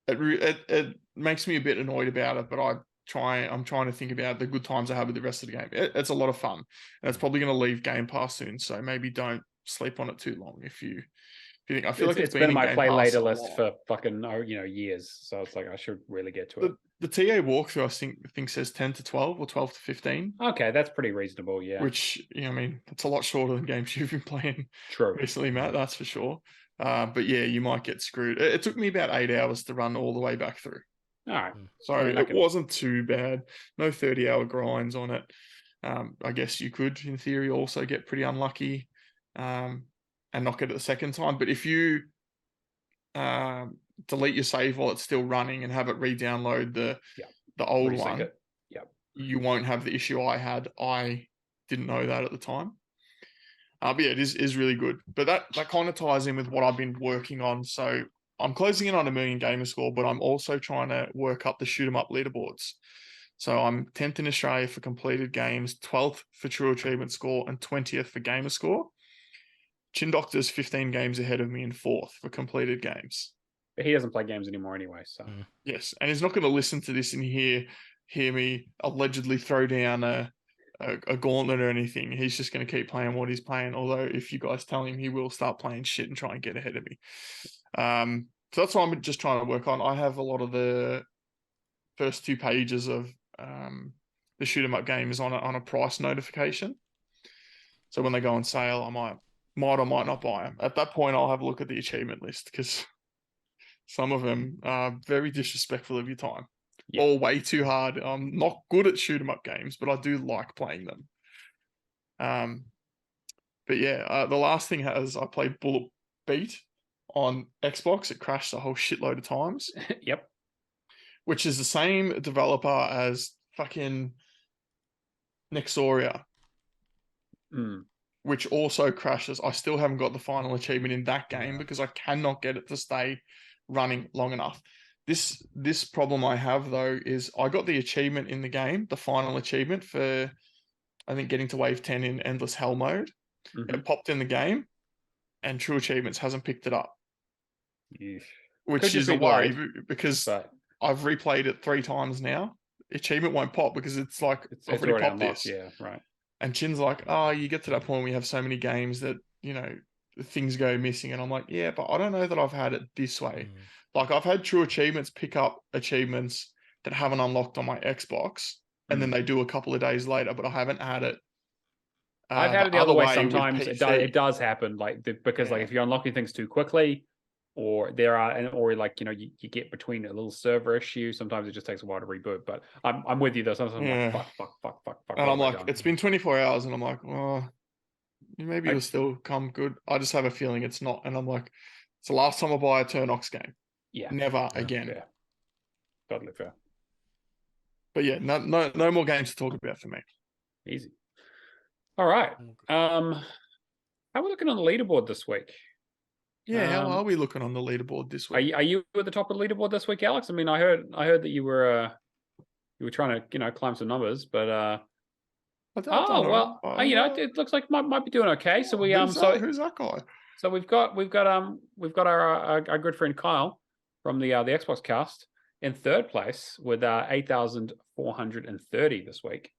It makes me a bit annoyed about it, but I'm trying to think about the good times I have with the rest of the game. It's a lot of fun, and it's probably going to leave Game Pass soon. So maybe don't sleep on it too long if you think. I feel like it's been in my Game play Pass later list for fucking years. So it's like I should really get to it. The TA walkthrough I think says 10 to 12 or 12 to 15. Okay, that's pretty reasonable. Yeah. Which I mean, it's a lot shorter than games you've been playing recently, Matt. That's for sure. But yeah, you might get screwed. It took me about 8 hours to run all the way back through. All right. So it wasn't too bad. No 30-hour grinds on it. I guess you could, in theory, also get pretty unlucky and not get it the second time. But if you delete your save while it's still running and have it re-download the old one, you won't have the issue I had. I didn't know that at the time. But yeah, it is really good. But that kind of ties in with what I've been working on. So I'm closing in on 1 million gamer score, but I'm also trying to work up the shoot 'em up leaderboards. So I'm 10th in Australia for completed games, 12th for true achievement score, and 20th for gamer score. Chin Doctor's 15 games ahead of me in 4th for completed games. But he doesn't play games anymore anyway. So Yes, and he's not going to listen to this and hear me allegedly throw down a gauntlet or anything. He's just going to keep playing what he's playing. Although if you guys tell him, he will start playing shit and try and get ahead of me. So that's what I'm just trying to work on. I have a lot of the first 2 pages of the shoot 'em up games on a price notification. So when they go on sale, I might or might not buy them. At that point, I'll have a look at the achievement list because some of them are very disrespectful of your time. Yep. Or way too hard. I'm not good at shoot 'em up games, but I do like playing them. But yeah, the last thing I played Bullet Beat on Xbox. It crashed a whole shitload of times. Yep. Which is the same developer as fucking Nexoria, which also crashes. I still haven't got the final achievement in that game because I cannot get it to stay running long enough. This problem I have though is I got the achievement in the game, the final achievement for I think getting to wave 10 in endless hell mode. It popped in the game, and True Achievements hasn't picked it up. Yeesh. Which is a worry because I've replayed it 3 times now. Achievement won't pop because it's like I've already popped unlocked. this. Yeah, right. And Chin's like, oh, you get to that point where you have so many games that, you know, things go missing. And I'm like, yeah, but I don't know that I've had it this way. Like I've had True Achievements pick up achievements that haven't unlocked on my Xbox, and then they do a couple of days later, but I haven't had it. I've had it the other way sometimes. It does happen, like because like if you're unlocking things too quickly, or like, you know, you get between a little server issue. Sometimes it just takes a while to reboot. But I'm with you though. Sometimes I'm like, fuck. And I'm like, it's been 24 hours, and I'm like, oh, maybe it'll still come good. I just have a feeling it's not. And I'm like, it's the last time I buy a Turnox game. Yeah. Never again. Fair. Totally fair. But yeah, no more games to talk about for me. Easy. All right. How are we looking on the leaderboard this week? Yeah, how are we looking on the leaderboard this week? Are you at the top of the leaderboard this week, Alex? I mean, I heard that you were trying to, you know, climb some numbers, but it looks like might be doing okay. So we who's that guy? So we've got our good friend Kyle from the Xbox Cast in third place with 8,430 this week,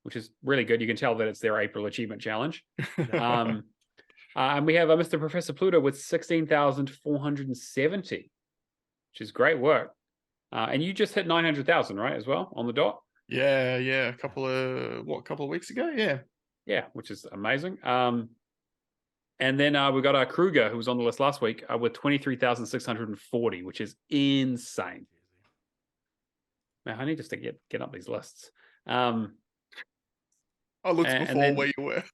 which is really good. You can tell that it's their April achievement challenge. And we have Mr. Professor Pluto with 16,470, which is great work. And you just hit 900,000, right, as well, on the dot? Yeah. A couple of weeks ago? Yeah. Yeah, which is amazing. And then we've got Kruger, who was on the list last week, with 23,640, which is insane. Man, I need just to get up these lists. I looked before where you were.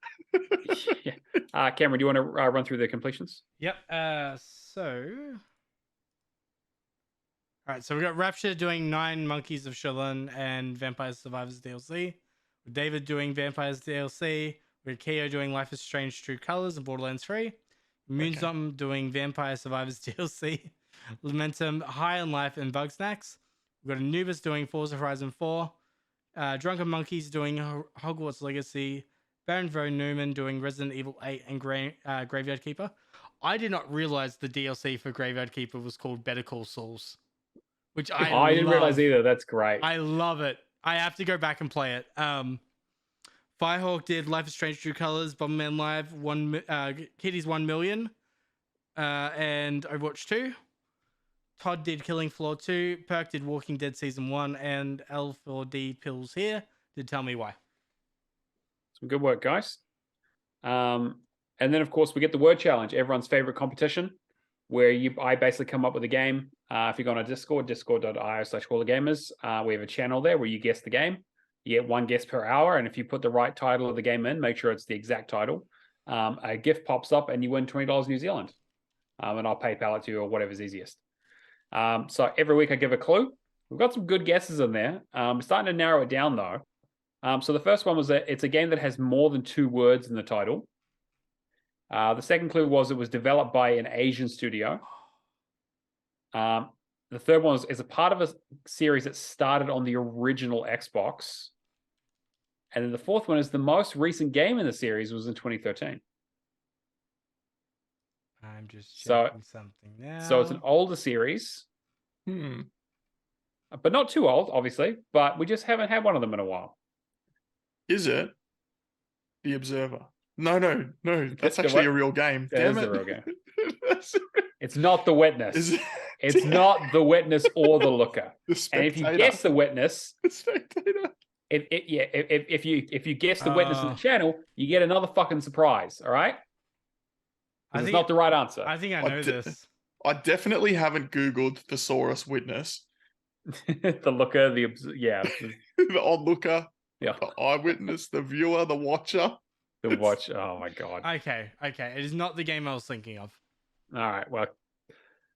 Yeah. Cameron, do you want to run through the completions? Yep. All right, so we got Rapture doing 9 Monkeys of Shilin and Vampire Survivors DLC. With David doing Vampires DLC. With Keo doing Life is Strange True Colors and Borderlands 3. Moonzom doing Vampire Survivors DLC. Lamentum High on Life and Bugsnax. We've got Anubis doing Forza Horizon 4. Drunken Monkeys doing Hogwarts Legacy. Baron Von Neumann doing Resident Evil 8 and Graveyard Keeper. I did not realize the DLC for Graveyard Keeper was called Better Call Sauls, which I didn't realize either. That's great. I love it. I have to go back and play it. Firehawk did Life is Strange True Colors, Bomberman Live, Kitty's 1 million, and Overwatch 2. Todd did Killing Floor 2. Perk did Walking Dead Season 1, and L4D Pills here did Tell Me Why. Some good work, guys. And then, of course, we get the word challenge, everyone's favorite competition, where I basically come up with a game. If you go on our Discord, discord.io/HallOfGamers, we have a channel there where you guess the game. You get 1 guess per hour, and if you put the right title of the game in, make sure it's the exact title, a gift pops up and you win $20 New Zealand. And I'll PayPal it to you or whatever's easiest. So every week I give a clue. We've got some good guesses in there. We're starting to narrow it down, though. So the first one was that it's a game that has more than 2 words in the title. The second clue was it was developed by an Asian studio. The third one is a part of a series that started on the original Xbox. And then the fourth one is the most recent game in the series was in 2013. I'm just So- checking something now. So it's an older series, but not too old, obviously. But we just haven't had one of them in a while. Is it The Observer? No. That's The actually what? a real game. That Damn is it. a real game. That's- It's not The Witness. Is it? It's not The Witness or The Looker. The And if you Spectator. guess The Witness, The Spectator. if you guess The Witness in the channel, you get another fucking surprise. All right? I It's think not the right answer. I think I I know did- this. I definitely haven't Googled Thesaurus Witness. The Looker, the The onlooker, yeah, the eyewitness, the viewer, the watcher. the watch. Oh my god! Okay. It is not the game I was thinking of. All right, well,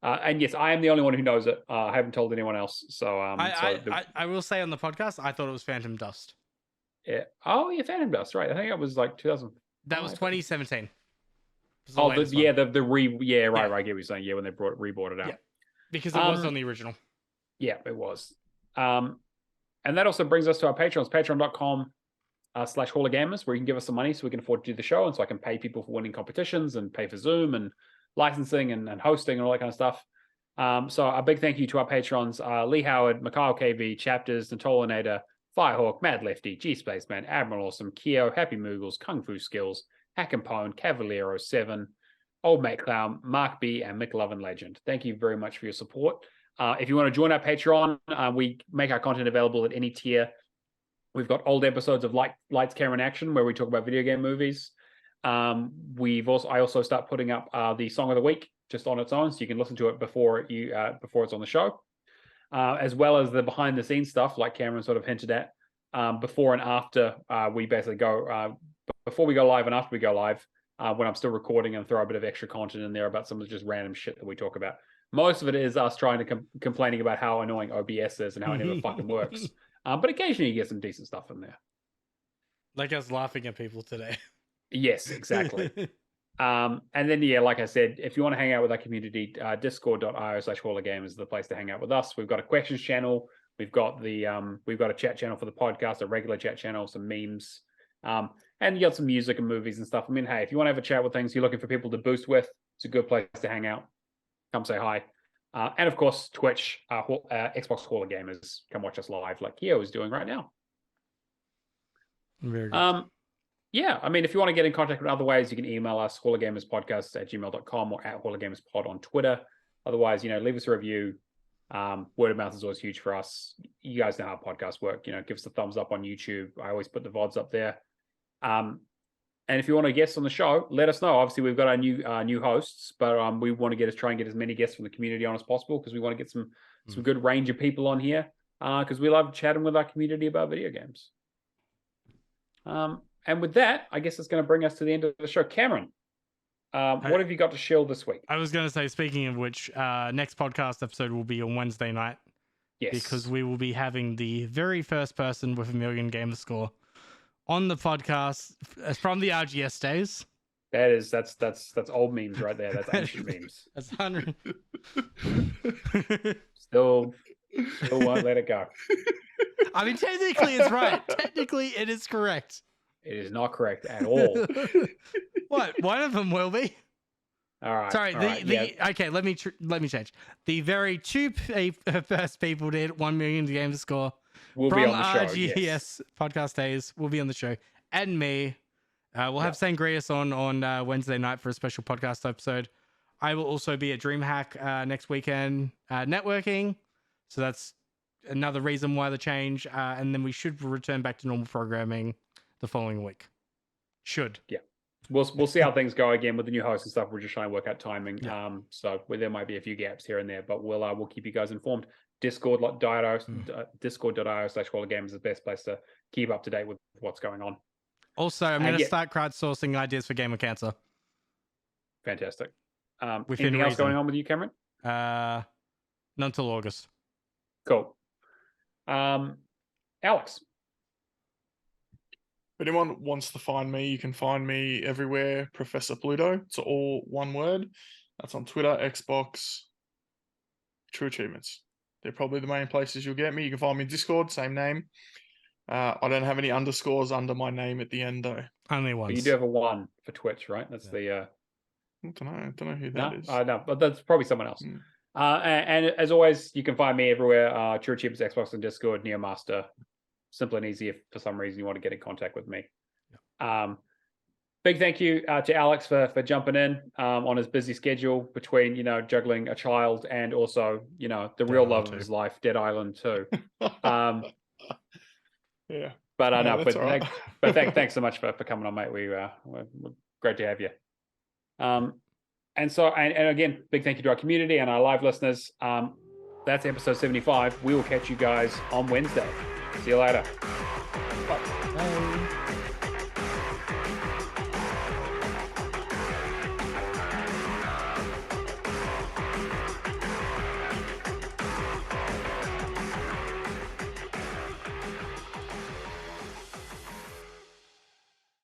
and yes, I am the only one who knows it. I haven't told anyone else. So, I will say on the podcast, I thought it was Phantom Dust. yeah. Oh, yeah, Phantom Dust, right? I think it was like 2000. That was 2017. Oh, right. I get what you're saying. Yeah, when they rebought it out. Yeah. Because it was on the original. Yeah, it was. And that also brings us to our Patrons, patreon.com/Hall of Gamers, where you can give us some money so we can afford to do the show. And so I can pay people for winning competitions and pay for Zoom and licensing and hosting and all that kind of stuff. So a big thank you to our patrons, Lee Howard, Mikhail KV, Chapters, Natolinator, Firehawk, Mad Lefty, G Spaceman, Admiral Awesome, Keo, Happy Moogles, Kung Fu Skills, Hack and Pone, Cavaliero 7, Old Mate Clown, Mark B, and McLovin Legend. Thank you very much for your support. If you want to join our Patreon, we make our content available at any tier. We've got old episodes of Lights, Camera, and Action where we talk about video game movies. I also start putting up the Song of the Week just on its own, so you can listen to it before it's on the show, as well as the behind the scenes stuff, like Cameron sort of hinted at. Before and after we basically go, before we go live and after we go live, when I'm still recording, and throw a bit of extra content in there about some of the just random shit that we talk about. Most of it is us trying to complaining about how annoying OBS is and how it never fucking works. But occasionally you get some decent stuff in there. Like us laughing at people today. Yes, exactly. And then, yeah, like I said, if you want to hang out with our community, discord.io/Hall of Gamers is the place to hang out with us. We've got a questions channel. We've got a chat channel for the podcast, a regular chat channel, some memes, and you got some music and movies and stuff. I mean, hey, if you want to have a chat with things, you're looking for people to boost with, it's a good place to hang out. Come say hi. And of course, Twitch, Xbox Hall of Gamers. Come watch us live like Keo is doing right now. Very good. Yeah, I mean, if you want to get in contact with other ways, you can email us, hallofgamerspodcast@gmail.com or @hallofgamerspod on Twitter. Otherwise, leave us a review. Word of mouth is always huge for us. You guys know how podcasts work. Give us a thumbs up on YouTube. I always put the VODs up there. And if you want to guest on the show, let us know. Obviously, we've got our new hosts, but we want to try and get as many guests from the community on as possible, because we want to get some good range of people on here, because we love chatting with our community about video games. And with that, I guess it's going to bring us to the end of the show. Cameron, what have you got to shill this week? I was going to say, speaking of which, next podcast episode will be on Wednesday night. Yes, because we will be having the very first person with 1 million gamer score on the podcast from the RGS days. That's old memes right there. That's ancient memes. That's 100. Still won't let it go. I mean, technically it's right. Technically it is correct. It is not correct at all. What? One of them will be. All right. Sorry. Yeah. Okay. Let me change. The very two first people to hit 1 million gamer score We'll from be on the show. RGS Yes. podcast days will be on the show, and me. We'll have Sangrius on Wednesday night for a special podcast episode. I will also be at DreamHack next weekend networking, so that's another reason why the change. And then we should return back to normal programming the following week. Should. Yeah. We'll see how things go again with the new host and stuff. We're just trying to work out timing. Yeah. So there might be a few gaps here and there, but we'll keep you guys informed. Discord.io/Hall of Gamers is the best place to keep up to date with what's going on. Also, I'm going to start crowdsourcing ideas for Gamer Cancer. Fantastic. Within Anything else reason. going on with you, Cameron? Not until August. Cool. Alex. If anyone wants to find me, you can find me everywhere, Professor Pluto. It's all one word. That's on Twitter, Xbox, True Achievements. They're probably the main places you'll get me. You can find me in Discord, same name. I don't have any underscores under my name at the end, though. Only once. But you do have a 1 for Twitch, right? That's the I don't know who that is. I know, but that's probably someone else. Mm. And as always, you can find me everywhere. True Chips, Xbox and Discord, Neomaster. Simple and easy if for some reason you want to get in contact with me. Big thank you to Alex for jumping in on his busy schedule between, juggling a child and also, the real love of his life, Dead Island 2. Yeah. But I know, that's all right. thanks so much for coming on, mate. We're great to have you. And again, big thank you to our community and our live listeners. That's episode 75. We will catch you guys on Wednesday. See you later. Bye.